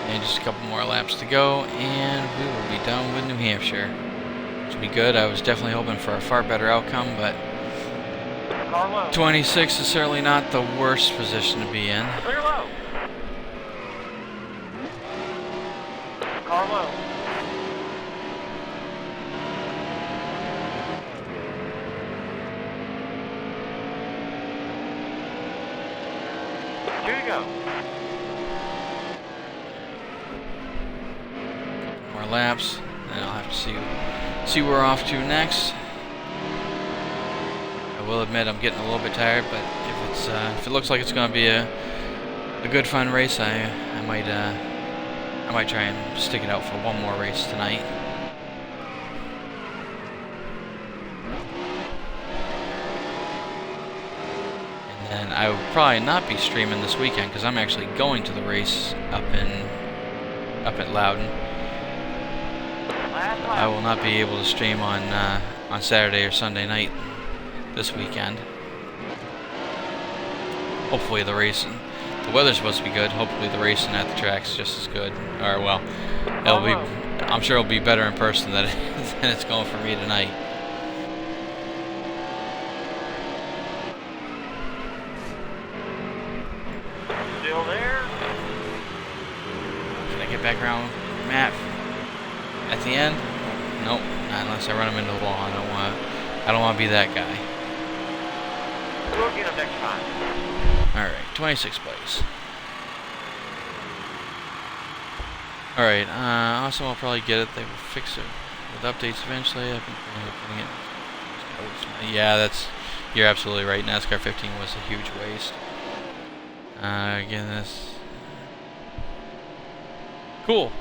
And just a couple more laps to go, and we will be done with New Hampshire. to be good. I was definitely hoping for a far better outcome, but Car low. 26 is certainly not the worst position to be in. Clear low. Car low. Two to go. More laps, and I'll have to see where we're off to next. I will admit I'm getting a little bit tired, but if it looks like it's going to be a good fun race, I might try and stick it out for one more race tonight. And I will probably not be streaming this weekend because I'm actually going to the race up at Loudon. I will not be able to stream on Saturday or Sunday night this weekend. Hopefully the weather's supposed to be good. Hopefully the racing at the track's just as good. Or well, I'm sure it'll be better in person than it's going for me tonight. Still there. Can I get back around Matt at the end? Nope, not unless I run him into the wall. I don't want to be that guy. We'll get him next time. Alright, 26th place. Alright, also I'll probably get it. They will fix it with updates eventually. I've been putting it. Yeah, you're absolutely right. NASCAR 15 was a huge waste. Again, this. Cool.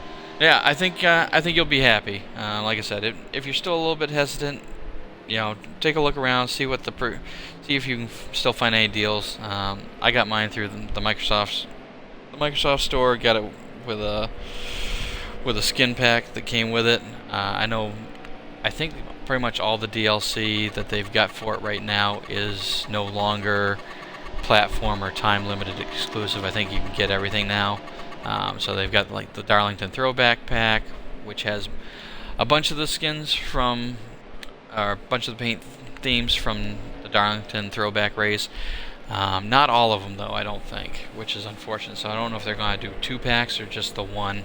Yeah, I think you'll be happy. Like I said, if you're still a little bit hesitant, take a look around, see if you can still find any deals. I got mine through the Microsoft store. Got it with a skin pack that came with it. I think pretty much all the DLC that they've got for it right now is no longer platform or time limited exclusive. I think you can get everything now. So they've got like the Darlington Throwback Pack, which has a bunch of the skins or a bunch of the paint themes from the Darlington Throwback race. Not all of them though, I don't think, which is unfortunate. So I don't know if they're going to do 2 packs or just the one.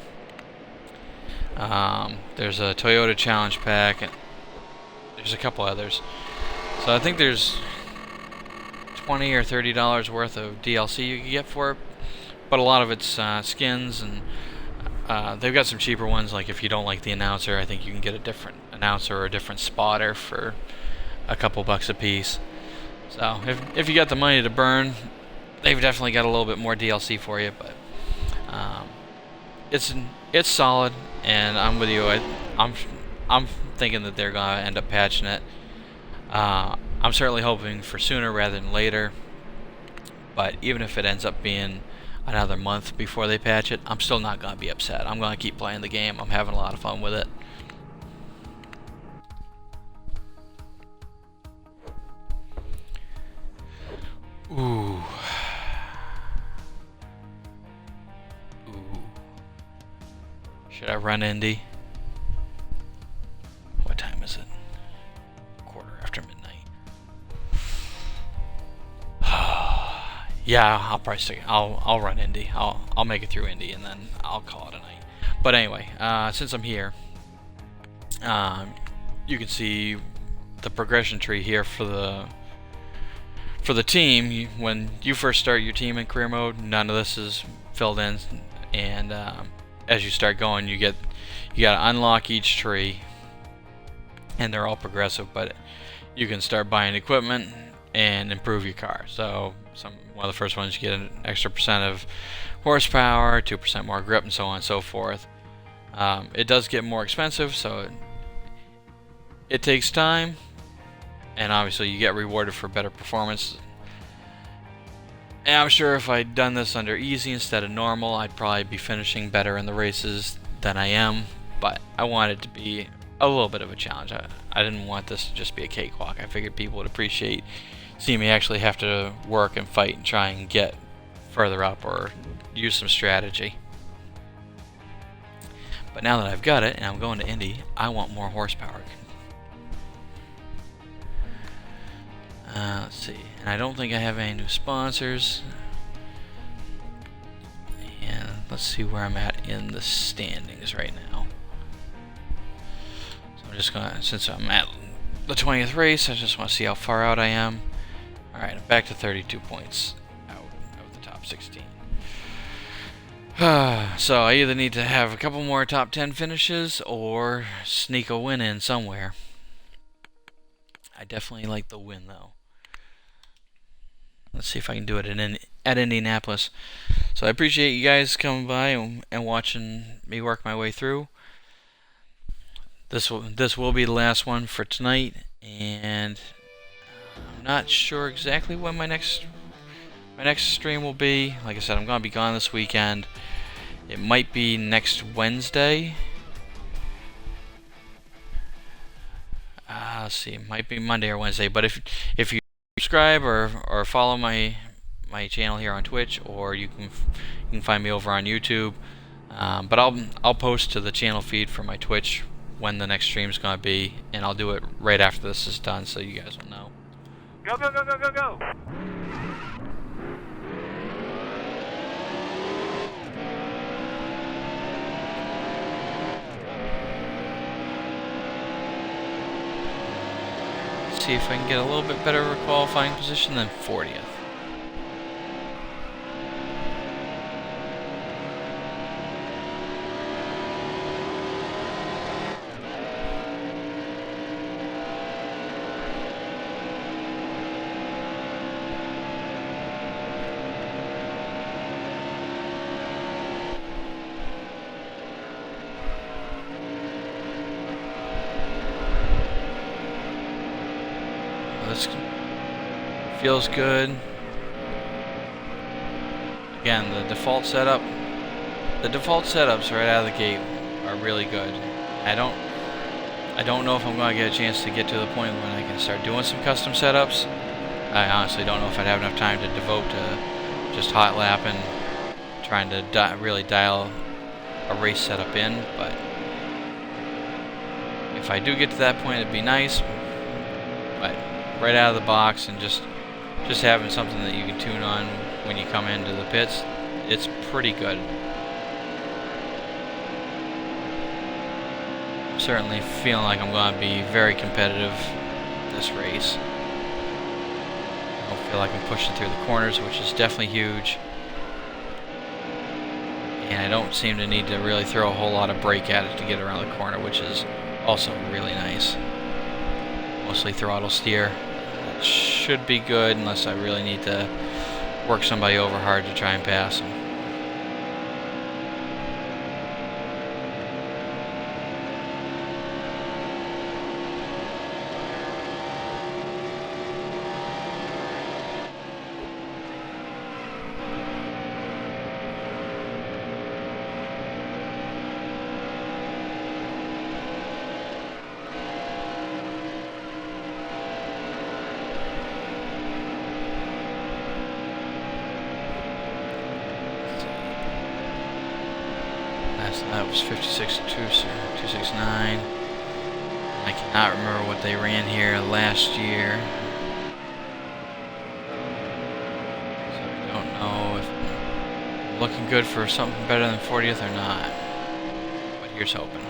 There's a Toyota Challenge Pack, and there's a couple others. So I think there's $20 or $30 worth of DLC you can get for it, but a lot of it's skins, and they've got some cheaper ones. Like if you don't like the announcer, I think you can get a different announcer or a different spotter for a couple bucks a piece. So if you got the money to burn, they've definitely got a little bit more DLC for you, but it's solid, and I'm with you. I'm thinking that they're gonna end up patching it. I'm certainly hoping for sooner rather than later, but even if it ends up being another month before they patch it, I'm still not gonna be upset. I'm gonna keep playing the game. I'm having a lot of fun with it. Ooh. Should I run Indy? What time is it? 1:15 midnight. Yeah, I'll probably stick. I'll run Indy. I'll make it through Indy and then I'll call it a night. But anyway, since I'm here, you can see the progression tree here for the team. When you first start your team in career mode, none of this is filled in, and as you start going, you gotta unlock each tree, and they're all progressive. But you can start buying equipment and improve your car. So one of the first ones, you get an extra % of horsepower, 2% more grip, and so on and so forth. It does get more expensive, so it takes time, and obviously you get rewarded for better performance. And I'm sure if I'd done this under easy instead of normal, I'd probably be finishing better in the races than I am, but I wanted it to be a little bit of a challenge. I didn't want this to just be a cakewalk. I figured people would appreciate seeing me actually have to work and fight and try and get further up or use some strategy. But now that I've got it and I'm going to Indy, I want more horsepower. Let's see. And I don't think I have any new sponsors. And let's see where I'm at in the standings right now. So I'm just gonna, since I'm at the 20th race, I just want to see how far out I am. Alright, I'm back to 32 points out of the top 16. So I either need to have a couple more top 10 finishes or sneak a win in somewhere. I definitely like the win though. Let's see if I can do it at Indianapolis. So I appreciate you guys coming by and watching me work my way through. This will be the last one for tonight, and I'm not sure exactly when my next stream will be. Like I said, I'm going to be gone this weekend. It might be next Wednesday. Let's see, it might be Monday or Wednesday. But if you subscribe or follow my channel here on Twitch, or you can find me over on YouTube. But I'll post to the channel feed for my Twitch when the next stream's going to be, and I'll do it right after this is done, so you guys will know. Go, go, go, go, go, go! See if I can get a little bit better of a qualifying position than 40th. This feels good. Again, the default setups right out of the gate are really good. I don't know if I'm going to get a chance to get to the point when I can start doing some custom setups. I honestly don't know if I'd have enough time to devote to just hot lapping, trying to really dial a race setup in. But if I do get to that point, it'd be nice. But right out of the box, and just having something that you can tune on when you come into the pits, it's pretty good. I'm certainly feeling like I'm going to be very competitive this race. I don't feel like I'm pushing through the corners, which is definitely huge. And I don't seem to need to really throw a whole lot of brake at it to get around the corner, which is also really nice. Mostly throttle steer. It should be good unless I really need to work somebody over hard to try and pass them. That was 56.269. I cannot remember what they ran here last year, so I don't know if I'm looking good for something better than 40th or not. But here's hoping.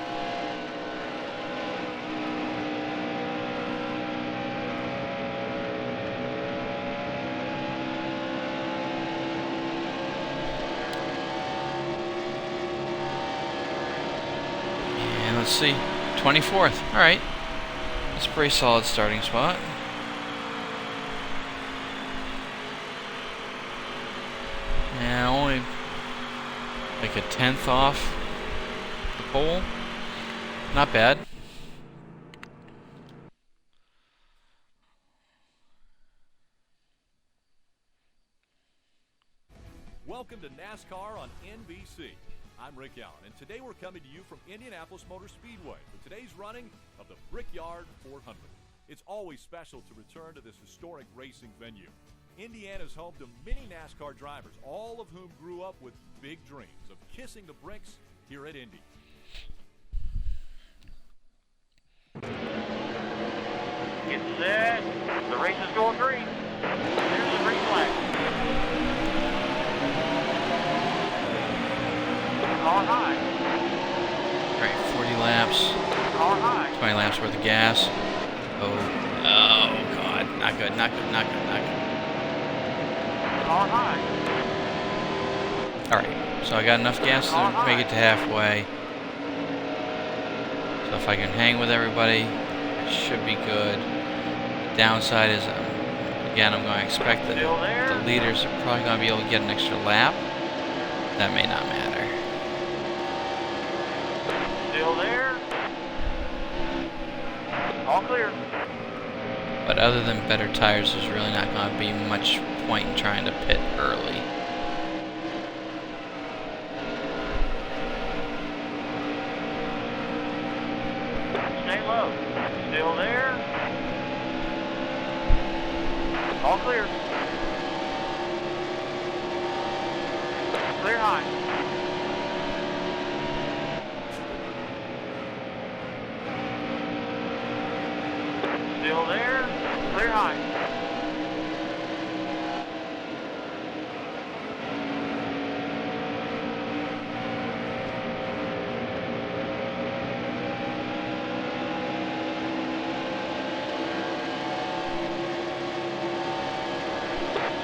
Let's see, 24th. Alright. That's a pretty solid starting spot. Yeah, only like a 10th off the pole. Not bad. Welcome to NASCAR on NBC. I'm Rick Allen, and today we're coming to you from Indianapolis Motor Speedway for today's running of the Brickyard 400. It's always special to return to this historic racing venue. Indiana's home to many NASCAR drivers, all of whom grew up with big dreams of kissing the bricks here at Indy. Get set. The race is going green. There's the green flag. Car high. Alright, 40 laps. Car high. 20 laps worth of gas. Oh god. Not good, not good, not good, not good. Car high. Alright, so I got enough gas to make it to halfway. So if I can hang with everybody, it should be good. The downside is, again, I'm going to expect that the leaders are probably going to be able to get an extra lap. That may not matter. Still there. All clear. But other than better tires, there's really not going to be much point in trying to pit early. Stay low. Still there. All clear. Clear high. Still there. Clear high.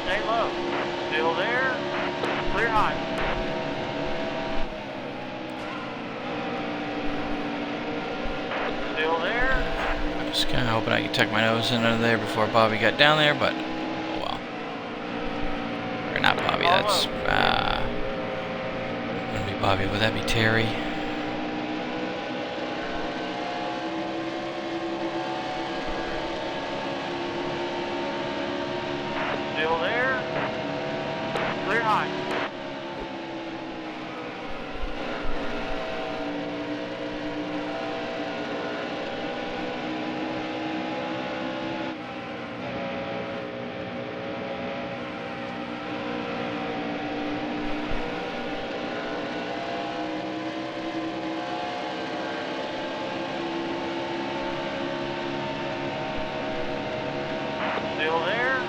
Stay low. Still there. Clear high. Still there. I was kind of hoping I could tuck my nose in under there before Bobby got down there, but oh well. Or not Bobby, that's wouldn't be Bobby, would that be Terry? Still there. Clear high. Still there.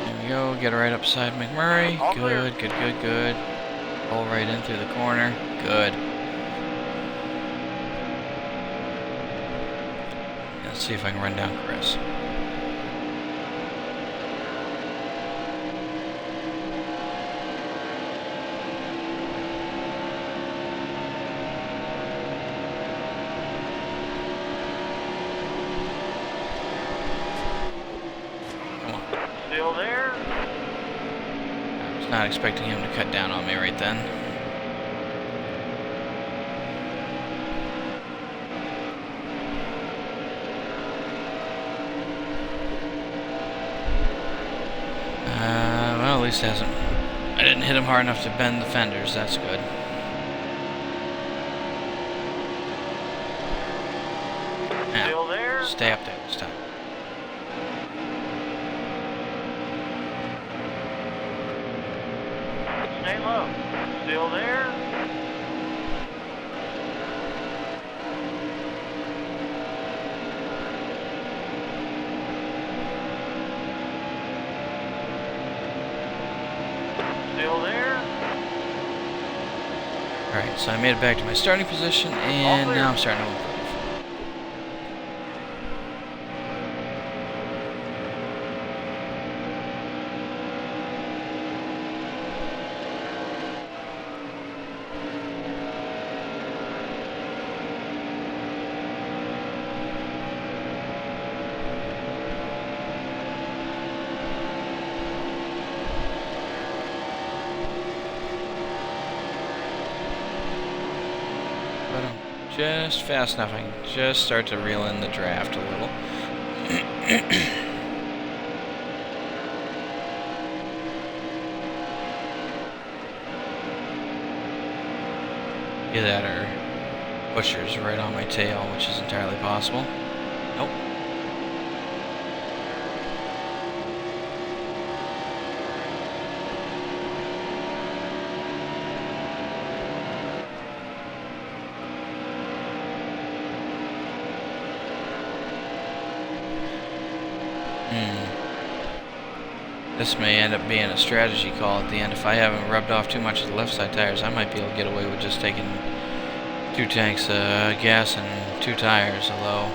There we go, get right up beside McMurray. All clear. Good, good, good, good. Pull right in through the corner. Good. Let's see if I can run down Chris. Still there. I was not expecting him to cut down on me right then. Well, at least it hasn't. I didn't hit him hard enough to bend the fenders. That's good. Still Now, there. stay up there this time. Stay low. Still there. Still there. Alright, so I made it back to my starting position, and clear. now I'm starting to improve. But I'm just fast enough. I can just start to reel in the draft a little. Either that or Butcher's right on my tail, which is entirely possible. Nope. This may end up being a strategy call at the end. If I haven't rubbed off too much of the left side tires, I might be able to get away with just taking 2 tanks of gas and 2 tires, although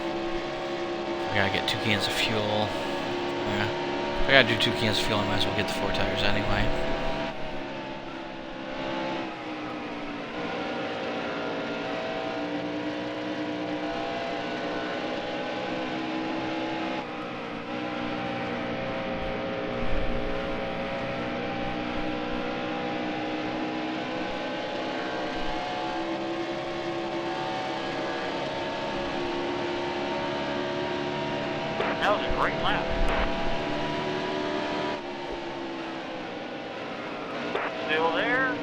I gotta get 2 cans of fuel. Yeah. If I gotta do 2 cans of fuel, I might as well get the 4 tires anyway. That was a great lap. Still there.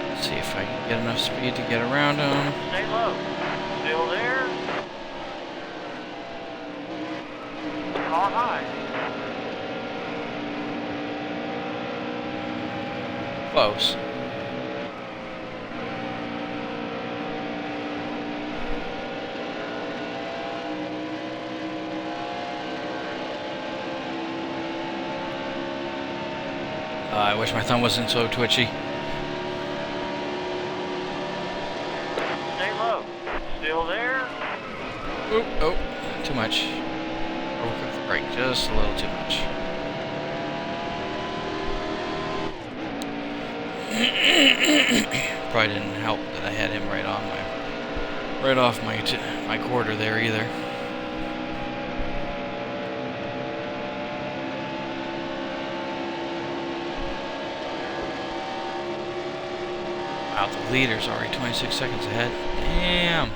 Let's see if I can get enough speed to get around him. Stay low. Still there. Car high. Close. I wish my thumb wasn't so twitchy. Stay low. Still there. Oop, oh, too much. Overcooked the brake just a little too much. Probably didn't help that I had him right off my quarter there either. Wow, the leader's already 26 seconds ahead. Damn.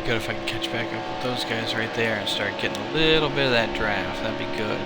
Good if I can catch back up with those guys right there and start getting a little bit of that draft. That'd be good.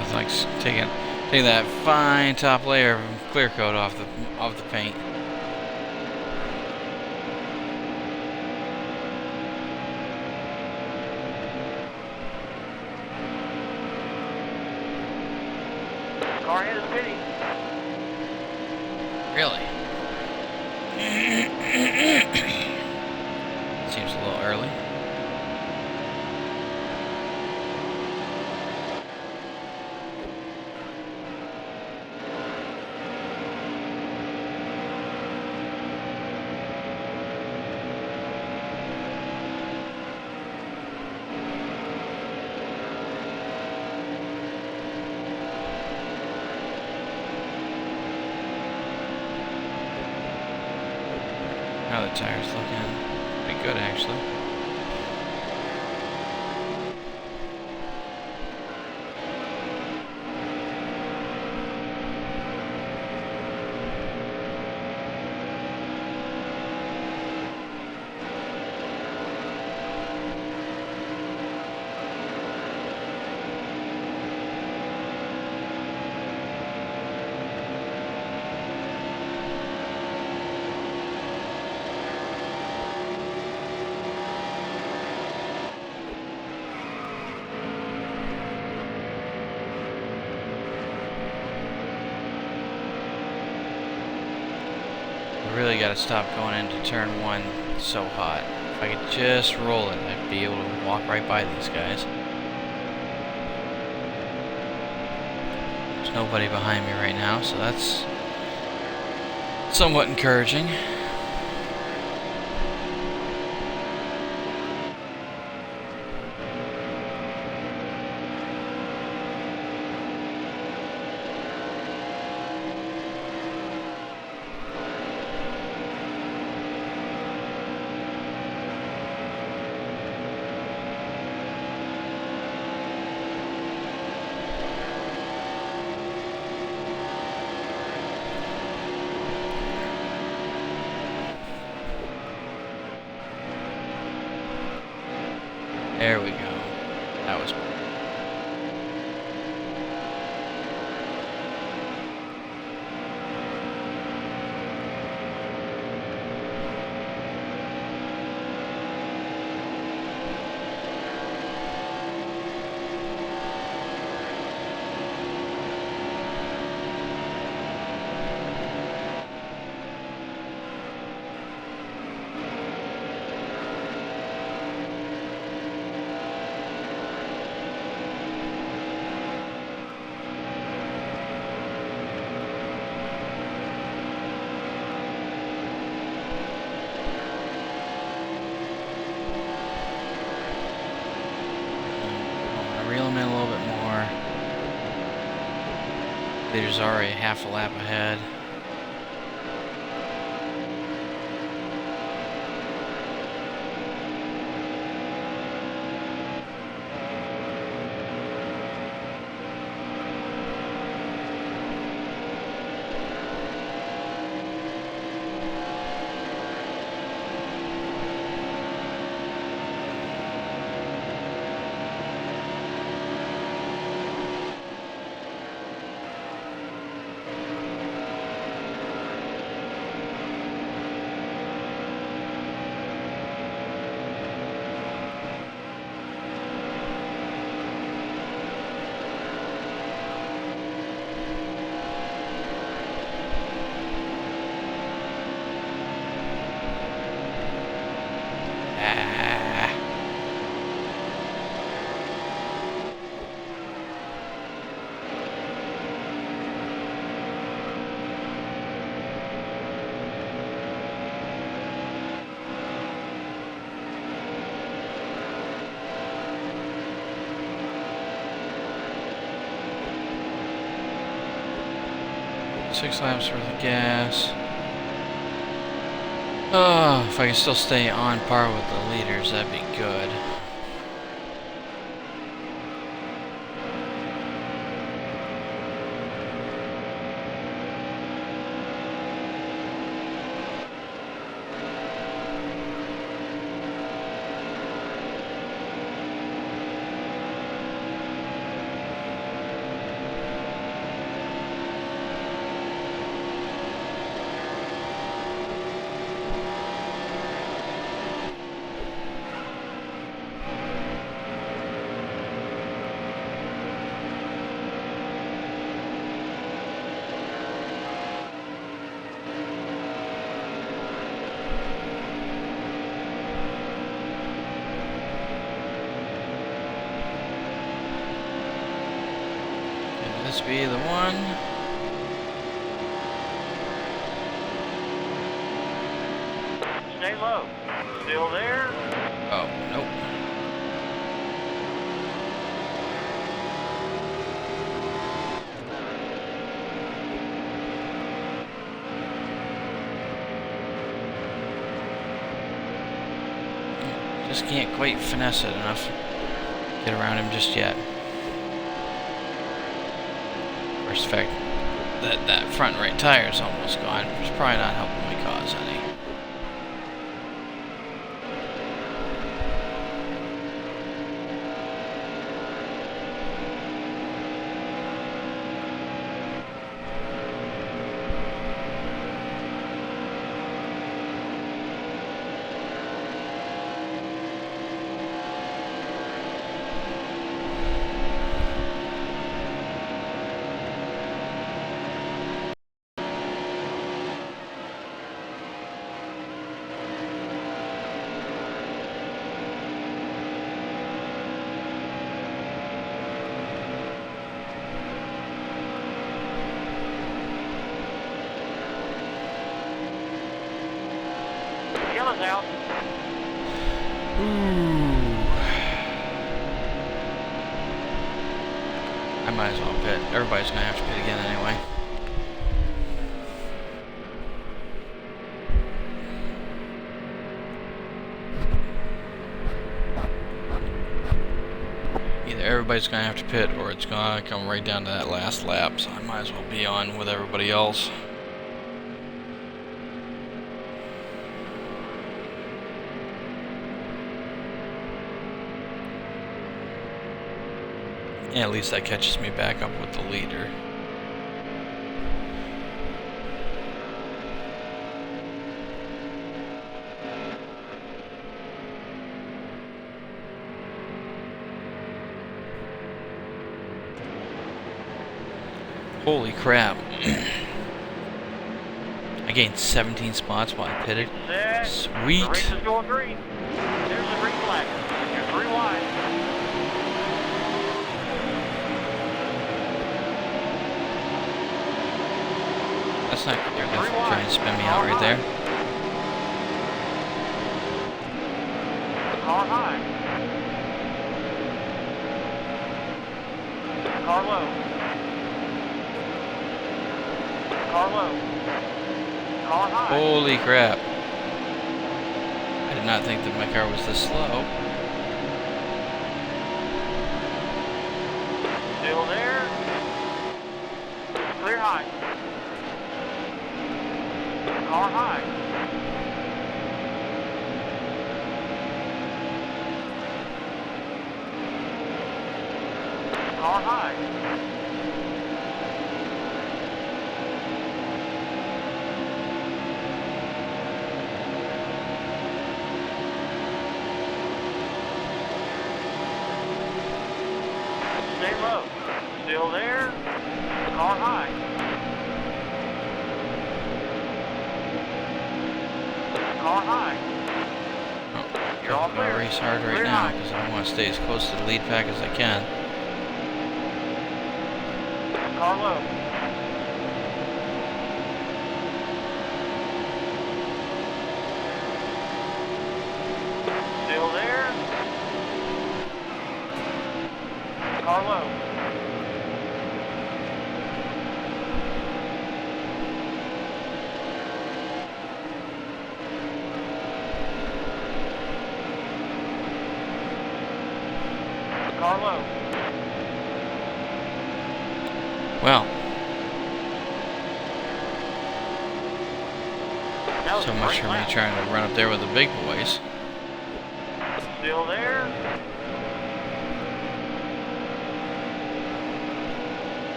It's like taking that fine top layer of clear coat off the paint. Car hit his pity. Really? Seems a little early. How the tires looking? Pretty good actually. really got to stop going into turn 1 so hot. If I could just roll it, I'd be able to walk right by these guys. There's nobody behind me right now, so that's somewhat encouraging. There we go. That was better. Reel him in a little bit more. Leader's already half a lap ahead. Six laps worth of gas. Oh, if I could still stay on par with the leaders, that'd be good. This be the one. Stay low. Still there? Oh, nope. Just can't quite finesse it enough. Get around him just yet. First fact that front right tire is almost gone. It's probably not helping my cause any. Cars out. Ooh. I might as well pit. Everybody's gonna have to pit again anyway. Either everybody's gonna have to pit or it's gonna come right down to that last lap, so I might as well be on with everybody else. Yeah, at least that catches me back up with the leader. Holy crap. I gained 17 spots while I pitted. Sweet. The race is going green. There's the green flag. You're 3 wide. That's not good. They're trying to spin me out right there. Car high. Car low. Car low. Car high. Holy crap. I did not think that my car was this slow. Still there. Clear high. Car high. Car high. Stay low. Still there. Car high. Car high. Oh, You're all I'm gonna clear. race hard right Clear now high. because I want to stay as close to the lead pack as I can. Car low. Still there. Car low. Car low. Well, That was so a much great for me lap. trying to run up there with the big boys. Still there.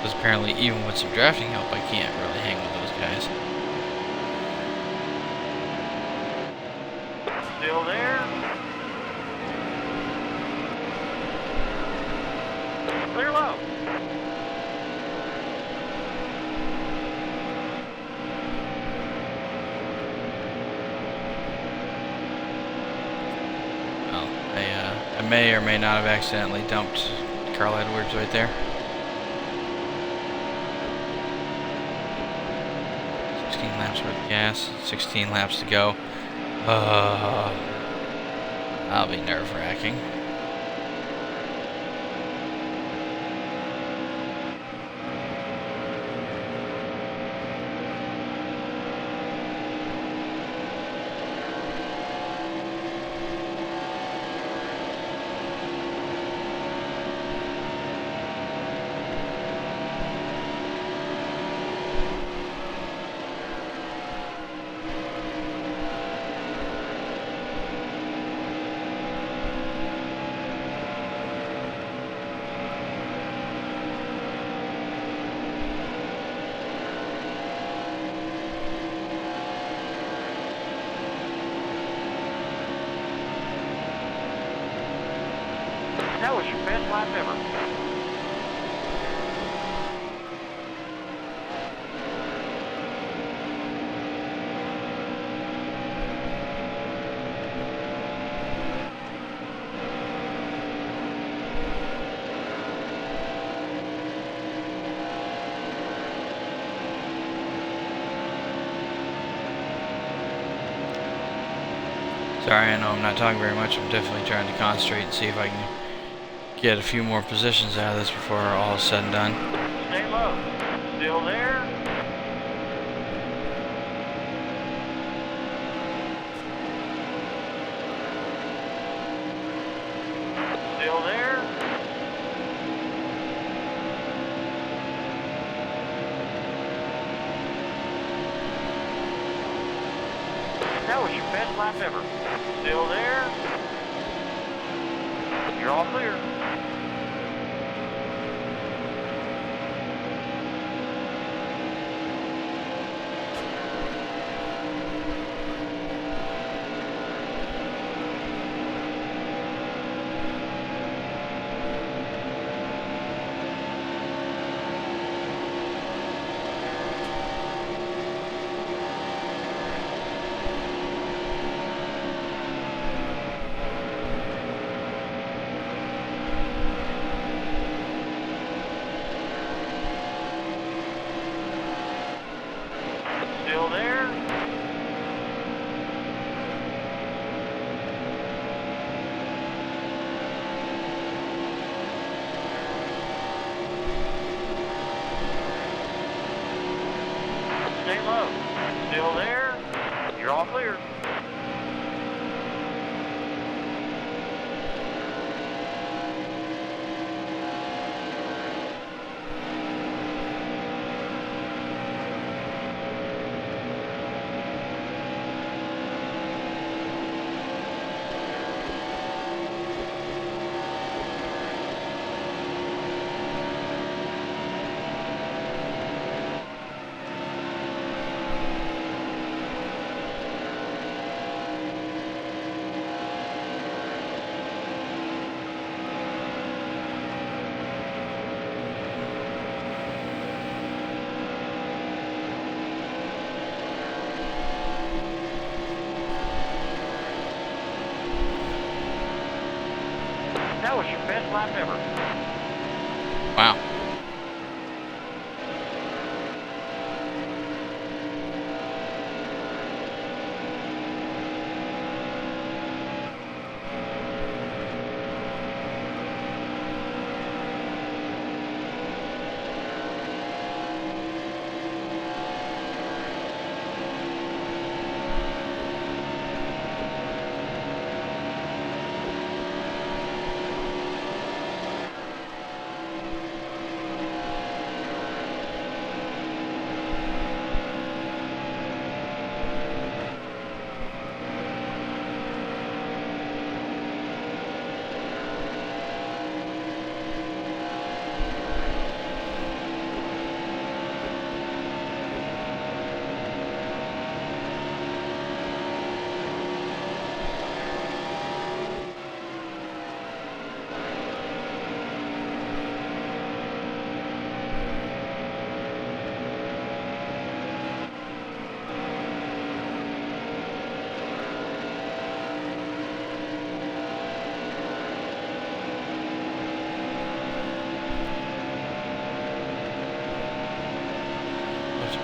Because apparently even with some drafting help, I can't really hang with those guys. Still there. Clear low. Well, I may or may not have accidentally dumped Carl Edwards right there. 16 laps worth of gas, 16 laps to go. That'll be nerve-wracking. That was your best lap ever. Sorry, I know I'm not talking very much. I'm definitely trying to concentrate and see if I can get a few more positions out of this before all is said and done. Stay low. Still there? Still there? That was your best lap ever. Still there? You're all clear. Still there? Stay low. Still there? You're all clear. That was your best lap ever. Wow.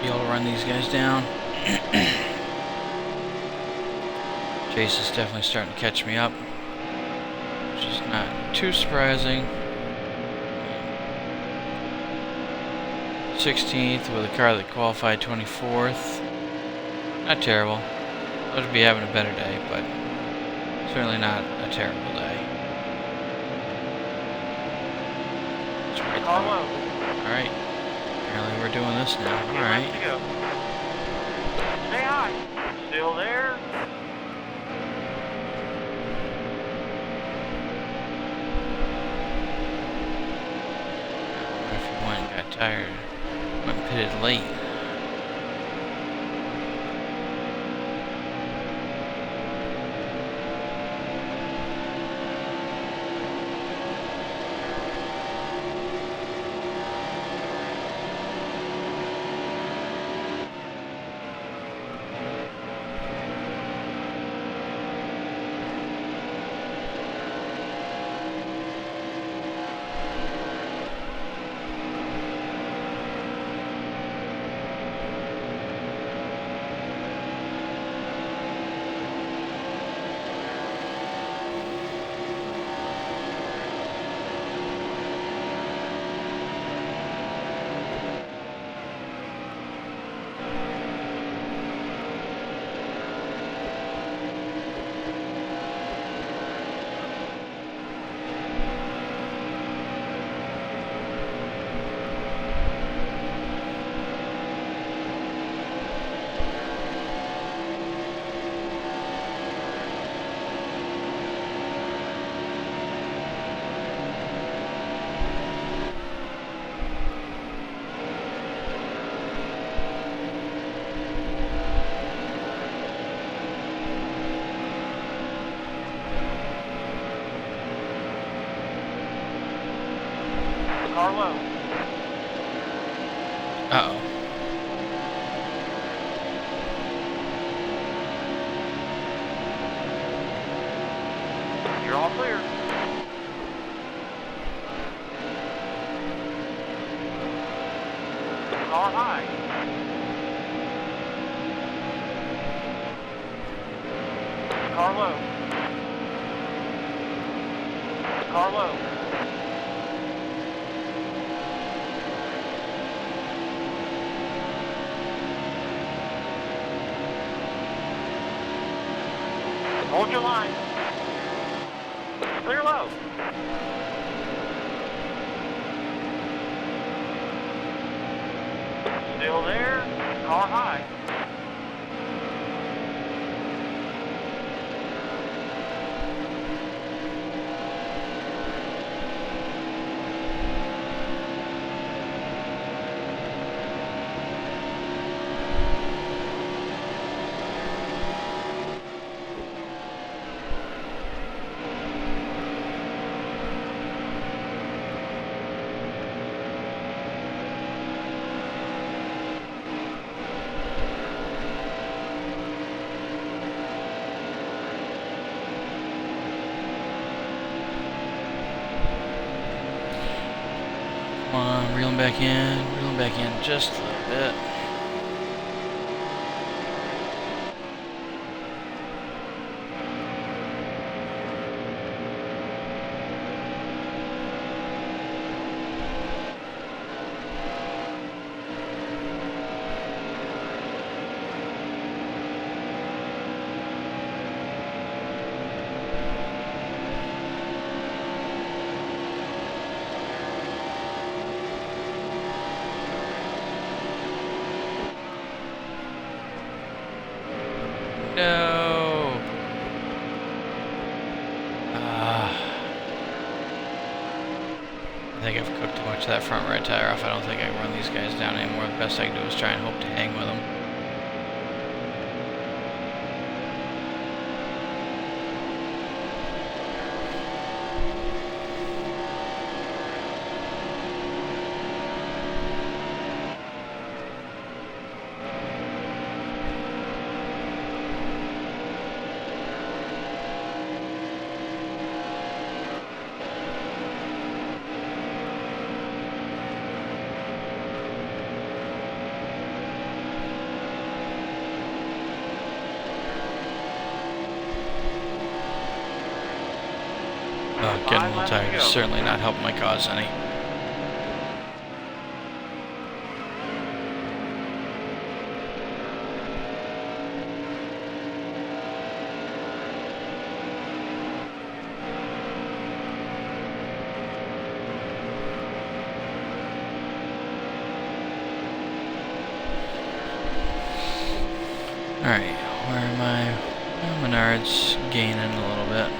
Be able to run these guys down. Chase is definitely starting to catch me up, which is not too surprising. 16th with a car that qualified 24th. Not terrible. I would be having a better day, but certainly not a terrible day. Alright. Apparently we're doing this now. Alright. Stay high. Still there? What if you went and got tired? Went and pitted late. Car low. Uh-oh. You're all clear. Car high. Car low. Car low. Hold your line. Clear low. Still there. Car high. Come on, reeling back in just a little bit. No. I think I've cooked too much of that front right tire off. I don't think I can run these guys down anymore. The best I can do is try and hope to hang with them. Getting a little tired is certainly not helping my cause any. Alright, where am I? Well, Menard's gaining a little bit.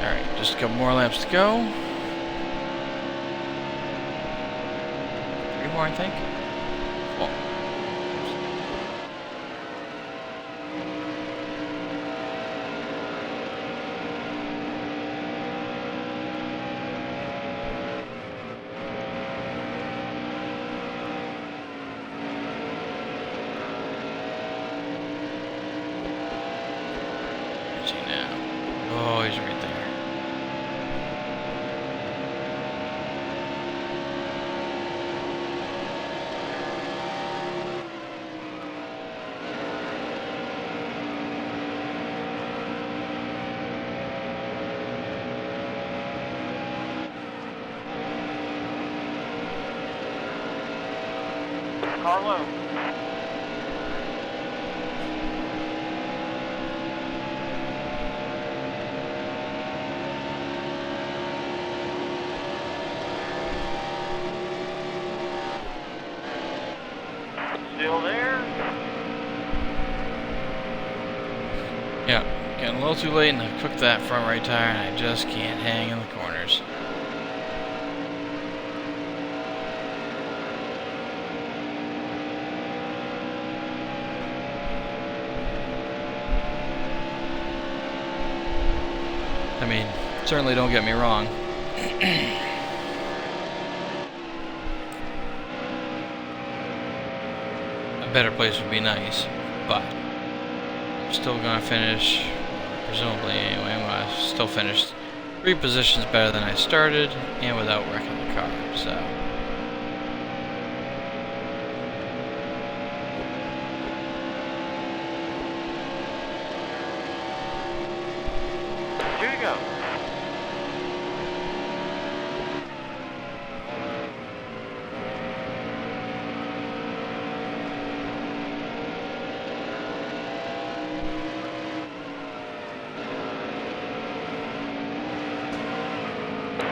Alright, just a couple more laps to go. 3 more, I think. Well, where's he now? Oh, he's right there. Car low. Still there. Yeah, getting a little too late and I cooked that front right tire and I just can't hang in the corners. I mean, certainly don't get me wrong. A better place would be nice, but I'm still gonna finish, presumably anyway, I'm gonna still finish 3 positions better than I started and without wrecking the car, so. Here you go.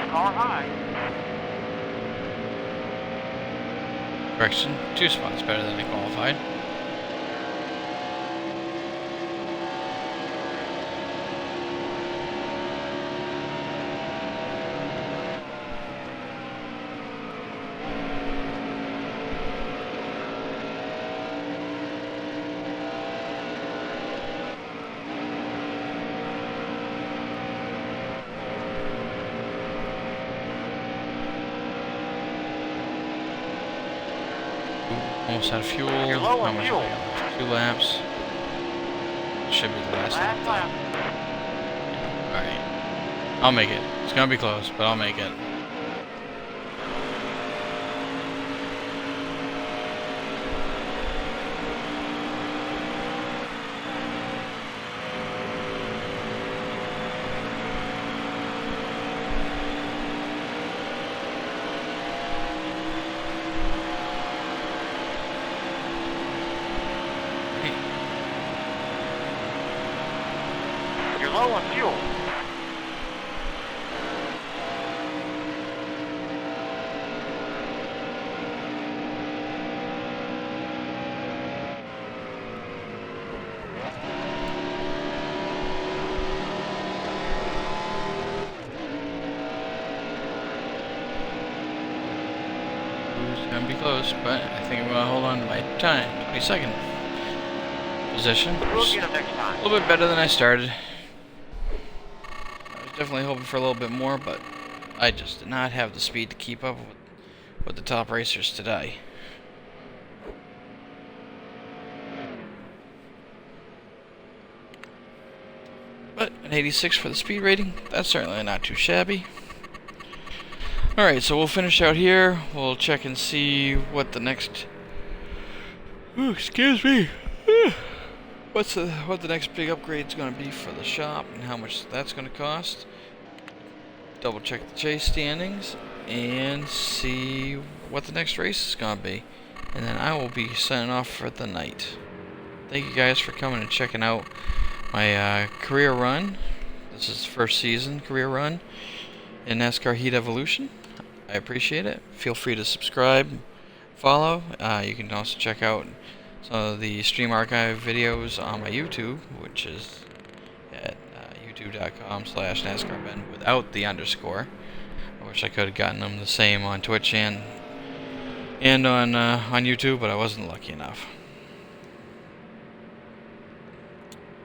Car high. Correction, 2 spots better than I qualified. Almost out of fuel. You're low on How much fuel. have I got left? 2 laps. Should be the last lap. Last lap. Alright. I'll make it. It's gonna be close, but I'll make it. You're low on fuel. It's gonna be close, but I think I'm gonna hold on to my time. 22nd position. We'll Just get him next a time. little bit better than I started. I was definitely hoping for a little bit more, but I just did not have the speed to keep up with the top racers today. But an 86 for the speed rating, that's certainly not too shabby. Alright, so we'll finish out here. We'll check and see what the next... Ooh, excuse me. What the next big upgrade is going to be for the shop and how much that's going to cost. Double check the chase standings and see what the next race is going to be. And then I will be signing off for the night. Thank you guys for coming and checking out my career run. This is the first season career run in NASCAR Heat Evolution. I appreciate it. Feel free to subscribe, follow. You can also check out some of the stream archive videos on my YouTube, which is at youtube.com/NASCARBen without the underscore. I wish I could have gotten them the same on Twitch and on YouTube, but I wasn't lucky enough.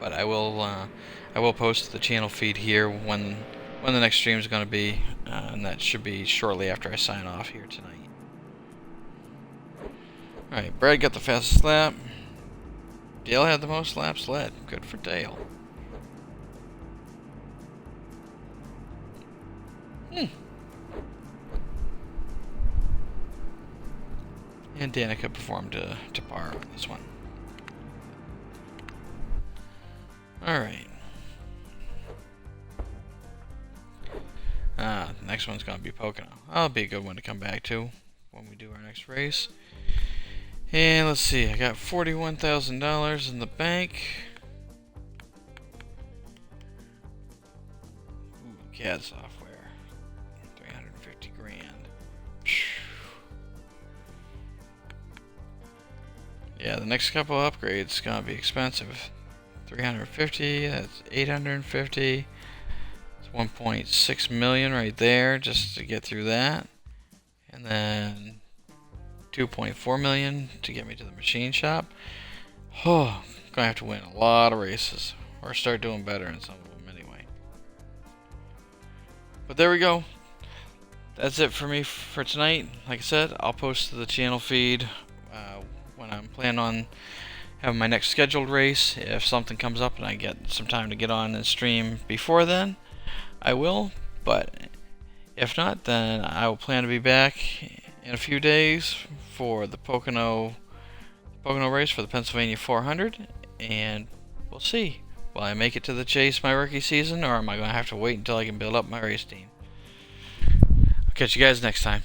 But I will post the channel feed here when the next stream is going to be, and that should be shortly after I sign off here tonight. Alright, Brad got the fastest lap. Dale had the most laps led. Good for Dale. And Danica performed to par on this one. Alright. The next one's going to be Pocono. That'll be a good one to come back to when we do our next race. And let's see, I got $41,000 in the bank. Ooh, CAD software. 350 grand. Yeah, the next couple of upgrades is going to be expensive. 350, that's 850. It's 1.6 million right there just to get through that. And then 2.4 million to get me to the machine shop. Oh, I'm gonna have to win a lot of races or start doing better in some of them anyway. But there we go. That's it for me for tonight. Like I said, I'll post to the channel feed when I'm planning on having my next scheduled race. If something comes up and I get some time to get on and stream before then, I will. But if not, then I will plan to be back in a few days for the Pocono race for the Pennsylvania 400, and we'll see. Will I make it to the chase my rookie season, or am I going to have to wait until I can build up my race team? I'll catch you guys next time.